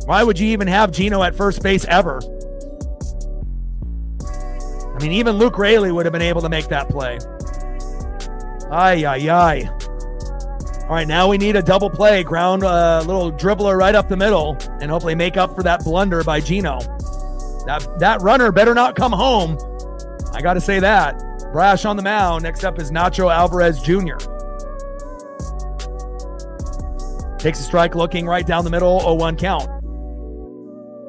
Why would you even have Gino at first base ever? I mean, even Luke Raley would have been able to make that play. Ay. All right, now we need a double play. Ground a little dribbler right up the middle and hopefully make up for that blunder by Gino. That runner better not come home. I got to say that. Brash on the mound. Next up is Nacho Alvarez Jr. Takes a strike looking right down the middle, 0-1 count.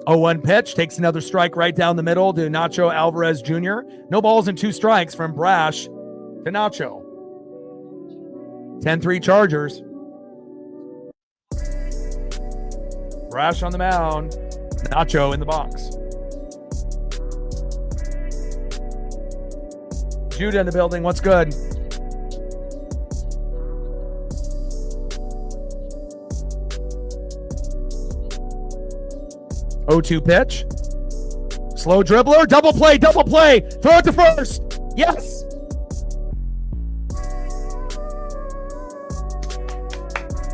0-1 pitch, takes another strike right down the middle to Nacho Alvarez Jr. No balls and 2 strikes from Brash to Nacho. 10-3 Chargers. Brash on the mound. Nacho in the box. Judah in the building. What's good? O2 pitch. Slow dribbler. Double play. Double play. Throw it to first. Yes.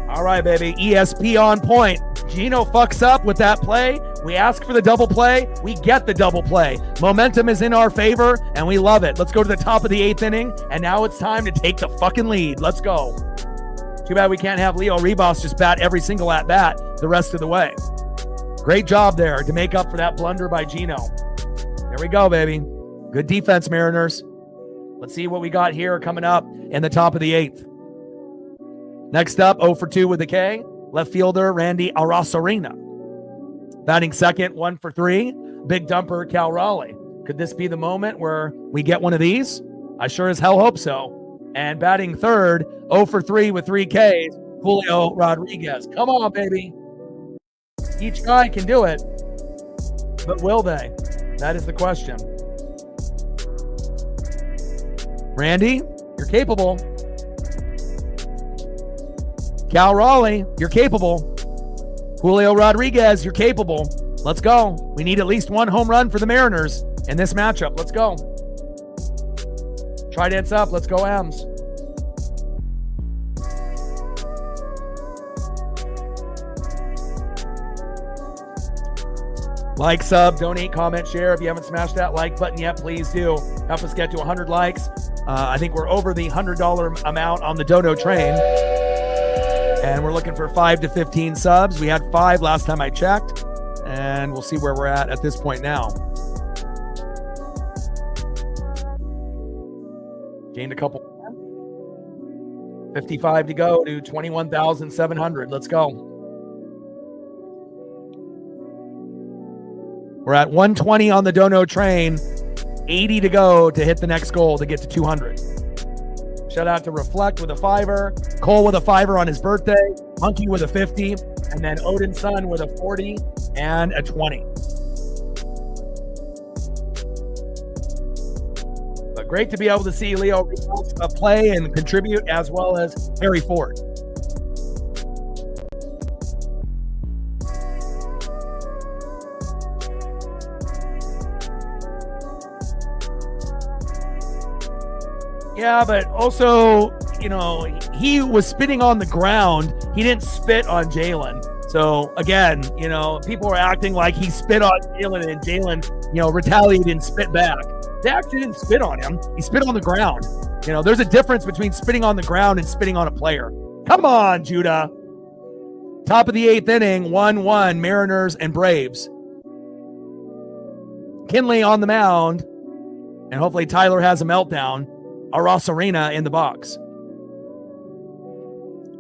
All right, baby. ESP on point. Gino fucks up with that play. We ask for the double play. We get the double play. Momentum is in our favor, and we love it. Let's go to the top of the 8th inning, and now it's time to take the fucking lead. Let's go. Too bad we can't have Leo Rivas just bat every single at-bat the rest of the way. Great job there to make up for that blunder by Gino. There we go, baby. Good defense, Mariners. Let's see what we got here coming up in the top of the 8th. Next up, 0 for 2 with the K. Left fielder, Randy Arosarena. Batting second, 1 for 3. Big dumper, Cal Raleigh. Could this be the moment where we get one of these? I sure as hell hope so. And batting third, 0 for 3 with 3 Ks, Julio Rodriguez. Come on, baby. Each guy can do it, but will they? That is the question. Randy, you're capable. Cal Raleigh, you're capable. Julio Rodriguez, you're capable. Let's go. We need at least 1 home run for the Mariners in this matchup. Let's go. Trident's up. Let's go, M's. Like, sub, donate, comment, share. If you haven't smashed that like button yet, please do. Help us get to 100 likes. I think we're over the $100 amount on the dono train. And we're looking for 5 to 15 subs. We had 5 last time I checked. And we'll see where we're at this point now. Gained a couple. 55 to go to 21,700. Let's go. We're at 120 on the dono train. 80 to go to hit the next goal to get to 200. Shout out to Reflect with a 5er, Cole with a 5er on his birthday, Monkey with a 50, and then Odin's son with a 40 and a 20. But great to be able to see Leo play and contribute, as well as Harry Ford. Yeah, but also, you know, he was spitting on the ground. He didn't spit on Jalen. So, again, you know, people were acting like he spit on Jalen and Jalen, you know, retaliated and spit back. They actually didn't spit on him. He spit on the ground. You know, there's a difference between spitting on the ground and spitting on a player. Come on, Judah. Top of the 8th inning, 1-1, Mariners and Braves. Kinley on the mound, and hopefully Tyler has a meltdown. Arosarena in the box.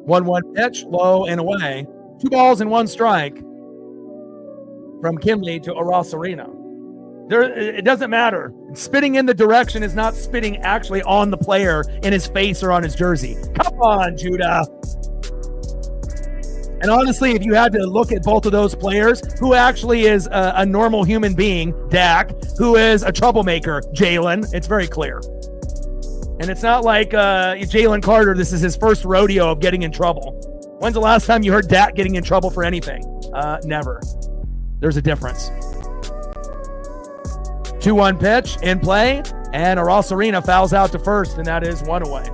1-1 pitch, low and away. 2 balls and 1 strike from Kinley to Arosarena. It doesn't matter. Spitting in the direction is not spitting actually on the player in his face or on his jersey. Come on, Judah. And honestly, if you had to look at both of those players, who actually is a normal human being, Dak, who is a troublemaker, Jalen, it's very clear. And it's not like Jalen Carter, this is his first rodeo of getting in trouble. When's the last time you heard Dak getting in trouble for anything? Never. There's a difference. 2-1 pitch in play, and Arosarena fouls out to first, and that is 1 away.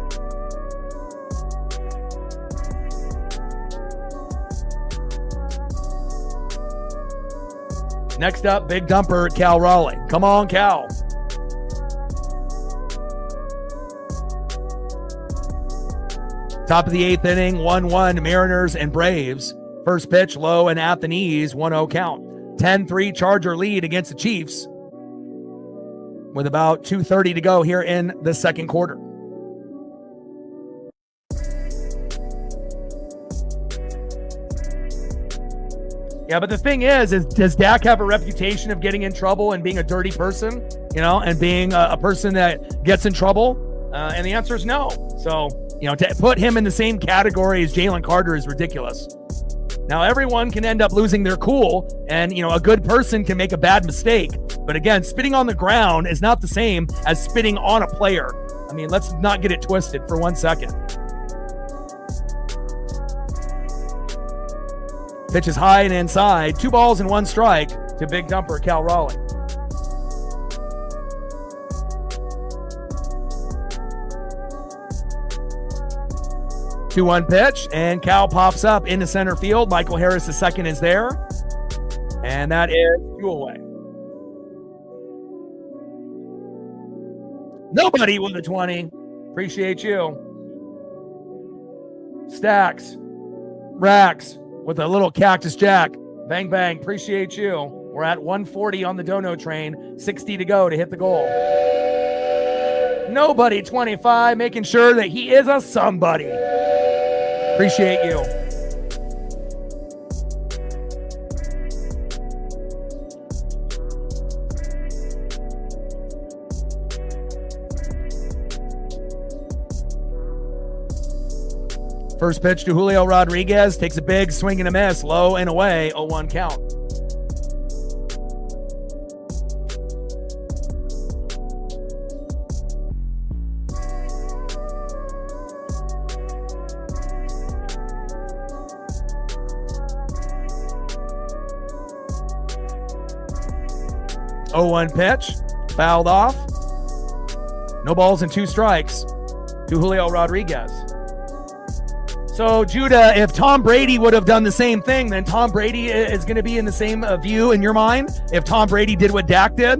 Next up, big dumper, Cal Raleigh. Come on, Cal. Top of the 8th inning, 1-1, Mariners and Braves. First pitch, low and at the knees, 1-0 count. 10-3 Charger lead against the Chiefs. with about 2:30 to go here in the second quarter. Yeah, but the thing is does Dak have a reputation of getting in trouble and being a dirty person, and being a person that gets in trouble? And the answer is no. So, to put him in the same category as Jalen Carter is ridiculous. Now, everyone can end up losing their cool, and, a good person can make a bad mistake. But again, spitting on the ground is not the same as spitting on a player. I mean, let's not get it twisted for 1 second. Pitch is high and inside. 2 balls and 1 strike to big dumper Cal Raleigh. Two 2-1 pitch, and Cal pops up into center field. Michael Harris, the second, is there. And that is 2 away. Nobody with a 20. Appreciate you. Stacks. Racks with a little cactus jack. Bang, bang. Appreciate you. We're at 140 on the dono train. 60 to go to hit the goal. Nobody 25, making sure that he is a somebody. Appreciate you. First pitch to Julio Rodriguez. Takes a big swing and a miss. Low and away. 0-1 count. Oh, 0-1 pitch. Fouled off. No balls and 2 strikes to Julio Rodriguez. So, Judah, if Tom Brady would have done the same thing, then Tom Brady is going to be in the same view in your mind if Tom Brady did what Dak did?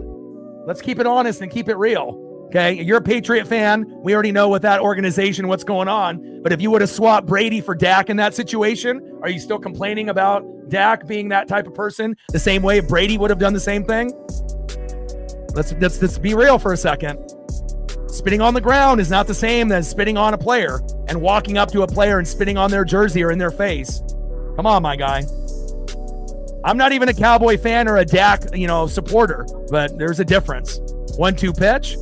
Let's keep it honest and keep it real. Okay, you're a Patriot fan. We already know with that organization what's going on. But if you would have swapped Brady for Dak in that situation, are you still complaining about Dak being that type of person the same way Brady would have done the same thing? Let's be real for a second. Spitting on the ground is not the same as spitting on a player and walking up to a player and spitting on their jersey or in their face. Come on, my guy. I'm not even a Cowboy fan or a Dak, supporter, but there's a difference. 1-2 pitch,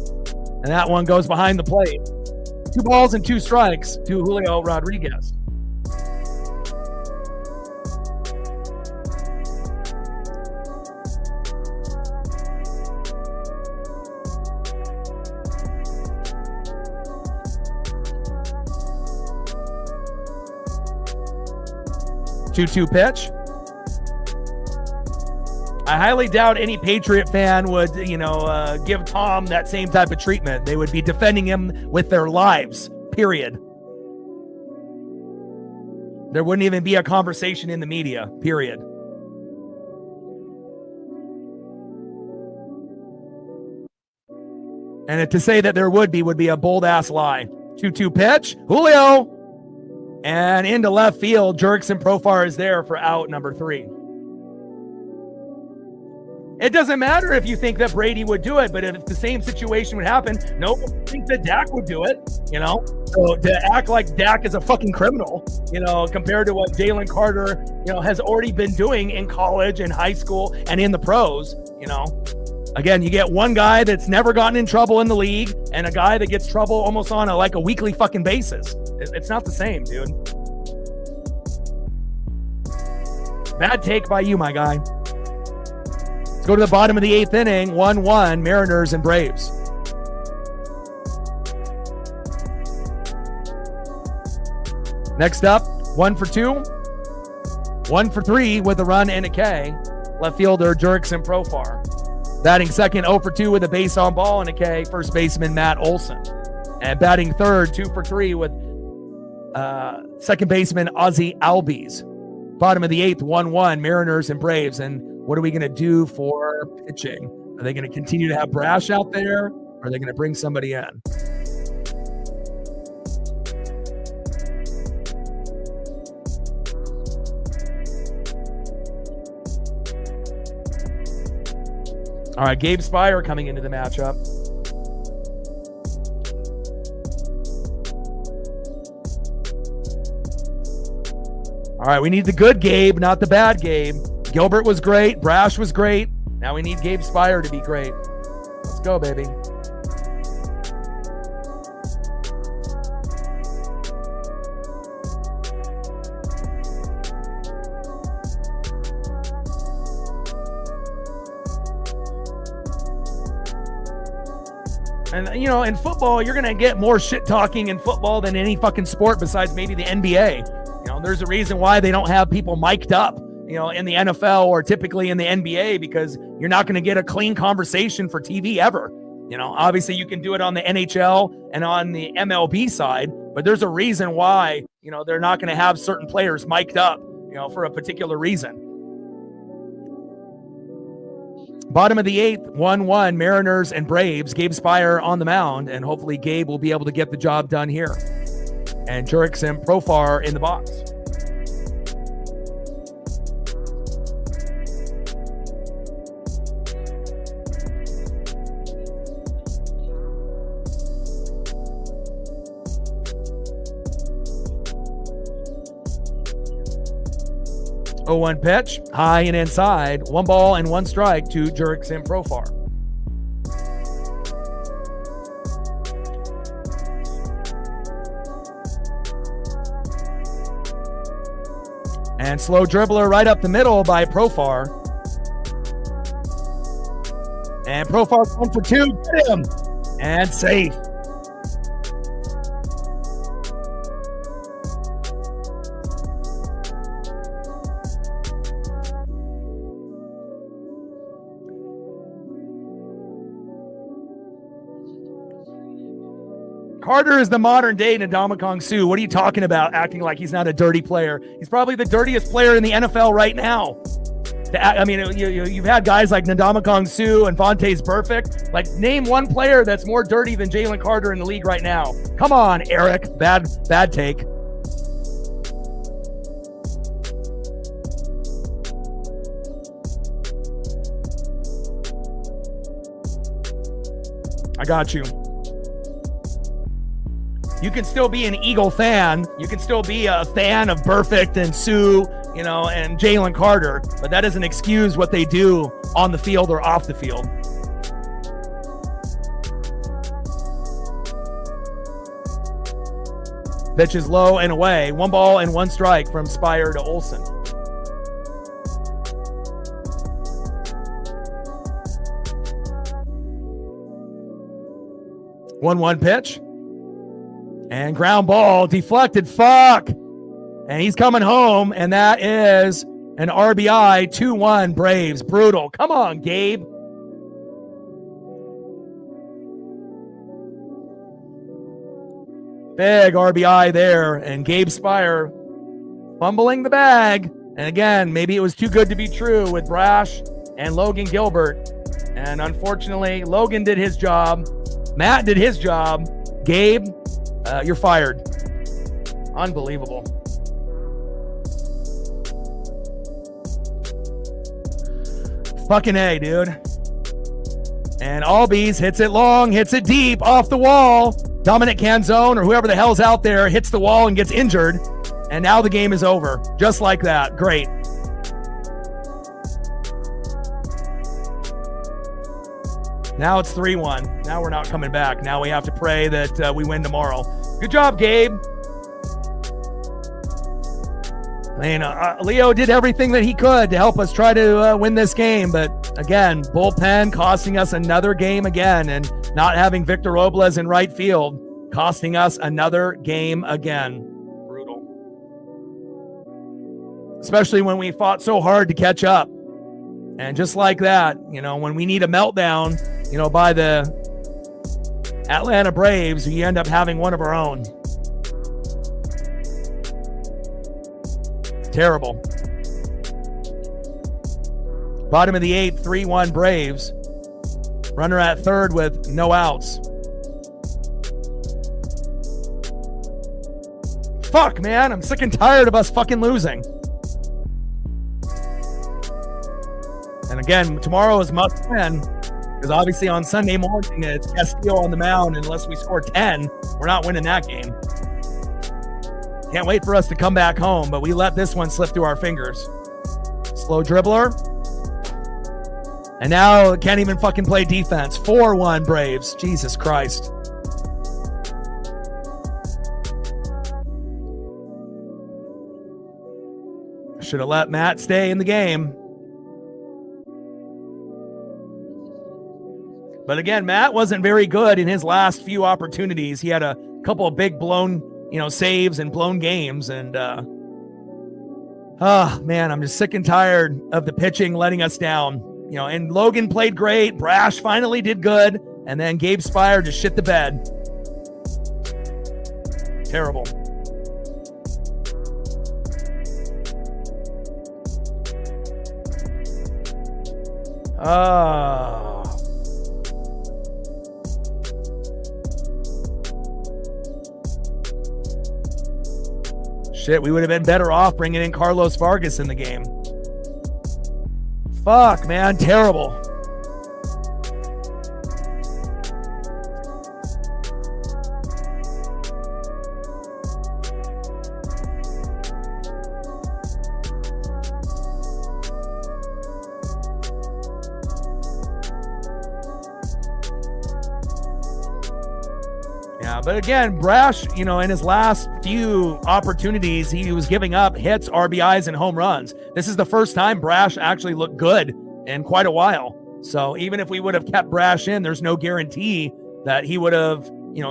and that one goes behind the plate. 2 balls and 2 strikes to Julio Rodriguez. Two pitch. I highly doubt any Patriot fan would, give Tom that same type of treatment. They would be defending him with their lives, period. There wouldn't even be a conversation in the media, period. And to say that there would be a bold-ass lie. 2-2 pitch. Julio! And into left field, Jurickson Profar is there for out number 3. It doesn't matter if you think that Brady would do it, but if the same situation would happen, no one thinks that Dak would do it, So to act like Dak is a fucking criminal, compared to what Jalen Carter, has already been doing in college and high school and in the pros, Again, you get one guy that's never gotten in trouble in the league and a guy that gets trouble almost on a weekly fucking basis. It's not the same, dude. Bad take by you, my guy. Let's go to the bottom of the 8th inning. 1-1, Mariners and Braves. Next up, 1 for 2. 1 for 3 with a run and a K. Left fielder Jurickson Profar. Batting second, 0 for 2 with a base on ball and a K, first baseman Matt Olson. And batting third, 2 for 3 with second baseman Ozzie Albies. Bottom of the 8th, 1-1, Mariners and Braves. And what are we going to do for pitching? Are they going to continue to have Brash out there? Or are they going to bring somebody in? All right, Gabe Spire coming into the matchup. All right, we need the good Gabe, not the bad Gabe. Gilbert was great. Brash was great. Now we need Gabe Spire to be great. Let's go, baby. And, you know, in football, you're going to get more shit talking in football than any fucking sport besides maybe the NBA. You know, there's a reason why they don't have people mic'd up, you know, in the NFL or typically in the NBA, because you're not going to get a clean conversation for TV ever. You know, obviously you can do it on the NHL and on the MLB side, but there's a reason why, you know, they're not going to have certain players mic'd up, you know, for a particular reason. Bottom of the 8th, 1-1, Mariners and Braves. Gabe Spire on the mound, and hopefully Gabe will be able to get the job done here. And Jurix and Profar in the box. Oh, 1 pitch, high and inside. 1 ball and 1 strike to Jurix and Profar. And slow dribbler right up the middle by Profar. And Profar's 1 for 2. Get him. And safe. Carter is the modern day Ndamukong Suh. What are you talking about, acting like he's not a dirty player? He's probably the dirtiest player in the NFL right now. I mean, you've had guys like Ndamukong Suh and Vontaze Burfict. Like, name one player that's more dirty than Jalen Carter in the league right now. Come on, Eric. Bad take. I got you. You can still be an Eagle fan. You can still be a fan of Burfict and Suh, you know, and Jalen Carter, but that doesn't excuse what they do on the field or off the field. Pitch is low and away. 1 ball and 1 strike from Spire to Olsen. One pitch. And ground ball, deflected, fuck. And he's coming home, and that is an RBI, 2-1 Braves. Brutal. Come on, Gabe. Big RBI there, and Gabe Spire fumbling the bag. And again, maybe it was too good to be true with Brash and Logan Gilbert. And unfortunately, Logan did his job. Matt did his job. Gabe, you're fired. Unbelievable. Fucking A, dude. And Albies hits it long, hits it deep, off the wall. Dominic Canzone, or whoever the hell's out there, hits the wall and gets injured. And now the game is over. Just like that. Great. Now it's 3-1. Now we're not coming back. Now we have to pray that we win tomorrow. Good job, Gabe. I mean, Leo did everything that he could to help us try to win this game. But again, bullpen costing us another game again. And not having Victor Robles in right field costing us another game again. Brutal. Especially when we fought so hard to catch up. And just like that, you know, when we need a meltdown, you know, by the Atlanta Braves, we end up having one of our own. Terrible. Bottom of the 8th, 3-1 Braves. Runner at third with no outs. Fuck, man. I'm sick and tired of us fucking losing. And again, tomorrow is must win, because obviously on Sunday morning it's Castillo on the mound. Unless we score 10, we're not winning that game. Can't wait for us to come back home, but we let this one slip through our fingers. Slow dribbler. And now can't even fucking play defense. 4-1 Braves. Jesus Christ. Should have let Matt stay in the game. But again, Matt wasn't very good in his last few opportunities. He had a couple of big blown, saves and blown games. And, man, I'm just sick and tired of the pitching letting us down. And Logan played great. Brash finally did good. And then Gabe Spire just shit the bed. Terrible. Shit, we would have been better off bringing in Carlos Vargas in the game. Fuck, man, terrible. But again, Brash, in his last few opportunities, he was giving up hits, RBIs, and home runs. This is the first time Brash actually looked good in quite a while. So even if we would have kept Brash in, there's no guarantee that he would have,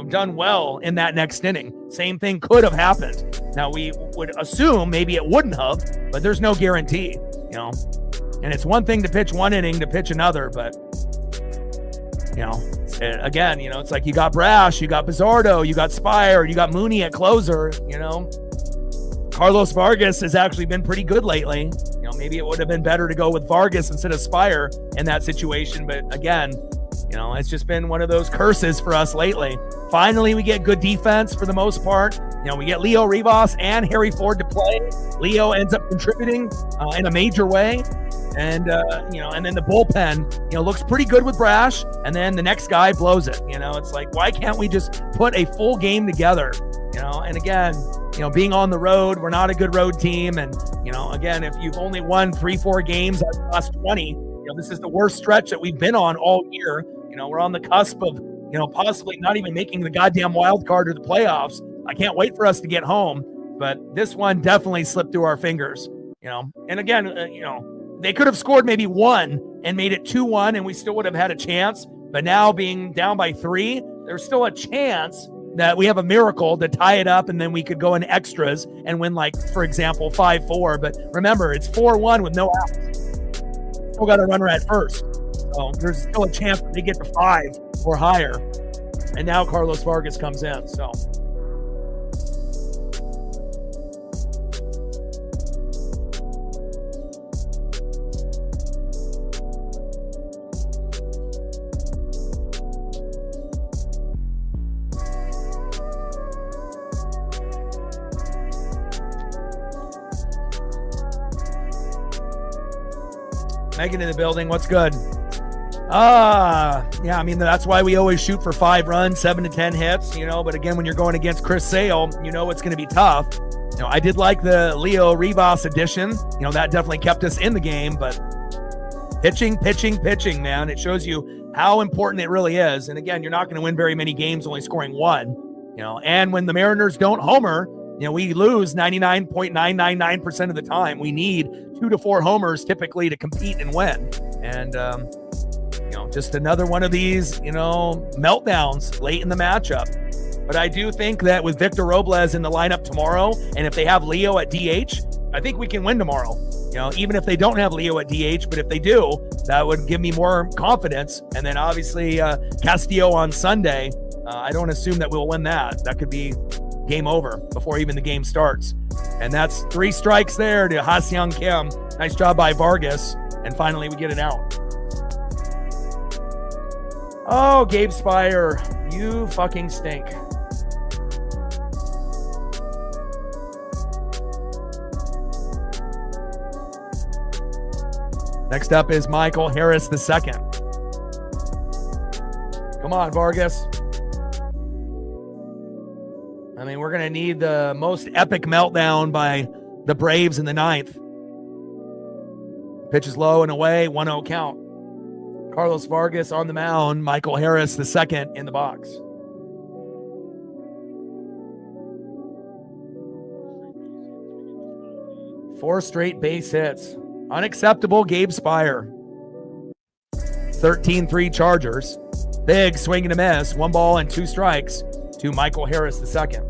done well in that next inning. Same thing could have happened. Now, we would assume maybe it wouldn't have, but there's no guarantee, And it's one thing to pitch one inning to pitch another, but, again, it's like you got Brash, you got Bizzardo, you got Spire, you got Mooney at closer, Carlos Vargas has actually been pretty good lately. Maybe it would have been better to go with Vargas instead of Spire in that situation. But again, it's just been one of those curses for us lately. Finally, we get good defense for the most part. We get Leo Rivas and Harry Ford to play. Leo ends up contributing in a major way. And, and then the bullpen, looks pretty good with Brash. And then the next guy blows it. It's like, why can't we just put a full game together? And again, being on the road, we're not a good road team. And, again, if you've only won 3-4 games out of the last 20, this is the worst stretch that we've been on all year. We're on the cusp of, possibly not even making the goddamn wild card or the playoffs. I can't wait for us to get home. But this one definitely slipped through our fingers, And again, they could have scored maybe one and made it 2-1 and we still would have had a chance. But now being down by 3, there's still a chance that we have a miracle to tie it up and then we could go in extras and win, like, for example, 5-4. But remember, it's 4-1 with no outs. Still got a runner at first. So there's still a chance that they get to 5 or higher. And now Carlos Vargas comes in. So Megan in the building. What's good? Yeah, that's why we always shoot for 5 runs, 7 to 10 hits, but again, when you're going against Chris Sale, it's going to be tough. I did like the Leo Rivas addition. That definitely kept us in the game, but pitching, man, it shows you how important it really is. And again, you're not going to win very many games only scoring 1, and when the Mariners don't homer, we lose 99.999% of the time. We need 2 to 4 homers typically to compete and win. And, just another one of these, meltdowns late in the matchup. But I do think that with Victor Robles in the lineup tomorrow, and if they have Leo at DH, I think we can win tomorrow. Even if they don't have Leo at DH, but if they do, that would give me more confidence. And then obviously Castillo on Sunday, I don't assume that we'll win that. That could be game over before even the game starts. And that's 3 strikes there to Ha-Seong Kim. Nice job by Vargas. And finally we get it out. Oh, Gabe Spire, you fucking stink. Next up is Michael Harris II. Come on, Vargas. I mean, we're going to need the most epic meltdown by the Braves in the ninth. Pitch is low and away, 1-0 count. Carlos Vargas on the mound, Michael Harris the second in the box. Four straight base hits. Unacceptable, Gabe Spire. 13-3 Chargers. Big swing and a miss. 1 ball and 2 strikes to Michael Harris the second.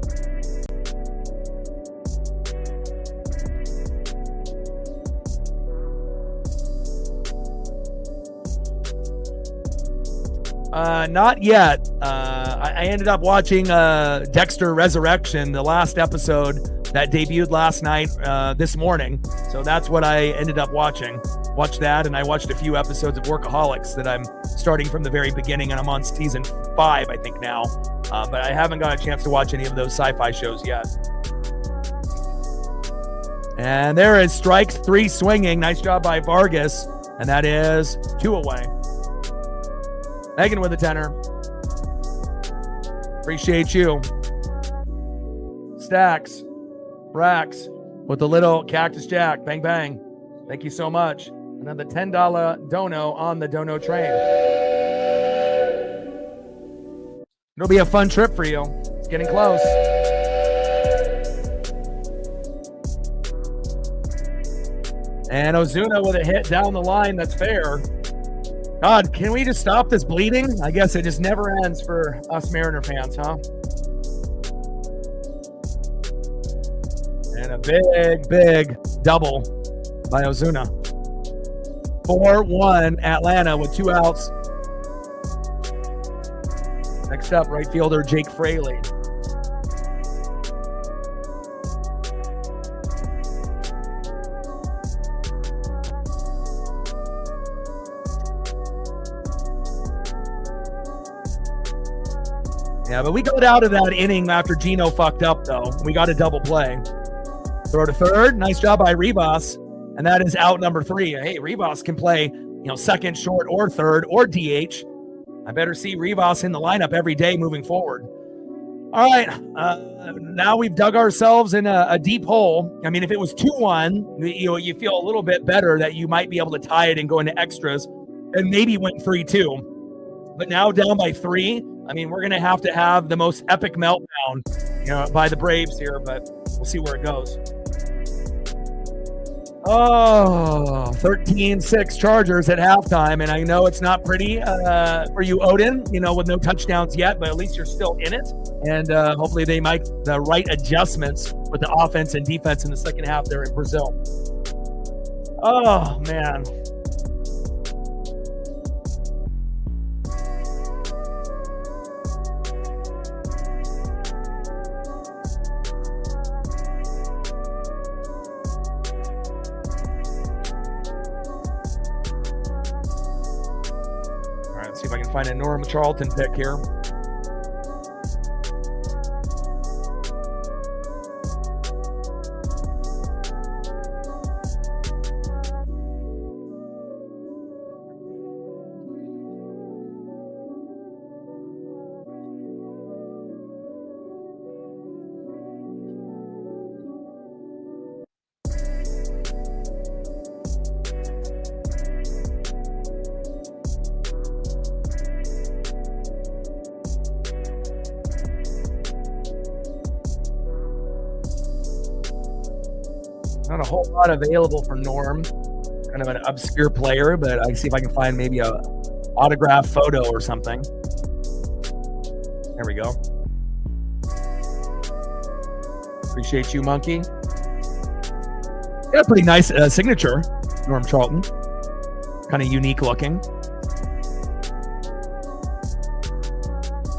Not yet. I ended up watching Dexter Resurrection, the last episode that debuted last night, this morning. So that's what I ended up watching. Watched that, and I watched a few episodes of Workaholics that I'm starting from the very beginning, and I'm on season 5, I think, now. But I haven't got a chance to watch any of those sci-fi shows yet. And there is strike 3 swinging. Nice job by Vargas, and that is 2 away. Megan with a tenner. Appreciate you. Stacks. Brax with the little Cactus Jack. Bang, bang. Thank you so much. Another $10 dono on the dono train. It'll be a fun trip for you. It's getting close. And Ozuna with a hit down the line. That's fair. God, can we just stop this bleeding? I guess it just never ends for us Mariner fans, huh? And a big, big double by Ozuna. 4-1 Atlanta with 2 outs. Next up, right fielder Jake Fraley. Yeah, but we got out of that inning after Gino fucked up, though. We got a double play. Throw to third. Nice job by Rivas. And that is out number 3. Hey, Rivas can play, second, short, or third, or DH. I better see Rivas in the lineup every day moving forward. All right. Now we've dug ourselves in a deep hole. I mean, if it was 2-1, you feel a little bit better that you might be able to tie it and go into extras and maybe win 3-2. But now down by 3, I mean, we're going to have the most epic meltdown, by the Braves here, but we'll see where it goes. Oh, 13-6 Chargers at halftime, and I know it's not pretty for you, Odin, with no touchdowns yet, but at least you're still in it, and hopefully they make the right adjustments with the offense and defense in the second half there in Brazil. Oh, man. See if I can find a Norm Charlton pick here. Not a whole lot available for Norm. Kind of an obscure player, but I see if I can find maybe a autograph photo or something. There we go. Appreciate you, Monkey. Got a pretty nice signature, Norm Charlton. Kind of unique looking.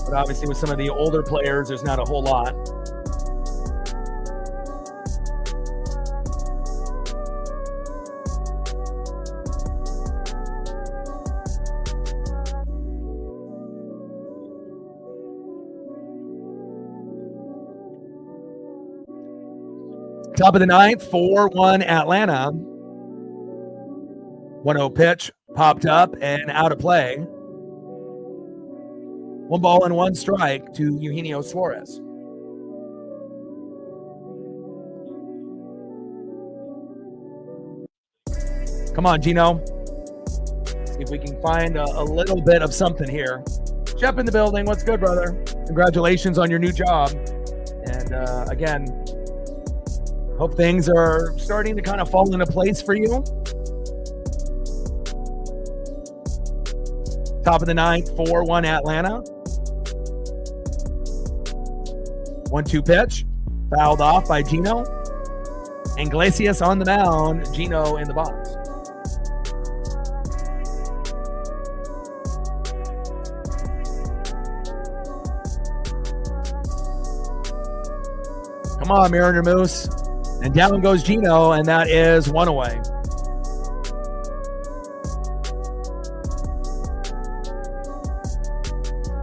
But obviously with some of the older players, there's not a whole lot. Top of the ninth, 4-1 Atlanta. 1-0 pitch, popped up and out of play. 1 ball and 1 strike to Eugenio Suarez. Come on, Gino. See if we can find a little bit of something here. Jeff in the building. What's good, brother? Congratulations on your new job. And again, hope things are starting to kind of fall into place for you. Top of the ninth, 4-1 Atlanta. 1-2 pitch. Fouled off by Gino. Iglesias on the mound. Gino in the box. Come on, Mariner Moose. And down goes Gino, and that is one away.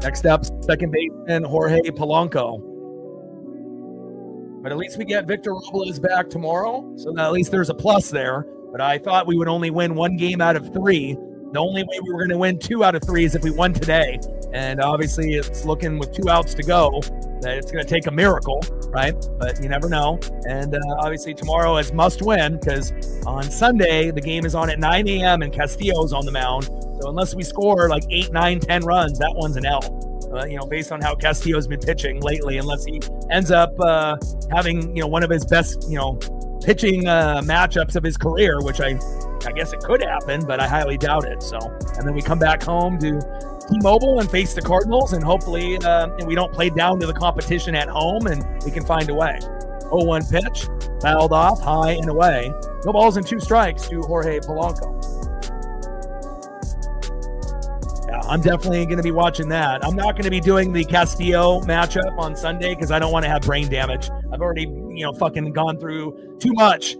Next up, second baseman Jorge Polanco. But at least we get Victor Robles back tomorrow, so that at least there's a plus there. But I thought we would only win one game out of three. The only way we were going to win 2 out of 3 is if we won today. And obviously it's looking with 2 outs to go that it's going to take a miracle, right? But you never know. And obviously tomorrow is must win because on Sunday, the game is on at 9 a.m. and Castillo's on the mound. So unless we score like 8, 9, 10 runs, that one's an L. Based on how Castillo's been pitching lately, unless he ends up having, one of his best, pitching matchups of his career, which I guess it could happen, but I highly doubt it. So, and then we come back home to T-Mobile and face the Cardinals, and hopefully we don't play down to the competition at home, and we can find a way. 0-1 pitch, fouled off, high and away. No balls and 2 strikes to Jorge Polanco. Yeah, I'm definitely going to be watching that. I'm not going to be doing the Castillo matchup on Sunday because I don't want to have brain damage. I've already, fucking gone through too much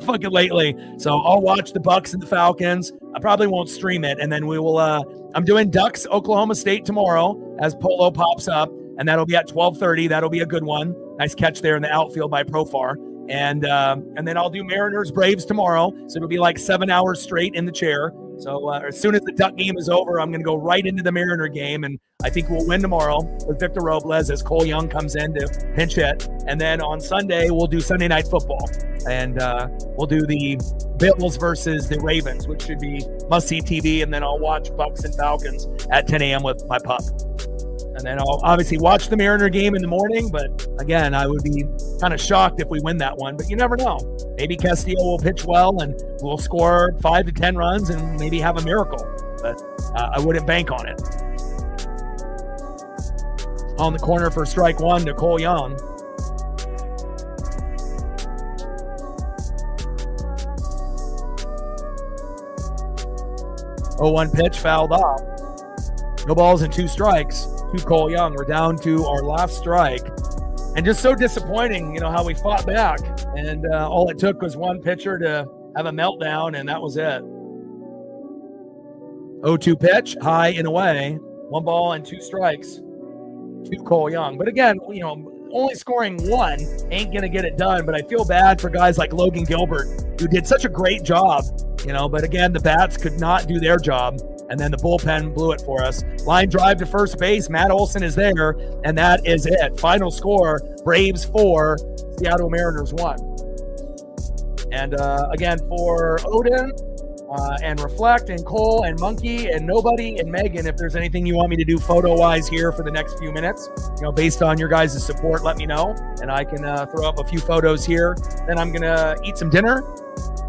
fucking lately. So I'll watch the Bucks and the Falcons. I probably won't stream it. And then we will, I'm doing Ducks, Oklahoma State tomorrow as Polo pops up. And that'll be at 12:30. That'll be a good one. Nice catch there in the outfield by Profar. And then I'll do Mariners Braves tomorrow. So it'll be like 7 hours straight in the chair. So as soon as the Duck game is over, I'm going to go right into the Mariner game, and I think we'll win tomorrow with Victor Robles as Cole Young comes in to pinch hit. And then on Sunday, we'll do Sunday Night Football, and we'll do the Bills versus the Ravens, which should be must-see TV, and then I'll watch Bucks and Falcons at 10 a.m. with my pup. And then I'll obviously watch the Mariner game in the morning, but again, I would be kind of shocked if we win that one, but you never know. Maybe Castillo will pitch well and we'll score 5 to 10 runs and maybe have a miracle, but I wouldn't bank on it. On the corner for strike 1 to Cole Young. Oh, 1 pitch fouled off. No balls and 2 strikes. To Cole Young. We're down to our last strike. And just so disappointing, how we fought back. And all it took was one pitcher to have a meltdown, and that was it. 0-2 pitch, high and away. 1 ball and 2 strikes to Cole Young. But again, only scoring 1 ain't going to get it done. But I feel bad for guys like Logan Gilbert, who did such a great job, But again, the bats could not do their job. And then the bullpen blew it for us. Line drive to first base. Matt Olson is there, and that is it. Final score, Braves 4, Seattle Mariners 1. And again, for Odin and Reflect and Cole and Monkey and Nobody and Megan, if there's anything you want me to do photo-wise here for the next few minutes, based on your guys' support, let me know. And I can throw up a few photos here. Then I'm going to eat some dinner.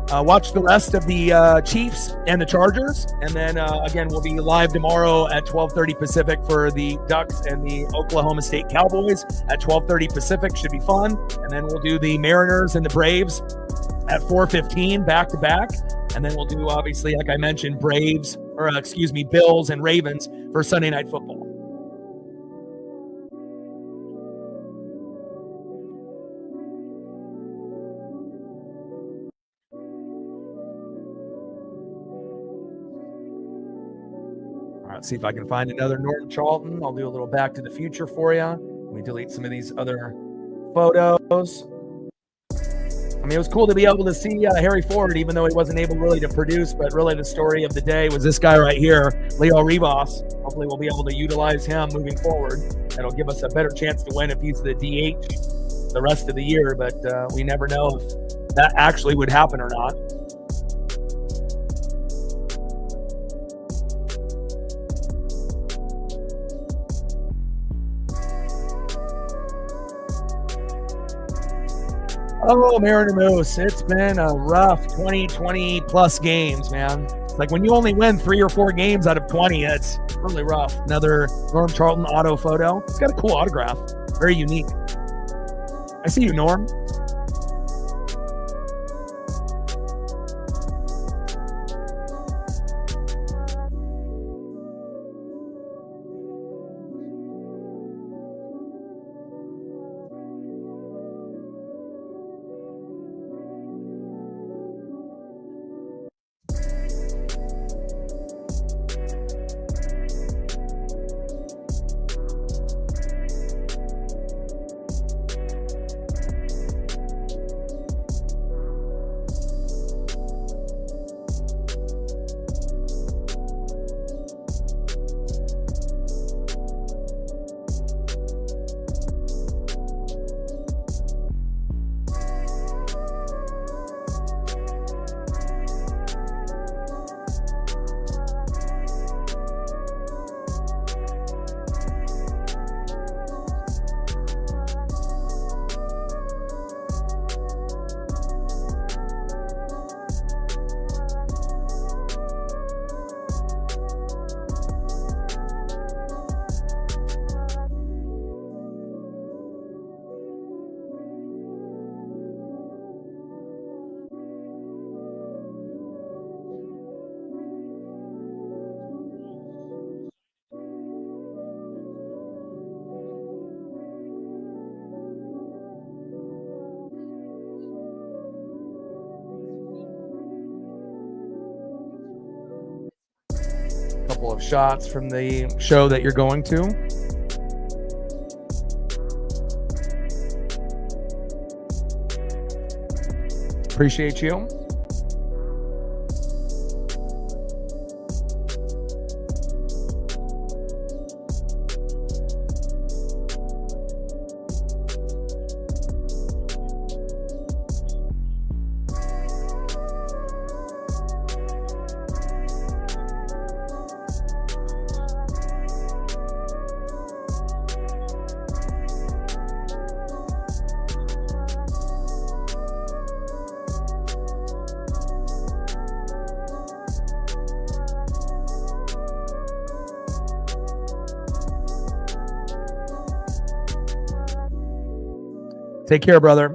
Watch the rest of the Chiefs and the Chargers. And then, again, we'll be live tomorrow at 12:30 Pacific for the Ducks and the Oklahoma State Cowboys at 12:30 Pacific. Should be fun. And then we'll do the Mariners and the Braves at 4:15 back-to-back. And then we'll do, obviously, like I mentioned, Bills and Ravens for Sunday Night Football. Let's see if I can find another Norton Charlton. I'll do a little Back to the Future for you. Let me delete some of these other photos. It was cool to be able to see Harry Ford, even though he wasn't able really to produce, but really the story of the day was this guy right here, Leo Rivas. Hopefully we'll be able to utilize him moving forward. That'll give us a better chance to win if he's the DH the rest of the year, but we never know if that actually would happen or not. Oh, Mariner Moose, it's been a rough 20 plus games, man. It's like when you only win 3 or 4 games out of 20, it's really rough. Another Norm Charlton auto photo. It's got a cool autograph. Very unique. I see you, Norm. Couple of shots from the show that you're going to. Appreciate you. Take care, brother.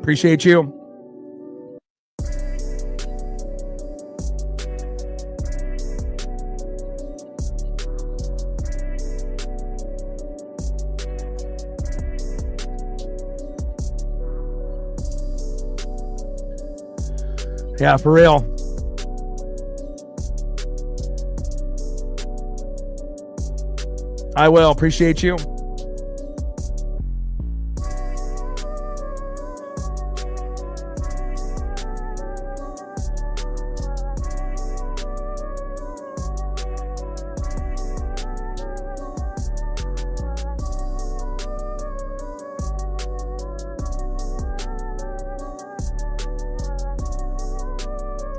Appreciate you. Yeah, for real. I will. Appreciate you.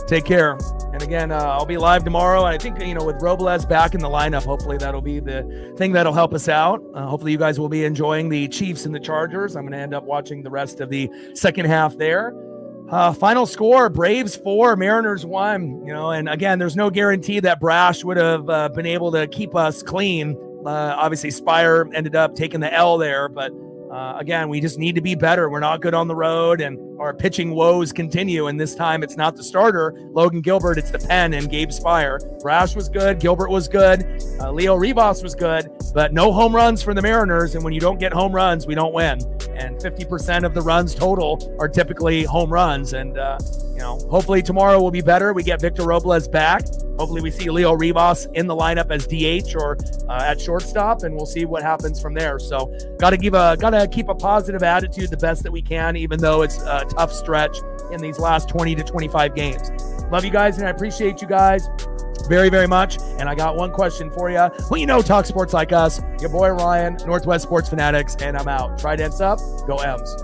Take care. And again, I'll be live tomorrow. I think, with Robles back in the lineup, hopefully that'll be the thing that'll help us out. Hopefully you guys will be enjoying the Chiefs and the Chargers. I'm going to end up watching the rest of the second half there. Final score, Braves 4, Mariners 1. And again, there's no guarantee that Brash would have been able to keep us clean. Obviously, Spire ended up taking the L there, but again, we just need to be better. We're not good on the road, and our pitching woes continue. And this time, it's not the starter, Logan Gilbert. It's the pen and Gabe Spire. Brash was good. Gilbert was good. Leo Rivas was good, but no home runs for the Mariners. And when you don't get home runs, we don't win. And 50% of the runs total are typically home runs. And, hopefully tomorrow will be better. We get Victor Robles back. Hopefully we see Leo Rivas in the lineup as DH or at shortstop, and we'll see what happens from there. So gotta keep a positive attitude the best that we can, even though it's a tough stretch in these last 20 to 25 games. Love you guys, and I appreciate you guys very, very much. And I got one question for you. Well, talk sports like us. Your boy Ryan, Northwest Sports Fanatics, and I'm out. Tridents up. Go M's.